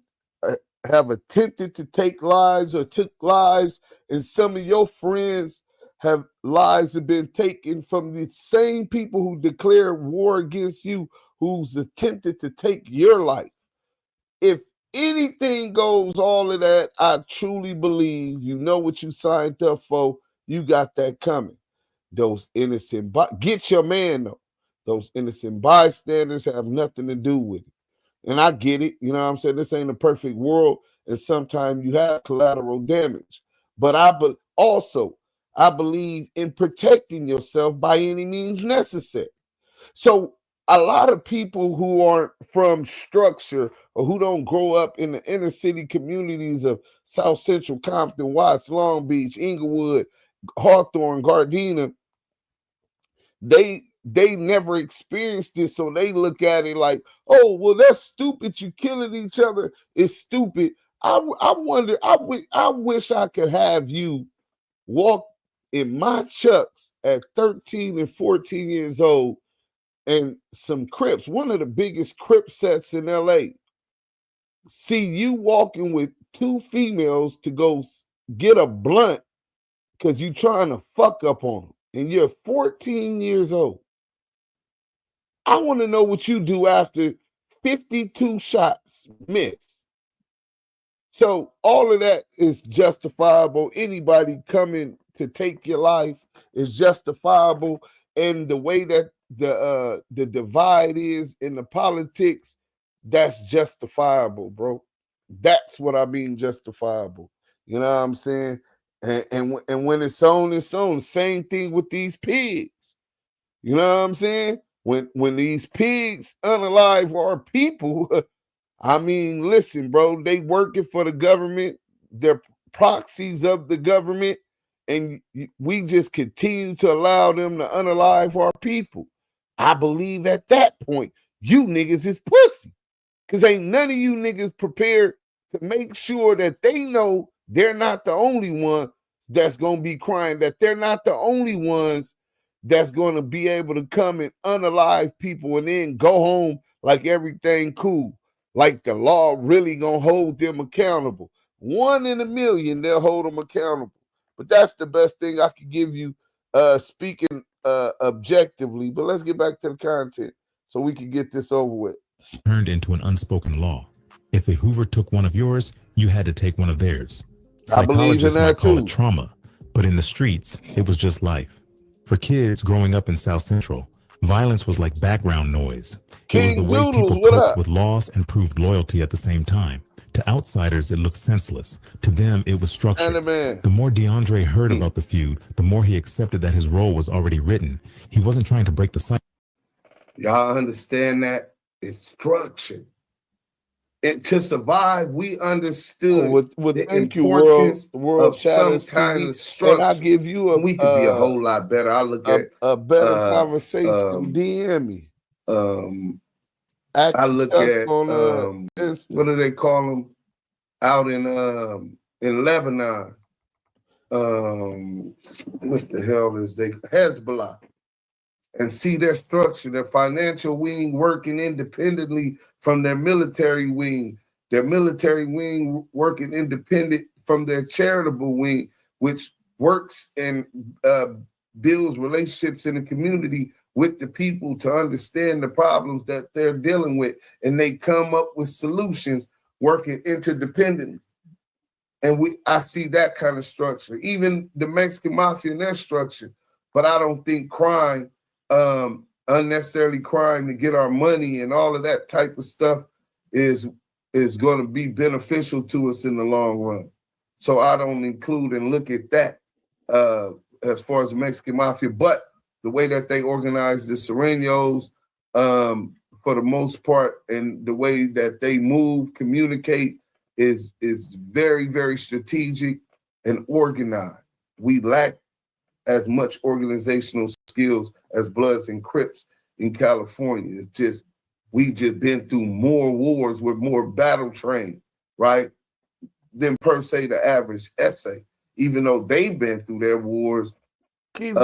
have attempted to take lives or took lives, and some of your friends lives have been taken from the same people who declared war against you, who's attempted to take your life. If anything goes, all of that, I truly believe you know what you signed up for. You got that coming. Those innocent, get your man though. Those innocent bystanders have nothing to do with it. And I get it. You know what I'm saying? This ain't a perfect world. And sometimes you have collateral damage. But I believe in protecting yourself by any means necessary. So a lot of people who aren't from structure or who don't grow up in the inner city communities of South Central Compton, Watts, Long Beach, Inglewood, Hawthorne, Gardena, they never experienced this, so they look at it like, oh, well, that's stupid. You killing each other is stupid. I wonder, I wish I could have you walk in my chucks at 13 and 14 years old and some Crips, one of the biggest Crip sets in LA, see you walking with two females to go get a blunt because you trying to fuck up on them, and you're 14 years old. I want to know what you do after 52 shots miss. So all of that is justifiable. Anybody coming to take your life is justifiable. And the way that the divide is in the politics, that's justifiable, bro. That's what I mean, justifiable. You know what I'm saying? And when it's on, it's on. Same thing with these pigs. You know what I'm saying? When these pigs unalive our people, I mean, listen, bro, they working for the government. They're proxies of the government. And we just continue to allow them to unalive our people. I believe at that point, you niggas is pussy. Because ain't none of you niggas prepared to make sure that they know they're not the only one that's going to be crying, that they're not the only ones that's going to be able to come and unalive people and then go home like everything cool. Like the law really going to hold them accountable. 1 in a million, they'll hold them accountable. But that's the best thing I could give you speaking objectively. But let's get back to the content so we can get this over with. Turned into an unspoken law. If a Hoover took one of yours, you had to take one of theirs. Psychologists might call it trauma, but in the streets, it was just life. For kids growing up in South Central, violence was like background noise. It was the way people coped with loss and proved loyalty at the same time. To outsiders, it looked senseless. To them, it was structured. The more DeAndre heard about the feud, the more he accepted that his role was already written. He wasn't trying to break the cycle. Y'all understand that? It's structured. And to survive, we understood the importance of some kind of structure. And I give you we could be a whole lot better. I look at a better conversation. DM me. I look at what do they call them out in Lebanon? What the hell is they Hezbollah? And see their structure, their financial wing working independently from their military wing working independent from their charitable wing, which works and builds relationships in the community with the people to understand the problems that they're dealing with. And they come up with solutions working interdependently. And I see that kind of structure, even the Mexican mafia and their structure. But I don't think crime, unnecessarily crime to get our money and all of that type of stuff is going to be beneficial to us in the long run. So I don't include and look at that as far as the Mexican mafia, but the way that they organize the Serenos for the most part, and the way that they move, communicate is very, very strategic and organized. We lack as much organizational skills as Bloods and Crips in California. It's just, we just been through more wars with more battle trained, right, than per se the average essay. Even though they've been through their wars, some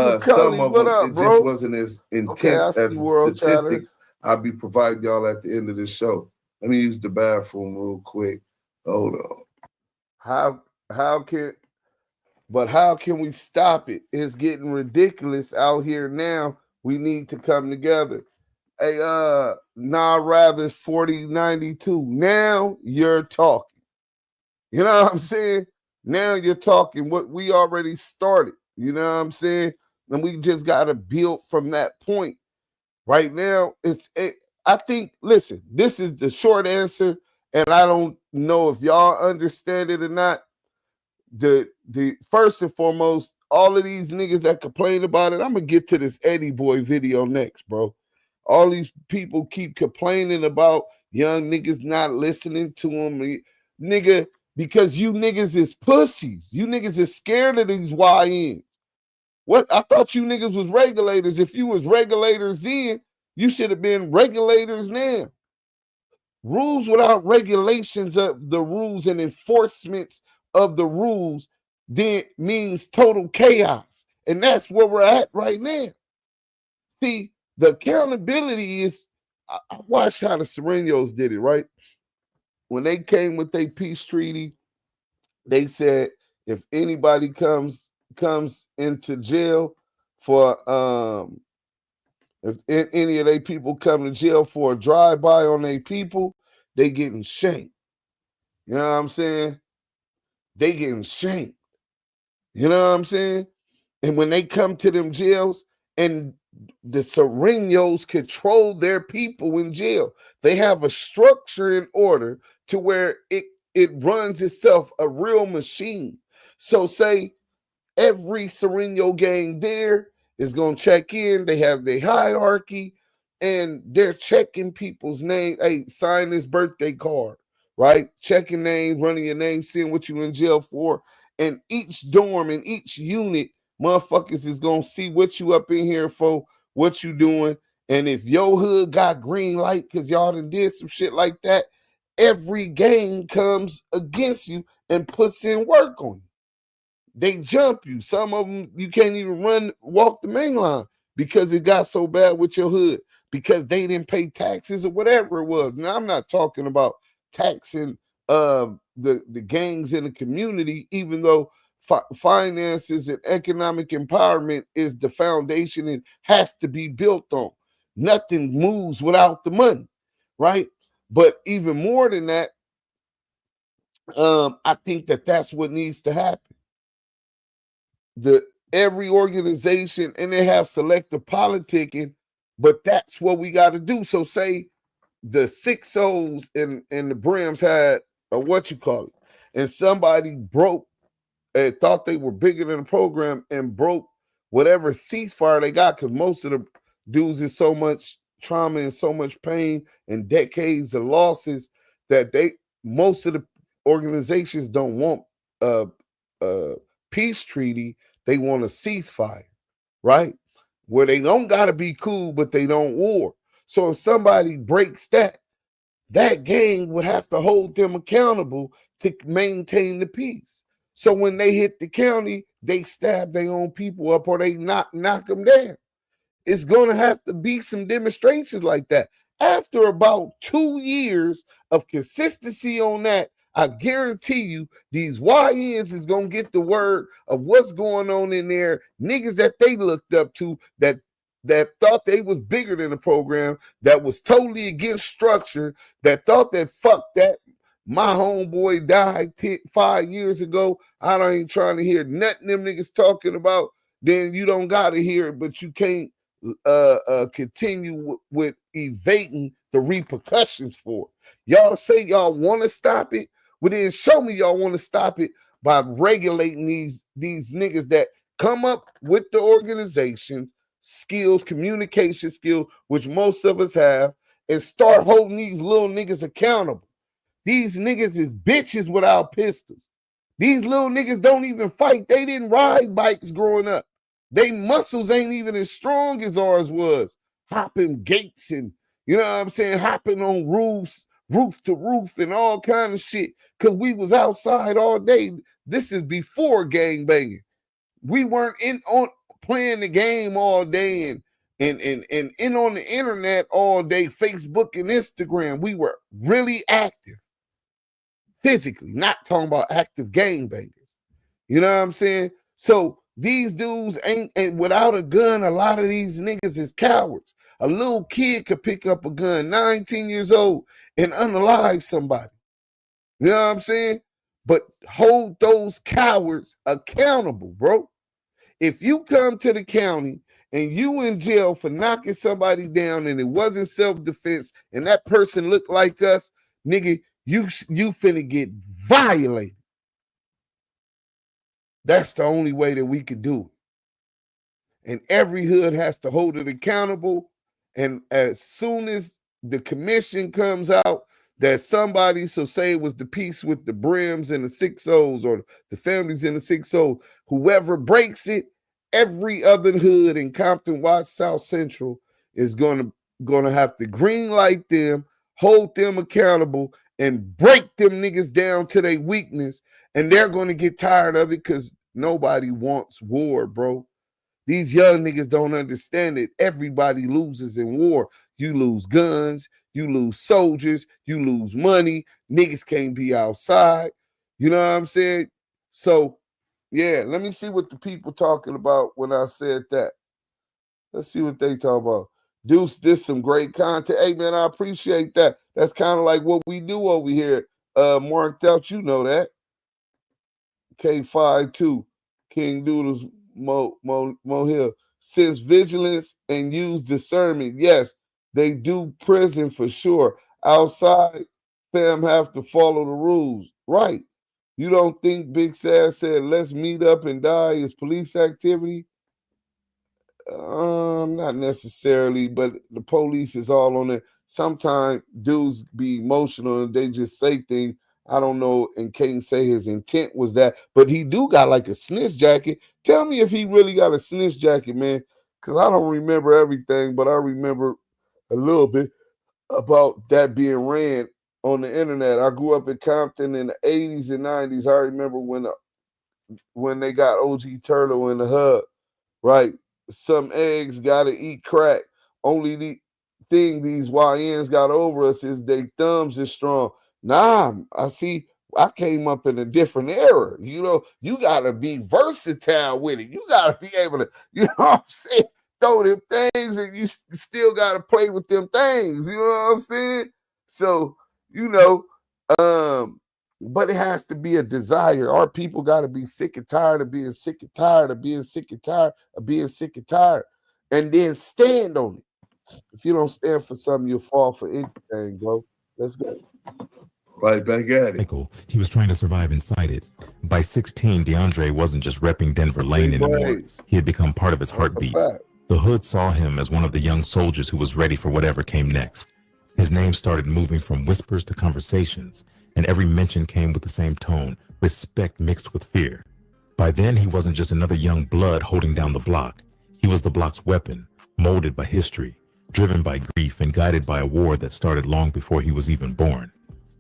of them, it just wasn't as intense as the statistic I'll be providing y'all at the end of this show. Let me use the bathroom real quick. Hold on. How can But how can we stop it? It's getting ridiculous out here now. We need to come together. Hey, rather 4092. Now you're talking. You know what I'm saying? Now you're talking what we already started. You know what I'm saying? And we just got to build from that point. Right now, I think, listen, this is the short answer, and I don't know if y'all understand it or not. The first and foremost, all of these niggas that complain about it, I'm gonna get to this Eddie Boy video next, bro. All these people keep complaining about young niggas not listening to them, nigga, because you niggas is pussies. You niggas is scared of these YNs. What? I thought you niggas was regulators. If you was regulators then, you should have been regulators now. Rules without regulations of the rules and enforcements of the rules then means total chaos. And that's where we're at right now. See, the accountability is, I watched how the Serenos did it, right? When they came with their peace treaty, they said if anybody comes into jail for if any of their people come to jail for a drive-by on their people, they getting shanked. You know what I'm saying? They getting shanked. You know what I'm saying? And when they come to them jails, and the Serenos control their people in jail, they have a structure in order to where it runs itself, a real machine. So say every Sereno gang there is going to check in. They have their hierarchy, and they're checking people's name. Hey, sign this birthday card, right? Checking names, running your name, seeing what you in jail for. And each dorm and each unit, motherfuckers is going to see what you up in here for, what you doing. And if your hood got green light because y'all done did some shit like that, every gang comes against you and puts in work on you. They jump you. Some of them, you can't even walk the main line because it got so bad with your hood because they didn't pay taxes or whatever it was. Now, I'm not talking about taxing the gangs in the community, even though finances and economic empowerment is the foundation and has to be built on. Nothing moves without the money, right? But even more than that, I think that's what needs to happen. Every organization, and they have selective politicking, but that's what we got to do. So say the 6 O's and the Brims had a and somebody broke and thought they were bigger than the program and broke whatever ceasefire they got, because most of the dudes is so much trauma and so much pain and decades of losses that most of the organizations don't want a peace treaty. They want a ceasefire, right? Where they don't got to be cool, but they don't war. So if somebody breaks that gang would have to hold them accountable to maintain the peace. So when they hit the county, they stab their own people up or they knock them down. It's going to have to be some demonstrations like that. After about 2 years of consistency on that, I guarantee you these YNs is going to get the word of what's going on in there. Niggas that they looked up to that thought they was bigger than the program, that was totally against structure, that thought that fuck that. My homeboy died 5 years ago. I ain't trying to hear nothing them niggas talking about. Then you don't got to hear it, but you can't continue with evading the repercussions for it. Y'all say y'all want to stop it, well then show me y'all want to stop it by regulating these niggas that come up with the organizations, skills, communication skills, which most of us have, and start holding these little niggas accountable. These niggas is bitches without pistols. These little niggas don't even fight. They didn't ride bikes growing up. They muscles ain't even as strong as ours was. Hopping gates and, you know what I'm saying, hopping on roofs, roof to roof and all kind of shit, because we was outside all day. This is before gang banging. We weren't on playing the game all day and in on the internet all day, Facebook and Instagram. We were really active physically, not talking about active gang bangers. You know what I'm saying? So these dudes ain't without a gun, a lot of these niggas is cowards. A little kid could pick up a gun, 19 years old, and unalive somebody. You know what I'm saying? But hold those cowards accountable, bro. If you come to the county and you in jail for knocking somebody down and it wasn't self-defense and that person looked like us, nigga, you finna get violated. That's the only way that we could do it. And every hood has to hold it accountable. And as soon as the commission comes out that somebody, so say it was the piece with the brims and the 6-0s or the families in the 6-0, whoever breaks it, every other hood in Compton, Watts, South Central is gonna have to green light them, hold them accountable, and break them niggas down to their weakness. And they're gonna get tired of it because nobody wants war, bro. These young niggas don't understand it. Everybody loses in war. You lose guns, you lose soldiers, you lose money. Niggas can't be outside. You know what I'm saying? So, yeah, let me see what the people talking about when I said that. Let's see what they talk about. Duse did some great content. Hey, man, I appreciate that. That's kind of like what we do over here. Marked out, you know that. K52, King Doodles, Mo Hill. Since vigilance and use discernment, yes, they do prison for sure. Outside, fam have to follow the rules. Right. You don't think Big Sad said, let's meet up and die is police activity? Not necessarily, but the police is all on it. Sometimes dudes be emotional and they just say things. I don't know, and can't say his intent was that, but he do got like a snitch jacket. Tell me if he really got a snitch jacket, man, because I don't remember everything, but I remember a little bit about that being ran on the internet. I grew up in Compton in the 80s and 90s. I remember when they got OG Turtle in the hub, right? Some eggs gotta eat crack. Only the thing these YNs got over us is their thumbs is strong. Nah, I came up in a different era. You know, you gotta be versatile with it. You gotta be able to, you know what I'm saying, throw them things and you still gotta play with them things. You know what I'm saying? So, you know, but it has to be a desire. Our people gotta be sick and tired of being sick and tired of being sick and tired of being sick and tired. And then stand on it. If you don't stand for something, you'll fall for anything, bro. Let's go. Right back at it. He was trying to survive inside it. By 16, DeAndre wasn't just repping Denver Lane anymore. He had become part of its heartbeat. The hood saw him as one of the young soldiers who was ready for whatever came next. His name started moving from whispers to conversations, and every mention came with the same tone, respect mixed with fear. By then, he wasn't just another young blood holding down the block. He was the block's weapon, molded by history, driven by grief, and guided by a war that started long before he was even born.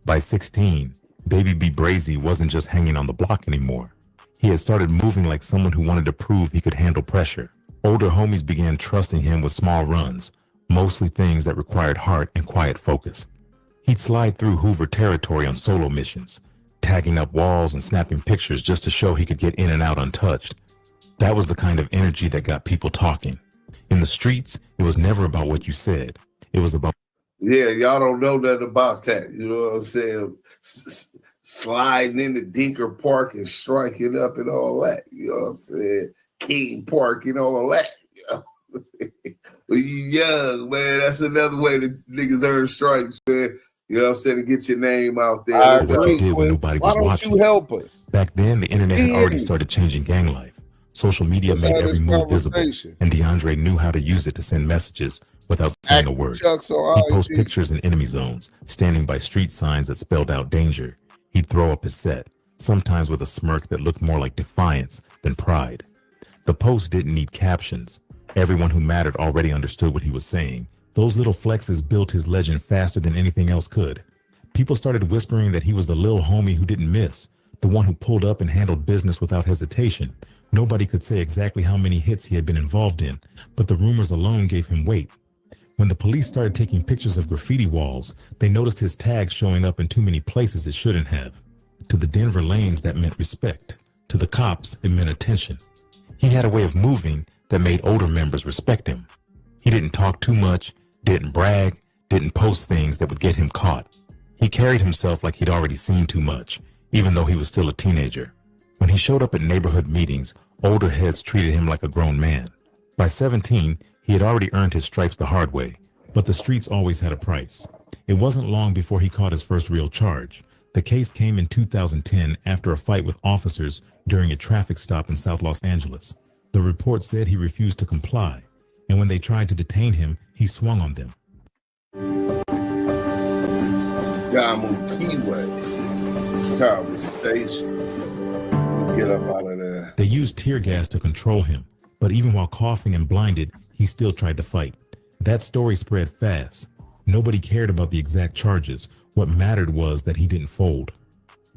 By 16, Baby B Brazy wasn't just hanging on the block anymore. He had started moving like someone who wanted to prove he could handle pressure. Older homies began trusting him with small runs, mostly things that required heart and quiet focus. He'd slide through Hoover territory on solo missions, tagging up walls and snapping pictures just to show he could get in and out untouched. That was the kind of energy that got people talking. In the streets, it was never about what you said. It was about... Yeah, y'all don't know nothing about that. You know what I'm saying? Sliding into Dinker Park and striking up and all that. You know what I'm saying? King Park and all that. You know? When you young, man, that's another way that niggas earn strikes, man. You know what I'm saying? To get your name out there. I agree. When nobody was watching. You help us? Back then, the internet had already started changing gang life. Social media made every move visible, and DeAndre knew how to use it to send messages without saying a word. He'd post pictures in enemy zones, standing by street signs that spelled out danger. He'd throw up his set, sometimes with a smirk that looked more like defiance than pride. The post didn't need captions. Everyone who mattered already understood what he was saying. Those little flexes built his legend faster than anything else could. People started whispering that he was the lil homie who didn't miss, the one who pulled up and handled business without hesitation. Nobody could say exactly how many hits he had been involved in, but the rumors alone gave him weight. When the police started taking pictures of graffiti walls, they noticed his tag showing up in too many places it shouldn't have. To the Denver lanes, that meant respect. To the cops, it meant attention. He had a way of moving that made older members respect him. He didn't talk too much, didn't brag, didn't post things that would get him caught. He carried himself like he'd already seen too much, even though he was still a teenager. When he showed up at neighborhood meetings, older heads treated him like a grown man. By 17, he had already earned his stripes the hard way, but the streets always had a price. It wasn't long before he caught his first real charge. The case came in 2010 after a fight with officers during a traffic stop in South Los Angeles. The report said he refused to comply, and when they tried to detain him, he swung on them. Damu Kiwe conversations. Get up out of there. They used tear gas to control him, but even while coughing and blinded, he still tried to fight. That story spread fast. Nobody cared about the exact charges. What mattered was that he didn't fold.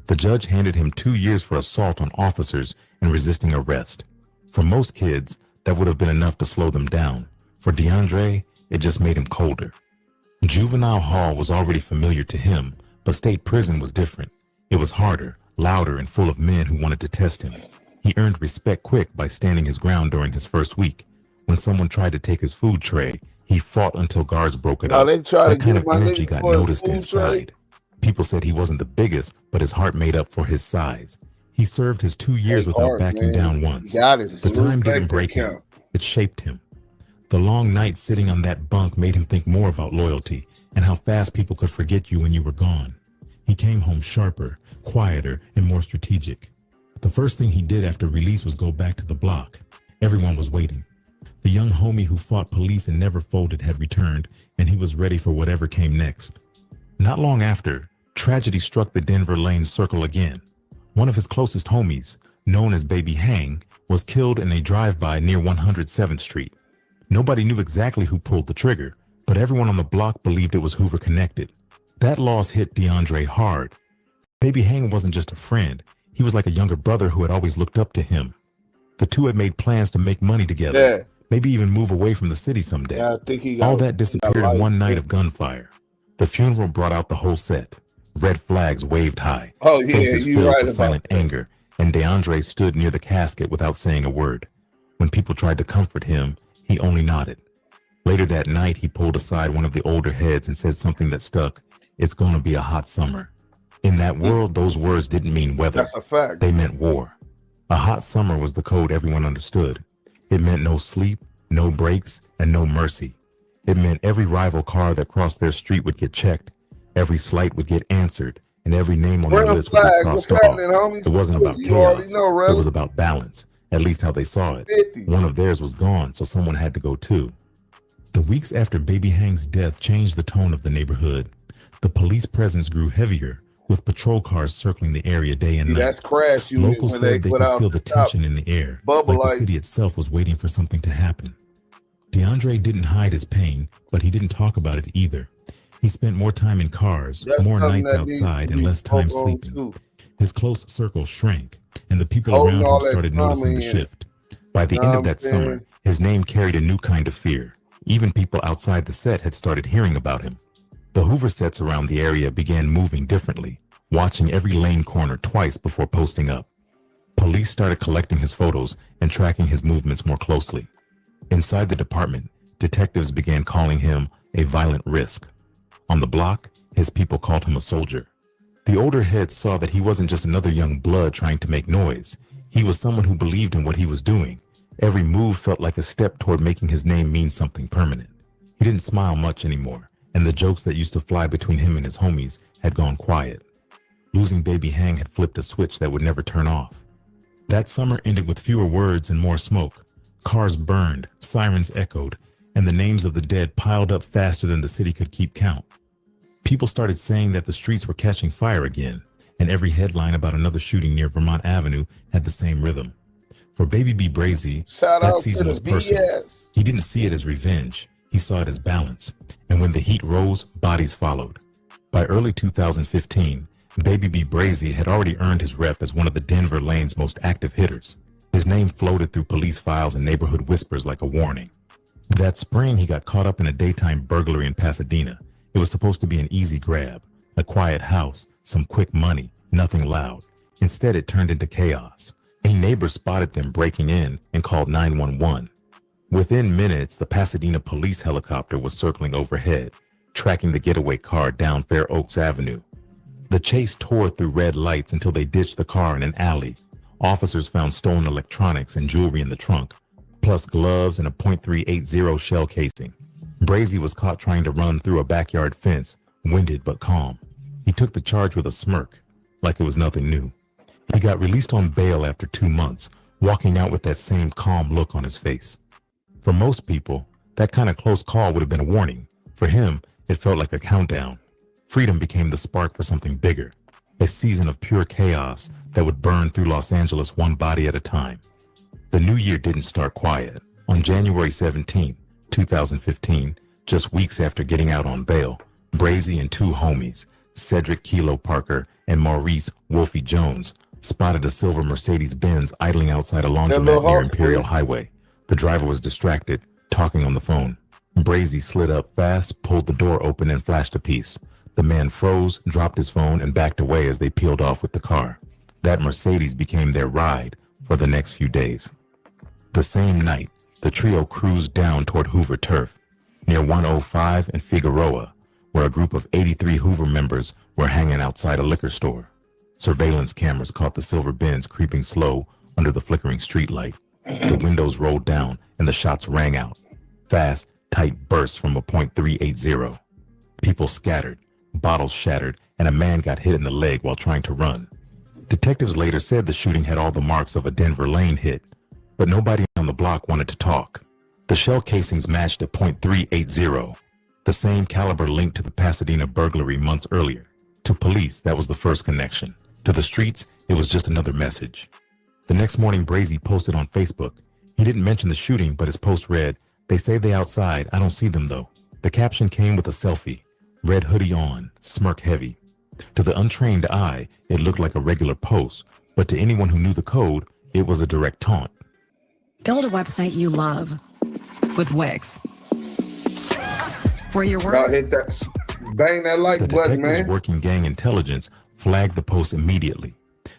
The judge handed him 2 years for assault on officers and resisting arrest. For most kids, that would have been enough to slow them down. For DeAndre, it just made him colder. Juvenile hall was already familiar to him, but state prison was different. It was harder, louder, and full of men who wanted to test him. He earned respect quick by standing his ground during his first week. When someone tried to take his food tray, he fought until guards broke it up. That kind of energy got noticed inside. People said he wasn't the biggest, but his heart made up for his size. He served his 2 years without backing down once. The time didn't break him. It shaped him. The long nights sitting on that bunk made him think more about loyalty and how fast people could forget you when you were gone. He came home sharper, quieter, and more strategic. The first thing he did after release was go back to the block. Everyone was waiting. The young homie who fought police and never folded had returned, and he was ready for whatever came next. Not long after, tragedy struck the Denver Lane Circle again. One of his closest homies, known as Baby Hang, was killed in a drive-by near 107th Street. Nobody knew exactly who pulled the trigger, but everyone on the block believed it was Hoover connected. That loss hit DeAndre hard. Baby Hang wasn't just a friend. He was like a younger brother who had always looked up to him. The two had made plans to make money together, maybe even move away from the city someday. All that disappeared in one night of gunfire. The funeral brought out the whole set. Red flags waved high. Faces filled with silent anger, and DeAndre stood near the casket without saying a word. When people tried to comfort him, he only nodded. Later that night, he pulled aside one of the older heads and said something that stuck. It's going to be a hot summer. In that world, those words didn't mean weather. That's a fact. They meant war. A hot summer was the code everyone understood. It meant no sleep, no breaks, and no mercy. It meant every rival car that crossed their street would get checked, every slight would get answered, and every name on their list would get crossed off. It wasn't about chaos. It was about balance, at least how they saw it. One of theirs was gone, so someone had to go too. The weeks after Baby Hang's death changed the tone of the neighborhood. The police presence grew heavier, with patrol cars circling the area day and night. That's crash. Locals said they could feel the tension in the air, like the city itself was waiting for something to happen. DeAndre didn't hide his pain, but he didn't talk about it either. He spent more time in cars, more nights outside, and less time sleeping. His close circle shrank, and the people around him started noticing the shift. By the end of that summer, his name carried a new kind of fear. Even people outside the set had started hearing about him. The Hoover sets around the area began moving differently, watching every lane corner twice before posting up. Police started collecting his photos and tracking his movements more closely. Inside the department, detectives began calling him a violent risk. On the block, his people called him a soldier. The older heads saw that he wasn't just another young blood trying to make noise. He was someone who believed in what he was doing. Every move felt like a step toward making his name mean something permanent. He didn't smile much anymore, and the jokes that used to fly between him and his homies had gone quiet. Losing Baby Hang had flipped a switch that would never turn off. That summer ended with fewer words and more smoke. Cars burned, sirens echoed, and the names of the dead piled up faster than the city could keep count. People started saying that the streets were catching fire again, and every headline about another shooting near Vermont Avenue had the same rhythm. For Baby B Brazy, that season was personal. He didn't see it as revenge. He saw it as balance. And when the heat rose, bodies followed. By early 2015, Baby B Brazy had already earned his rep as one of the Denver lane's most active hitters. His name floated through police files and neighborhood whispers like a warning. That spring, he got caught up in a daytime burglary in Pasadena. It was supposed to be an easy grab, a quiet house, some quick money, nothing loud. Instead, it turned into chaos. A A neighbor spotted them breaking in and called 911. Within minutes, the Pasadena police helicopter was circling overhead, tracking the getaway car down Fair Oaks Avenue. The chase tore through red lights until they ditched the car in an alley. Officers found stolen electronics and jewelry in the trunk, plus gloves and a .380 shell casing. Brazy was caught trying to run through a backyard fence, winded but calm. He took the charge with a smirk, like it was nothing new. He got released on bail after 2 months, walking out with that same calm look on his face. For most people, that kind of close call would have been a warning. For him, it felt like a countdown. Freedom became the spark for something bigger, a season of pure chaos that would burn through Los Angeles one body at a time. The new year didn't start quiet. On January 17, 2015, just weeks after getting out on bail, Brazy and two homies, Cedric Kilo Parker and Maurice Wolfie Jones, spotted a silver Mercedes-Benz idling outside a laundromat near Imperial Highway. The driver was distracted, talking on the phone. Brazy slid up fast, pulled the door open, and flashed a piece. The man froze, dropped his phone, and backed away as they peeled off with the car. That Mercedes became their ride for the next few days. The same night, the trio cruised down toward Hoover Turf, near 105 and Figueroa, where a group of 83 Hoover members were hanging outside a liquor store. Surveillance cameras caught the silver Benz creeping slow under the flickering streetlight. The windows rolled down and the shots rang out. Fast, tight bursts from a .380. People scattered, bottles shattered, and a man got hit in the leg while trying to run. Detectives later said the shooting had all the marks of a Denver Lane hit, but nobody on the block wanted to talk. The shell casings matched a .380, the same caliber linked to the Pasadena burglary months earlier. To police, that was the first connection. To the streets, it was just another message. The next morning, Brazy posted on Facebook. He didn't mention the shooting, but his post read, "They say they outside, I don't see them though." The caption came with a selfie, red hoodie on, smirk heavy. To the untrained eye, it looked like a regular post, but to anyone who knew the code, it was a direct taunt. Build a website you love with Wix. Where your work. Y'all hit that, bang that like button, man. Working gang intelligence flagged the post immediately.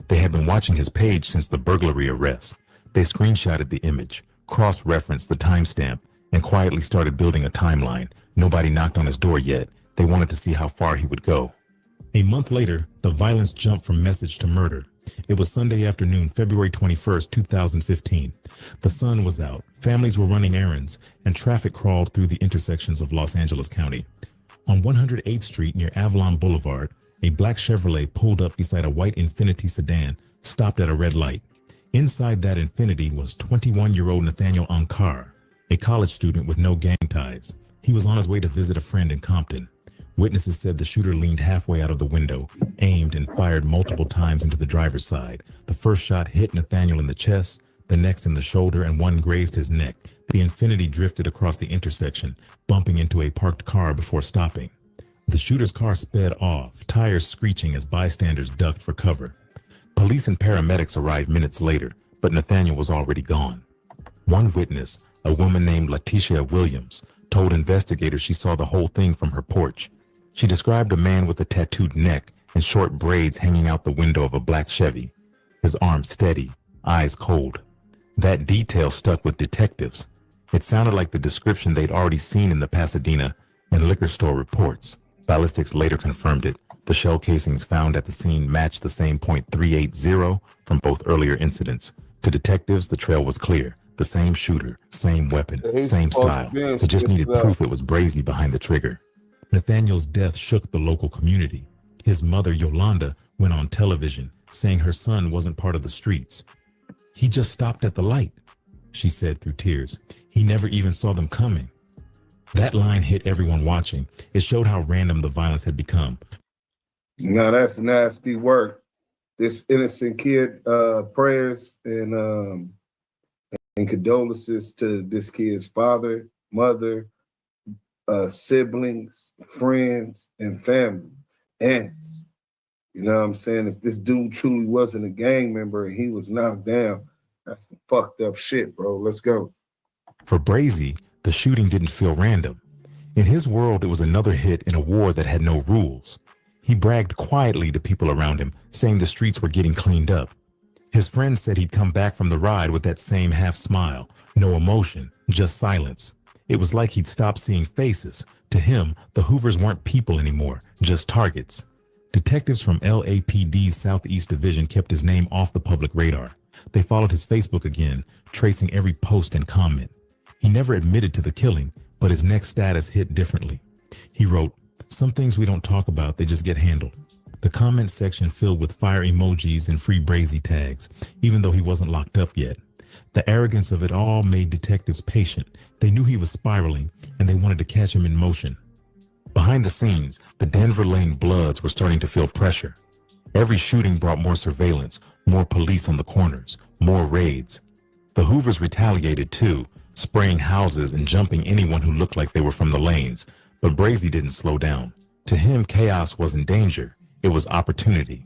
They had been watching his page since the burglary arrest. They screenshotted the image, cross-referenced the timestamp, and quietly started building a timeline. Nobody knocked on his door yet. They wanted to see how far he would go. A month later, the violence jumped from message to murder. It was Sunday afternoon, February 21st, 2015. The sun was out, families were running errands, and traffic crawled through the intersections of Los Angeles County. On 108th Street near Avalon Boulevard, a black Chevrolet pulled up beside a white Infiniti sedan, stopped at a red light. Inside that Infiniti was 21-year-old Nathaniel Ankar, a college student with no gang ties. He was on his way to visit a friend in Compton. Witnesses said the shooter leaned halfway out of the window, aimed and fired multiple times into the driver's side. The first shot hit Nathaniel in the chest, the next in the shoulder, and one grazed his neck. The Infiniti drifted across the intersection, bumping into a parked car before stopping. The shooter's car sped off, tires screeching as bystanders ducked for cover. Police and paramedics arrived minutes later, but Nathaniel was already gone. One witness, a woman named Letitia Williams, told investigators she saw the whole thing from her porch. She described a man with a tattooed neck and short braids hanging out the window of a black Chevy, his arms steady, eyes cold. That detail stuck with detectives. It sounded like the description they'd already seen in the Pasadena and liquor store reports. Ballistics later confirmed it. The shell casings found at the scene matched the same .380 from both earlier incidents. To detectives, the trail was clear. The same shooter, same weapon, same style. They just needed proof it was Brazy behind the trigger. Nathaniel's death shook the local community. His mother, Yolanda, went on television saying her son wasn't part of the streets. "He just stopped at the light," she said through tears. "He never even saw them coming." That line hit everyone watching. It showed how random the violence had become. Now that's nasty work. This innocent kid, prayers and condolences to this kid's father, mother, siblings, friends, and family, aunts. You know what I'm saying? If this dude truly wasn't a gang member and he was knocked down, that's some fucked up shit, bro. Let's go. For Brazy, the shooting didn't feel random. In his world, it was another hit in a war that had no rules. He bragged quietly to people around him, saying the streets were getting cleaned up. His friend said he'd come back from the ride with that same half smile, no emotion, just silence. It was like he'd stopped seeing faces. To him, the Hoovers weren't people anymore, just targets. Detectives from LAPD's Southeast Division kept his name off the public radar. They followed his Facebook again, tracing every post and comment. He never admitted to the killing, but his next status hit differently. He wrote, "Some things we don't talk about, they just get handled." The comment section filled with fire emojis and free Brazy tags, even though he wasn't locked up yet. The arrogance of it all made detectives patient. They knew he was spiraling, and they wanted to catch him in motion. Behind the scenes, the Denver Lane Bloods were starting to feel pressure. Every shooting brought more surveillance, more police on the corners, more raids. The Hoovers retaliated too, spraying houses and jumping anyone who looked like they were from the lanes. But Brazy didn't slow down. To him, chaos wasn't danger. It was opportunity.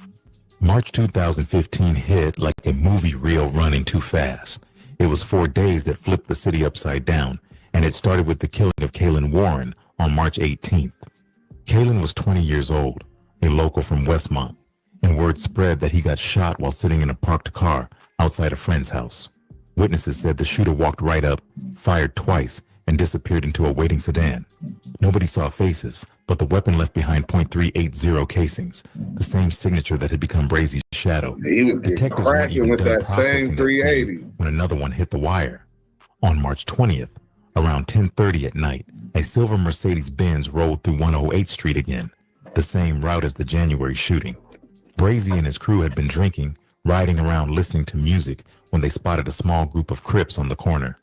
March 2015 hit like a movie reel running too fast. It was 4 days that flipped the city upside down, and it started with the killing of Kaylin Warren on March 18th. Kaylin was 20 years old, a local from Westmont, and word spread that he got shot while sitting in a parked car outside a friend's house. Witnesses said the shooter walked right up, fired twice, and disappeared into a waiting sedan. Nobody saw faces, but the weapon left behind .380 casings, the same signature that had become Brazy's shadow. He was Detectives weren't even with done that processing same that 380 scene when another one hit the wire. On March 20th, around 10:30 at night, a silver Mercedes-Benz rolled through 108th Street again, the same route as the January shooting. Brazy and his crew had been drinking, riding around listening to music when they spotted a small group of Crips on the corner.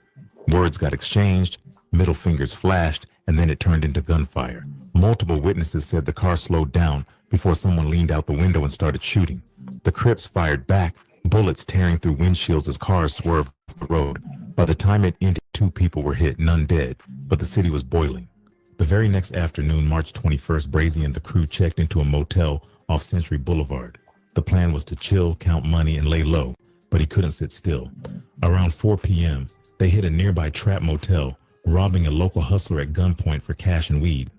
Words got exchanged, middle fingers flashed, and then it turned into gunfire. Multiple witnesses said the car slowed down before someone leaned out the window and started shooting. The Crips fired back, bullets tearing through windshields as cars swerved off the road. By the time it ended, 2 people were hit, none dead, but the city was boiling. The very next afternoon, March 21st, Brazy and the crew checked into a motel off Century Boulevard. The plan was to chill, count money, and lay low, but he couldn't sit still. Around 4 p.m., they hit a nearby trap motel, robbing a local hustler at gunpoint for cash and weed.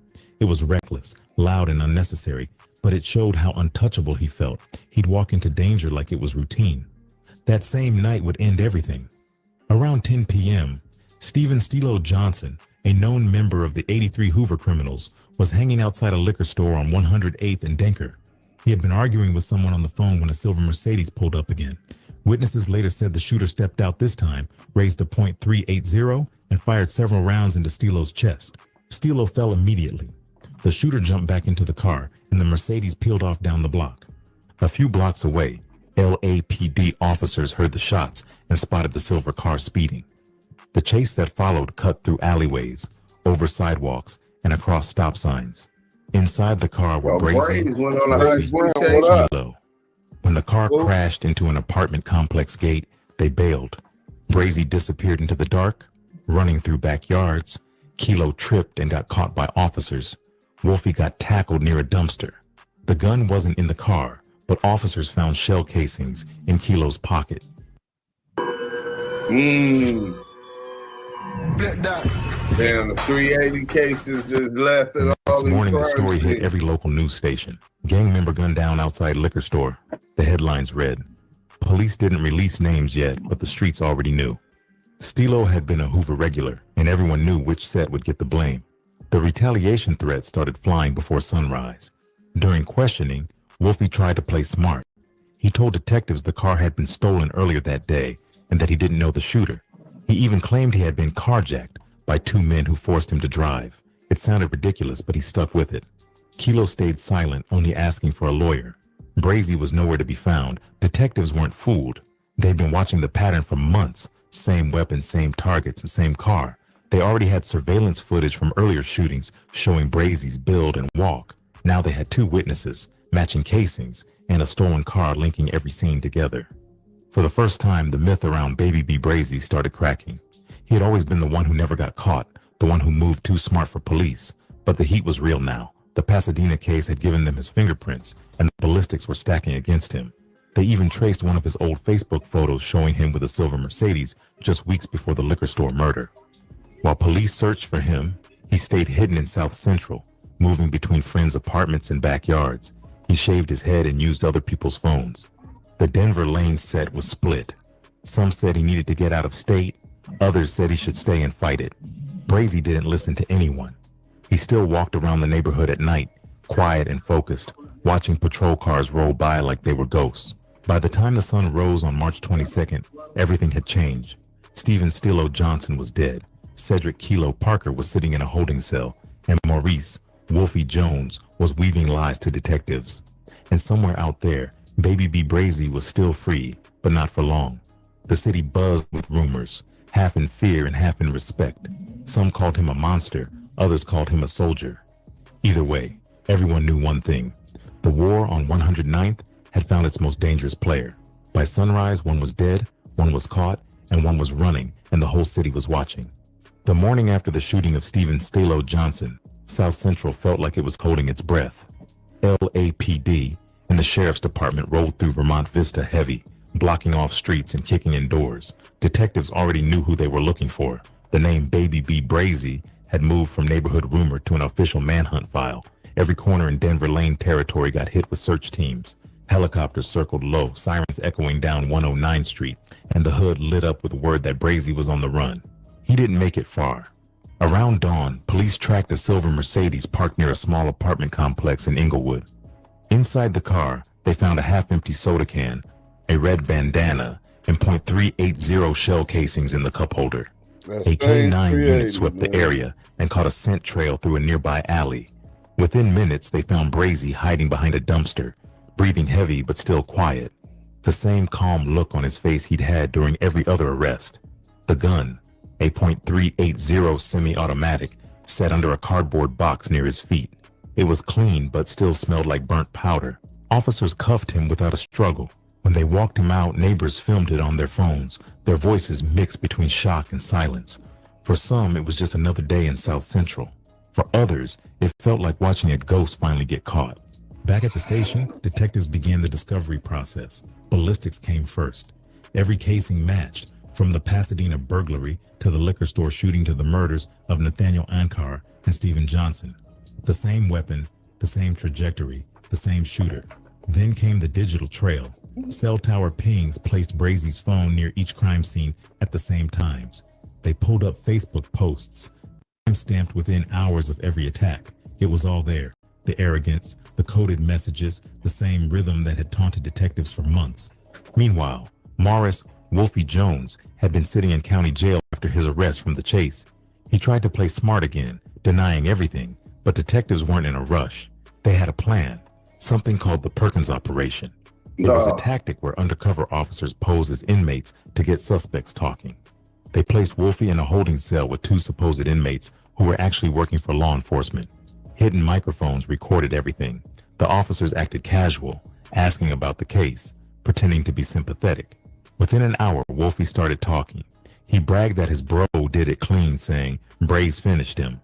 It was reckless, loud, and unnecessary, but it showed how untouchable he felt. He'd walk into danger like it was routine. That same night would end everything. Around 10 p.m., Stephen Stilo Johnson, a known member of the 83 Hoover criminals, was hanging outside a liquor store on 108th and Denker. He had been arguing with someone on the phone when a silver Mercedes pulled up again. Witnesses later said the shooter stepped out this time, raised a .380, and fired several rounds into Stilo's chest. Stilo fell immediately. The shooter jumped back into the car, and the Mercedes peeled off down the block. A few blocks away, LAPD officers heard the shots and spotted the silver car speeding. The chase that followed cut through alleyways, over sidewalks, and across stop signs. Inside the car were Brazy, Kilo. When the car crashed into an apartment complex gate, they bailed. Brazy disappeared into the dark, running through backyards. Kilo tripped and got caught by officers. Wolfie got tackled near a dumpster. The gun wasn't in the car, but officers found shell casings in Kilo's pocket. Damn, the 380 cases just left at all. Next morning, the story hit every local news station. Gang member gunned down outside liquor store. The headlines read, "Police didn't release names yet, but the streets already knew." Stilo had been a Hoover regular, and everyone knew which set would get the blame. The retaliation threats started flying before sunrise. During questioning, Wolfie tried to play smart. He told detectives the car had been stolen earlier that day and that he didn't know the shooter. He even claimed he had been carjacked by 2 men who forced him to drive. It sounded ridiculous, but he stuck with it. Kilo stayed silent, only asking for a lawyer. Brazy was nowhere to be found. Detectives weren't fooled. They'd been watching the pattern for months. Same weapons, same targets, and same car. They already had surveillance footage from earlier shootings showing Brazy's build and walk. Now they had 2 witnesses, matching casings, and a stolen car linking every scene together. For the first time, the myth around Baby B Brazy started cracking. He had always been the one who never got caught, the one who moved too smart for police. But the heat was real now. The Pasadena case had given them his fingerprints, and the ballistics were stacking against him. They even traced one of his old Facebook photos showing him with a silver Mercedes just weeks before the liquor store murder. While police searched for him, he stayed hidden in South Central, moving between friends' apartments and backyards. He shaved his head and used other people's phones. The Denver Lane set was split. Some said he needed to get out of state. Others said he should stay and fight it. Brazy didn't listen to anyone. He still walked around the neighborhood at night, quiet and focused, watching patrol cars roll by like they were ghosts. By the time the sun rose on March 22nd, everything had changed. Stephen Stilo Johnson was dead. Cedric Kilo Parker was sitting in a holding cell, and Maurice Wolfie Jones was weaving lies to detectives. And somewhere out there, Baby B Brazy was still free, but not for long. The city buzzed with rumors, half in fear and half in respect. Some called him a monster, others called him a soldier. Either way, everyone knew one thing. The war on 109th had found its most dangerous player. By sunrise, one was dead, one was caught, and one was running, and the whole city was watching. The morning after the shooting of Stephen Stilo Johnson, South Central felt like it was holding its breath. LAPD and the Sheriff's Department rolled through Vermont Vista heavy, blocking off streets and kicking in doors. Detectives already knew who they were looking for. The name Baby B Brazy had moved from neighborhood rumor to an official manhunt file. Every corner in Denver Lane territory got hit with search teams. Helicopters circled low, sirens echoing down 109th Street, and the hood lit up with word that Brazy was on the run. He didn't make it far. Around dawn, police tracked a silver Mercedes parked near a small apartment complex in Inglewood. Inside the car, they found a half-empty soda can, a red bandana, and .380 shell casings in the cup holder. A K-9 unit swept the area and caught a scent trail through a nearby alley. Within minutes, they found Brazy hiding behind a dumpster, breathing heavy but still quiet. The same calm look on his face he'd had during every other arrest. The gun, a .380 semi-automatic, sat under a cardboard box near his feet. It was clean but still smelled like burnt powder. Officers cuffed him without a struggle. When they walked him out, neighbors filmed it on their phones, their voices mixed between shock and silence. For some, it was just another day in South Central. For others, it felt like watching a ghost finally get caught. Back at the station, detectives began the discovery process. Ballistics came first. Every casing matched, from the Pasadena burglary to the liquor store shooting to the murders of Nathaniel Ankar and Stephen Johnson. The same weapon, the same trajectory, the same shooter. Then came the digital trail. Cell tower pings placed Brazy's phone near each crime scene at the same times. They pulled up Facebook posts, time-stamped within hours of every attack. It was all there. The arrogance, the coded messages, the same rhythm that had taunted detectives for months. Meanwhile, Morris Wolfie Jones had been sitting in county jail after his arrest from the chase. He tried to play smart again, denying everything, but detectives weren't in a rush. They had a plan, something called the Perkins Operation. It was a tactic where undercover officers posed as inmates to get suspects talking. They placed Wolfie in a holding cell with two supposed inmates who were actually working for law enforcement. Hidden microphones recorded everything. The officers acted casual, asking about the case, pretending to be sympathetic. Within an hour, Wolfie started talking. He bragged that his bro did it clean, saying Braze finished him.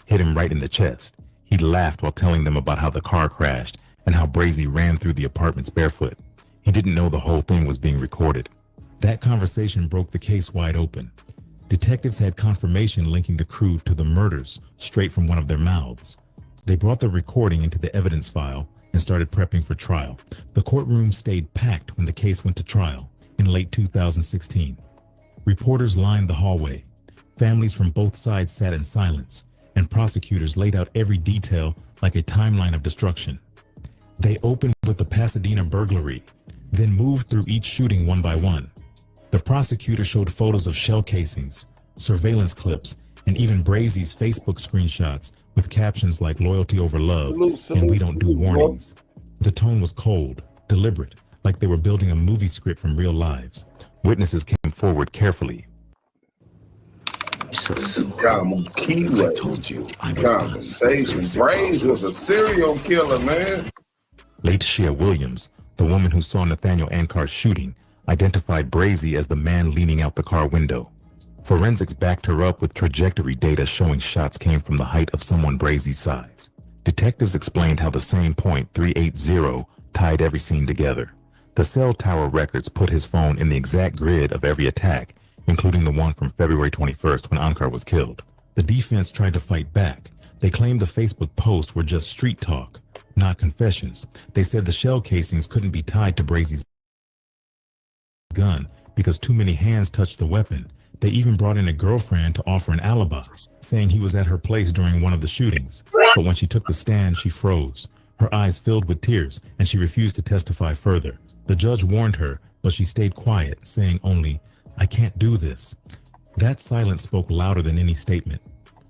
Hit him right in the chest. He laughed while telling them about how the car crashed and how Brazy ran through the apartments barefoot. He didn't know the whole thing was being recorded. That conversation broke the case wide open. Detectives had confirmation linking the crew to the murders straight from one of their mouths. They brought the recording into the evidence file and started prepping for trial. The courtroom stayed packed when the case went to trial in late 2016. Reporters lined the hallway. Families from both sides sat in silence, and prosecutors laid out every detail like a timeline of destruction. They opened with the Pasadena burglary, then moved through each shooting one by one. The prosecutor showed photos of shell casings, surveillance clips, and even Brazy's Facebook screenshots with captions like loyalty over love and we don't do warnings. The tone was cold, deliberate, like they were building a movie script from real lives. Witnesses came forward carefully. Kiwe, I told you I was conversation. Brazy was a serial killer, man. Laetitia Williams, the woman who saw Nathaniel Ankar's shooting, identified Brazy as the man leaning out the car window. Forensics backed her up with trajectory data showing shots came from the height of someone Brazy's size. Detectives explained how the same .380 tied every scene together. The cell tower records put his phone in the exact grid of every attack, including the one from February 21st when Ankar was killed. The defense tried to fight back. They claimed the Facebook posts were just street talk, not confessions. They said the shell casings couldn't be tied to Brazy's gun because too many hands touched the weapon. They even brought in a girlfriend to offer an alibi, saying he was at her place during one of the shootings. But when she took the stand, she froze. Her eyes filled with tears, and she refused to testify further. The judge warned her, but she stayed quiet, saying only, "I can't do this." That silence spoke louder than any statement.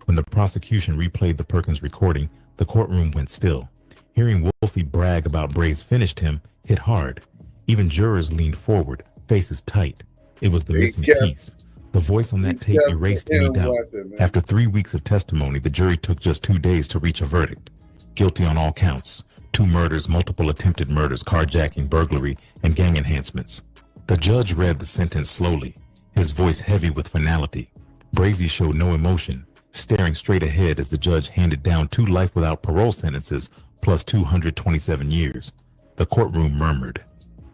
When the prosecution replayed the Perkins recording, the courtroom went still. Hearing Wolfie brag about Braze finished him hit hard. Even jurors leaned forward, faces tight. It was the missing piece. The voice on that tape erased any doubt. After 3 weeks of testimony, the jury took just 2 days to reach a verdict. Guilty on all counts. 2 murders, multiple attempted murders, carjacking, burglary, and gang enhancements. The judge read the sentence slowly, his voice heavy with finality. Brazy showed no emotion, staring straight ahead as the judge handed down 2 life without parole sentences plus 227 years. The courtroom murmured.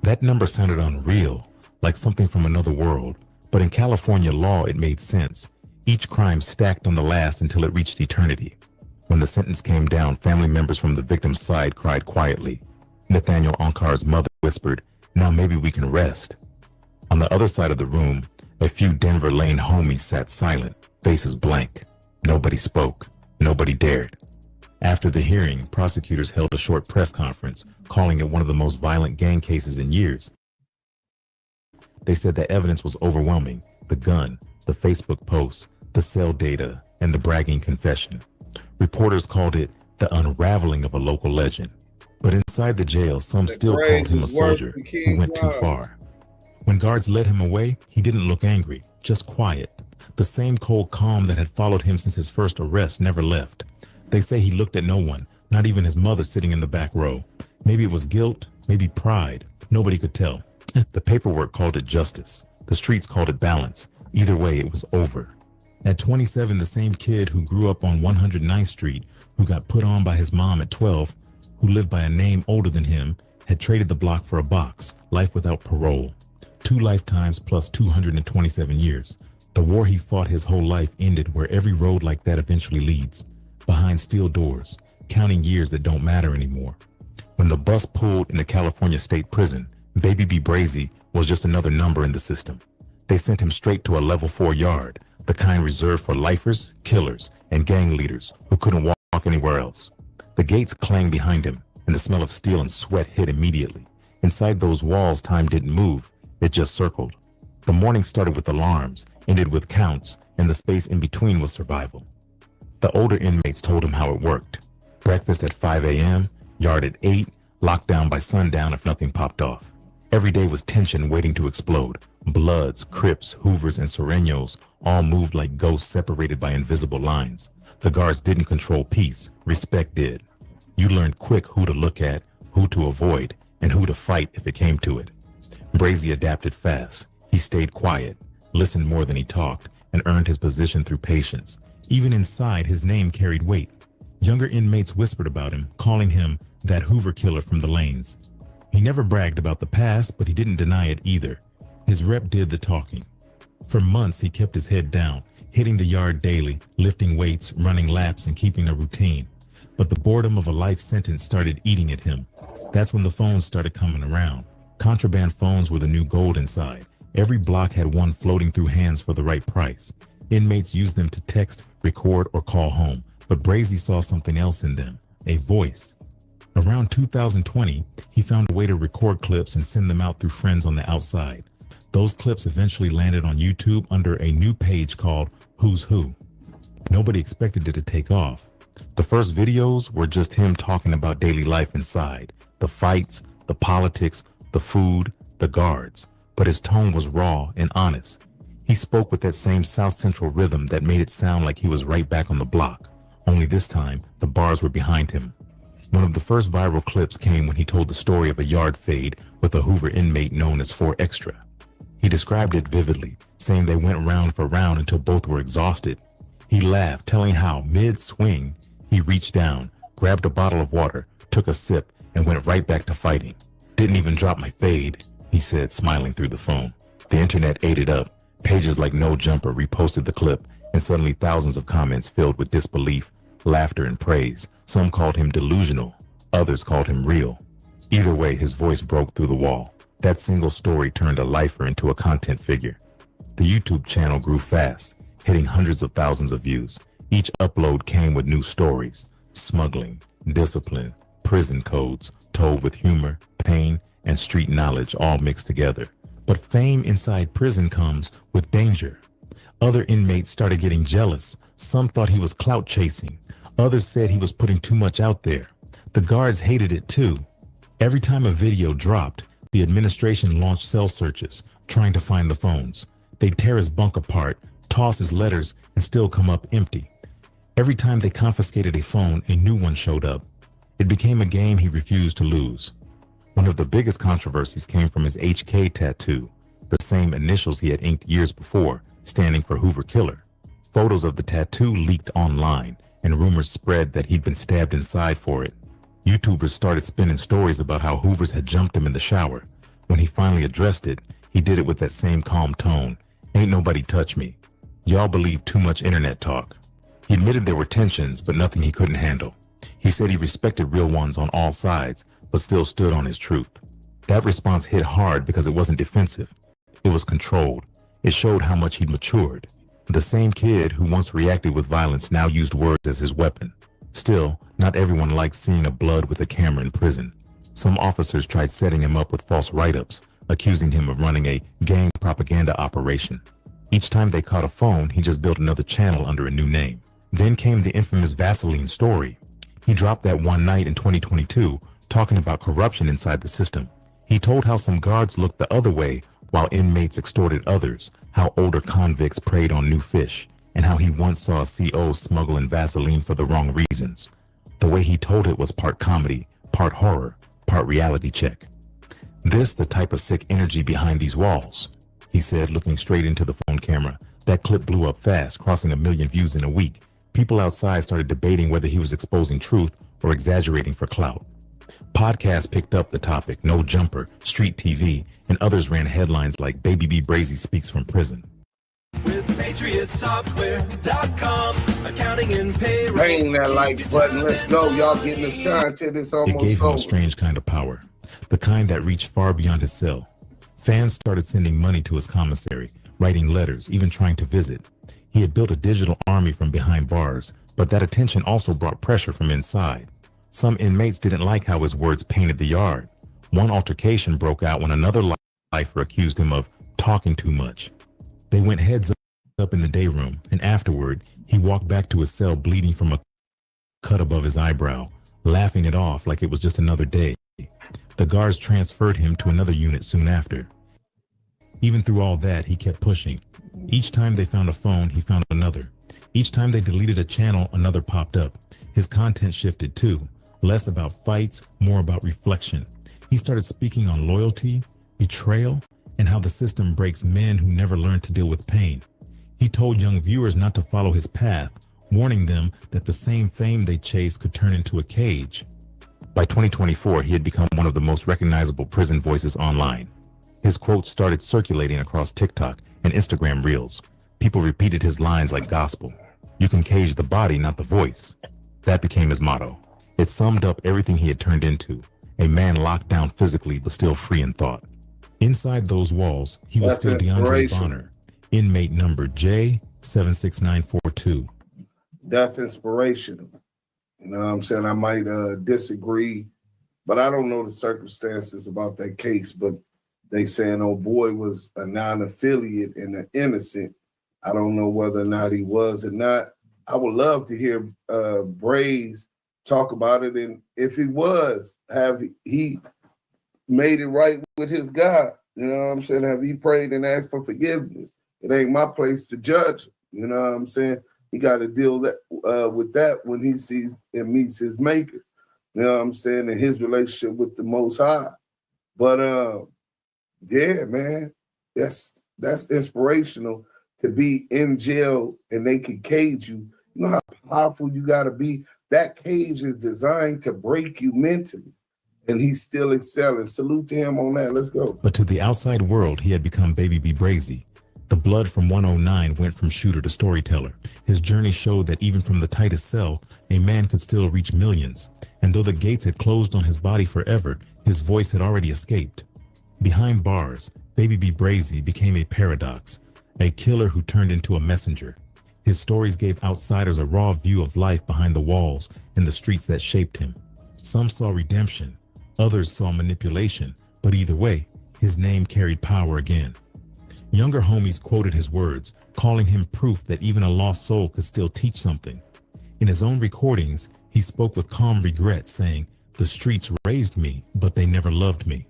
That number sounded unreal, like something from another world, but in California law it made sense. Each crime stacked on the last until it reached eternity. When the sentence came down, family members from the victim's side cried quietly. Nathaniel Onkar's mother whispered, "Now maybe we can rest." On the other side of the room, a few Denver Lane homies sat silent, faces blank. Nobody spoke. Nobody dared. After the hearing, prosecutors held a short press conference, calling it one of the most violent gang cases in years. They said the evidence was overwhelming: the gun, the Facebook posts, the cell data, and the bragging confession. Reporters called it the unraveling of a local legend. But inside the jail, some still called him a soldier who went too far. When guards led him away, he didn't look angry, just quiet. The same cold calm that had followed him since his first arrest never left. They say he looked at no one, not even his mother sitting in the back row. Maybe it was guilt, maybe pride. Nobody could tell. The paperwork called it justice. The streets called it balance. Either way, it was over. At 27, the same kid who grew up on 109th Street, who got put on by his mom at 12, who lived by a name older than him, had traded the block for a box, life without parole. 2 lifetimes plus 227 years. The war he fought his whole life ended where every road like that eventually leads. Behind steel doors, counting years that don't matter anymore. When the bus pulled into California State Prison, Baby B Brazy was just another number in the system. They sent him straight to a level 4 yard, the kind reserved for lifers, killers, and gang leaders who couldn't walk anywhere else. The gates clanged behind him, and the smell of steel and sweat hit immediately. Inside those walls, time didn't move, it just circled. The morning started with alarms, ended with counts, and the space in between was survival. The older inmates told him how it worked. Breakfast at 5 a.m., yard at 8, locked down by sundown if nothing popped off. Every day was tension waiting to explode. Bloods, Crips, Hoovers, and Sureños all moved like ghosts separated by invisible lines. The guards didn't control peace, respect did. You learned quick who to look at, who to avoid, and who to fight if it came to it. Brazy adapted fast. He stayed quiet, listened more than he talked, and earned his position through patience. Even inside, his name carried weight. Younger inmates whispered about him, calling him that Hoover killer from the lanes. He never bragged about the past, but he didn't deny it either. His rep did the talking. For months, he kept his head down, hitting the yard daily, lifting weights, running laps, and keeping a routine. But the boredom of a life sentence started eating at him. That's when the phones started coming around. Contraband phones were the new gold inside. Every block had one floating through hands for the right price. Inmates used them to text, record, or call home. But Brazy saw something else in them, a voice. Around 2020, he found a way to record clips and send them out through friends on the outside. Those clips eventually landed on YouTube under a new page called Who's Who. Nobody expected it to take off. The first videos were just him talking about daily life inside, the fights, the politics, the food, the guards. But his tone was raw and honest. He spoke with that same South Central rhythm that made it sound like he was right back on the block. Only this time, the bars were behind him. One of the first viral clips came when he told the story of a yard fade with a Hoover inmate known as 4 Extra. He described it vividly, saying they went round for round until both were exhausted. He laughed, telling how, mid-swing, he reached down, grabbed a bottle of water, took a sip, and went right back to fighting. Didn't even drop my fade, he said, smiling through the phone. The internet ate it up. Pages like No Jumper reposted the clip, and suddenly thousands of comments filled with disbelief, laughter, and praise. Some called him delusional. Others called him real. Either way, his voice broke through the wall. That single story turned a lifer into a content figure. The YouTube channel grew fast, hitting hundreds of thousands of views. Each upload came with new stories: smuggling, discipline, prison codes, told with humor, pain, and street knowledge all mixed together. But fame inside prison comes with danger. Other inmates started getting jealous. Some thought he was clout chasing. Others said he was putting too much out there. The guards hated it too. Every time a video dropped, the administration launched cell searches, trying to find the phones. They'd tear his bunk apart, toss his letters, and still come up empty. Every time they confiscated a phone, a new one showed up. It became a game he refused to lose. One of the biggest controversies came from his HK tattoo, the same initials he had inked years before, standing for Hoover Killer. Photos of the tattoo leaked online, and rumors spread that he'd been stabbed inside for it. YouTubers started spinning stories about how Hoovers had jumped him in the shower. When he finally addressed it, he did it with that same calm tone. "Ain't nobody touch me. Y'all believe too much internet talk." He admitted there were tensions, but nothing he couldn't handle. He said he respected real ones on all sides, but still stood on his truth. That response hit hard because it wasn't defensive. It was controlled. It showed how much he'd matured. The same kid who once reacted with violence now used words as his weapon. Still, not everyone likes seeing a blood with a camera in prison. Some officers tried setting him up with false write-ups, accusing him of running a gang propaganda operation. Each time they caught a phone, he just built another channel under a new name. Then came the infamous Vaseline story. He dropped that one night in 2022, talking about corruption inside the system. He told how some guards looked the other way while inmates extorted others, how older convicts preyed on new fish, and how he once saw a CO smuggle in Vaseline for the wrong reasons. The way he told it was part comedy, part horror, part reality check. "This the type of sick energy behind these walls," he said, looking straight into the phone camera. That clip blew up fast, crossing 1 million views in a week. People outside started debating whether he was exposing truth or exaggerating for clout. Podcasts picked up the topic, No Jumper, Street TV, and others ran headlines like Baby B Brazy speaks from prison. With PatriotSoftware.com, accounting and payroll. Bang that like button. Let's go. Y'all getting this content. It's almost It gave him over. a strange kind of power, the kind that reached far beyond his cell. Fans started sending money to his commissary, writing letters, even trying to visit. He had built a digital army from behind bars, but that attention also brought pressure from inside. Some inmates didn't like how his words painted the yard. One altercation broke out when another lifer accused him of talking too much. They went heads up in the day room, and afterward, he walked back to his cell bleeding from a cut above his eyebrow, laughing it off like it was just another day. The guards transferred him to another unit soon after. Even through all that, he kept pushing. Each time they found a phone, he found another. Each time they deleted a channel, another popped up. His content shifted too, less about fights, more about reflection. He started speaking on loyalty, betrayal, and how the system breaks men who never learned to deal with pain. He told young viewers not to follow his path, warning them that the same fame they chased could turn into a cage. By 2024, he had become one of the most recognizable prison voices online. His quotes started circulating across TikTok and Instagram Reels. People repeated his lines like gospel. "You can cage the body, not the voice." That became his motto. It summed up everything he had turned into, a man locked down physically but still free in thought. Inside those walls, he was still DeAndre Bonner, inmate number J76942. That's inspirational. You know what I'm saying? I might disagree, but I don't know the circumstances about that case, but they saying old boy was a non-affiliate and an innocent. I don't know whether or not he was or not. I would love to hear Braze talk about it, and if he was, have he made it right with his God? You know what I'm saying? Have he prayed and asked for forgiveness? It ain't my place to judge him. You know what I'm saying? He got to deal with that when he sees and meets his maker. You know what I'm saying? And his relationship with the Most High. But yeah, man, that's inspirational to be in jail and they can cage you. You know how powerful you got to be. That cage is designed to break you mentally, and he's still excelling. Salute to him on that. Let's go. But to the outside world, he had become Baby B Brazy. The blood from 109 went from shooter to storyteller. His journey showed that even from the tightest cell, a man could still reach millions. And though the gates had closed on his body forever, his voice had already escaped. Behind bars, Baby B Brazy became a paradox, a killer who turned into a messenger. His stories gave outsiders a raw view of life behind the walls and the streets that shaped him. Some saw redemption, others saw manipulation, but either way, his name carried power again. Younger homies quoted his words, calling him proof that even a lost soul could still teach something. In his own recordings, he spoke with calm regret, saying, "The streets raised me, but they never loved me."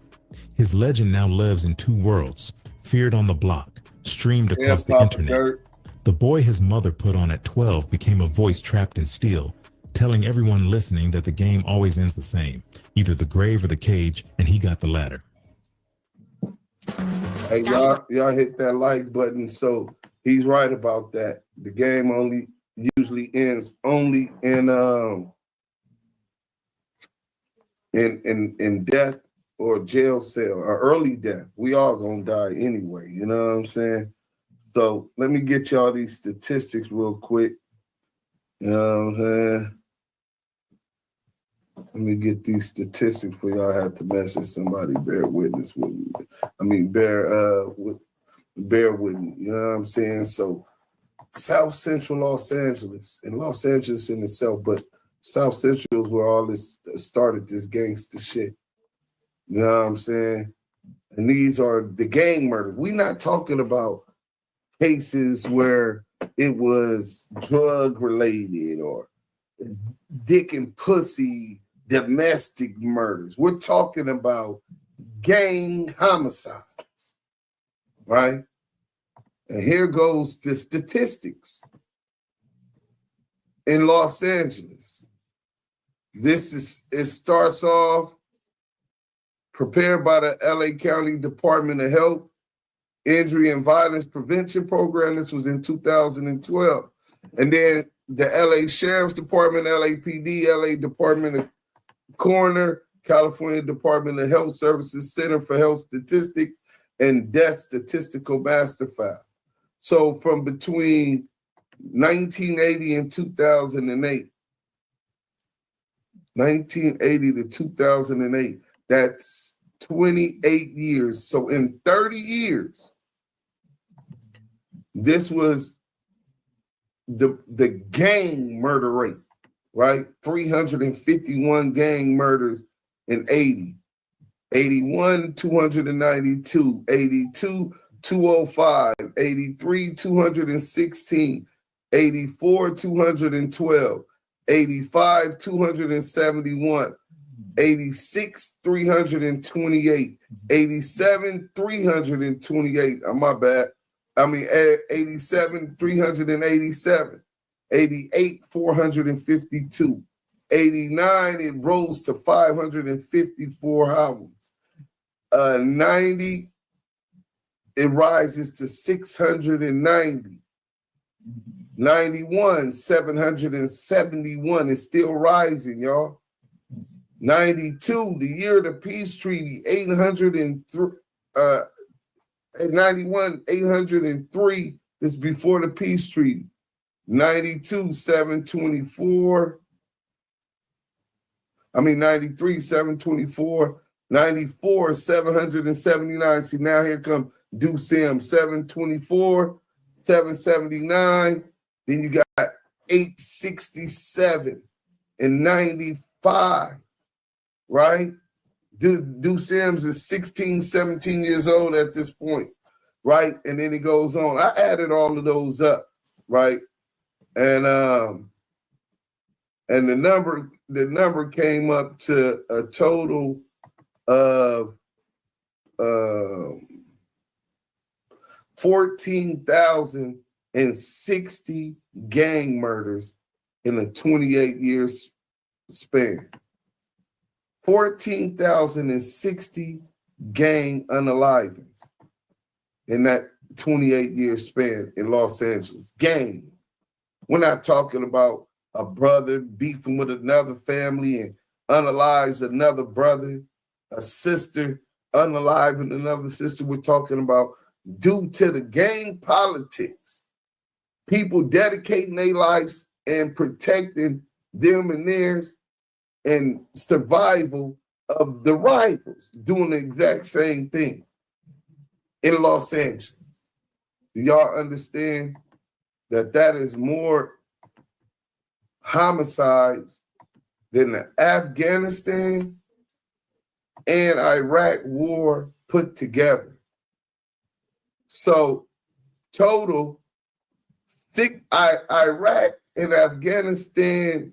His legend now lives in two worlds, feared on the block, streamed across the internet. The boy his mother put on at 12 became a voice trapped in steel, telling everyone listening that the game always ends the same, either the grave or the cage, and he got the latter. Hey, y'all hit that like button. So he's right about that. The game usually ends only in death or jail cell or early death. We all gonna die anyway. You know what I'm saying? So let me get y'all these statistics real quick. You know what I'm saying? Let me get these statistics for y'all. I have to message somebody. Bear witness with me. I mean, bear with me. You know what I'm saying? So, South Central Los Angeles, and Los Angeles in itself, but South Central is where all this started. This gangster shit. You know what I'm saying? And these are the gang murders. We're not talking about cases where it was drug related or dick and pussy domestic murders. We're talking about gang homicides, right? And here goes the statistics. In Los Angeles, it starts off prepared by the LA County Department of Health Injury and Violence Prevention Program. This was in 2012. And then the LA Sheriff's Department, LAPD, LA Department of Coroner, California Department of Health Services Center for Health Statistics, and Death Statistical Master File. So from between 1980 and 2008, 1980 to 2008, that's 28 years. So in 30 years, this was the gang murder rate, right? 351 gang murders in 80. 81, 292, 82, 205, 83, 216, 84, 212, 85, 271, 86, 328, 87, 328. My bad. 87, 387, 88, 452, 89, it rose to 554 hours. 90, it rises to 690. 91, 771 is still rising, y'all. 92, the year of the peace treaty, 803. 91, 803 is before the peace treaty. 92, 724. 93, 724. 94, 779. See, now here come Duse, 724, 779. Then you got 867 and 95, right? Duse is 16, 17 years old at this point, right? And then it goes on. I added all of those up, right? And the number came up to a total of 14,060 gang murders in a 28-year span. 14,060 gang unalivings in that 28-year span in Los Angeles. Gang. We're not talking about a brother beefing with another family and unalives another brother, a sister unaliving another sister. We're talking about due to the gang politics, people dedicating their lives and protecting them and theirs and survival of the rivals doing the exact same thing in Los Angeles. Do y'all understand that that is more homicides than the Afghanistan and Iraq war put together? So total, Iraq and Afghanistan,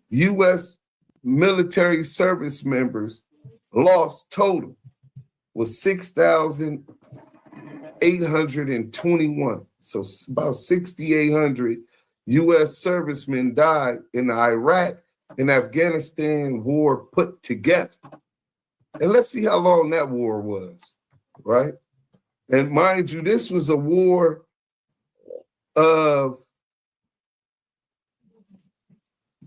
U.S. military service members lost total was 6,821. So about 6,800 U.S. servicemen died in the Iraq and Afghanistan war put together. And let's see how long that war was, right? And mind you, this was a war of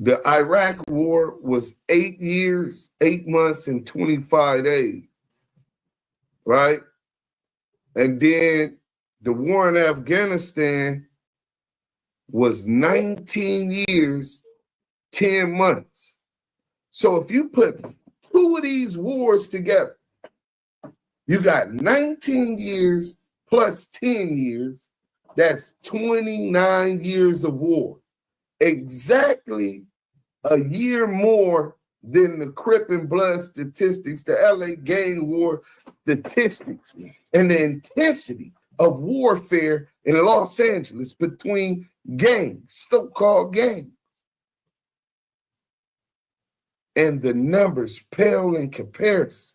the Iraq war was 8 years, 8 months, and 25 days, right? And then the war in Afghanistan was 19 years, 10 months. So if you put two of these wars together, you got 19 years plus 10 years. That's 29 years of war. Exactly a year more than the Crip and Blood statistics, the LA gang war statistics, and the intensity of warfare in Los Angeles between gangs, so-called gangs. And the numbers pale in comparison.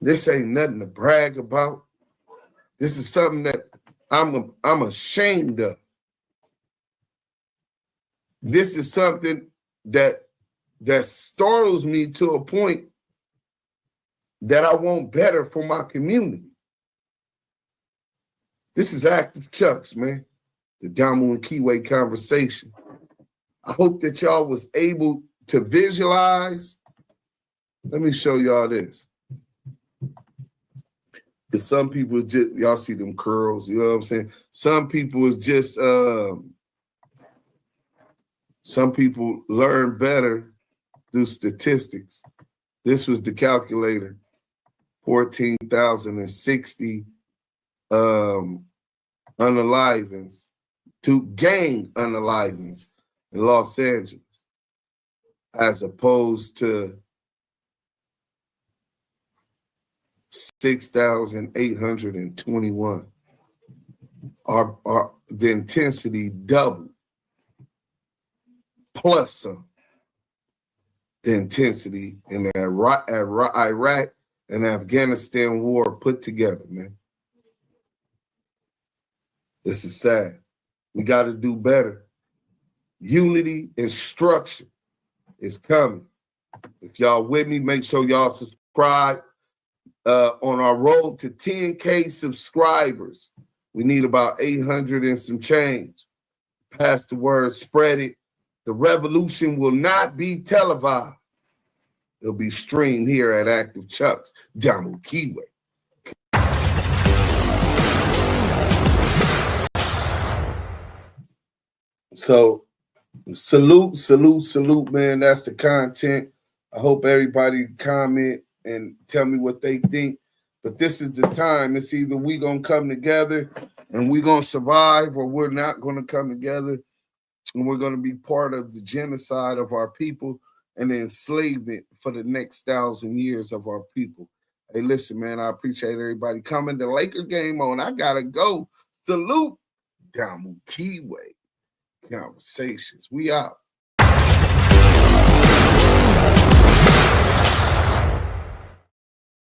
This ain't nothing to brag about. This is something that I'm ashamed of. This is something that startles me to a point that I want better for my community. This is Active Chucks, man. The Damu and Kiwe conversation. I hope that y'all was able to visualize. Let me show y'all this. Because some people just, y'all see them curls, you know what I'm saying? Some people is just, some people learn better through statistics. This was the calculator. 14,060 unalivings, to gang unalivings in Los Angeles, as opposed to 6,821. The intensity doubled, plus some. The intensity in the Iraq and Afghanistan war put together, man. This is sad. We got to do better. Unity and structure is coming. If y'all with me, make sure y'all subscribe. On our road to 10K subscribers, we need about 800 and some change. Pass the word, spread it. The revolution will not be televised. It'll be streamed here at Active Chucks, Damu Kiwe. So salute, man. That's the content. I hope everybody comment and tell me what they think. But this is the time. It's either we gonna come together and we gonna survive, or we're not gonna come together and we're gonna be part of the genocide of our people and the enslavement for the next 1,000 years of our people. Hey, listen, man, I appreciate everybody coming. The Laker game on. I gotta go. Salute. Damu Kiwe. Conversations. We out.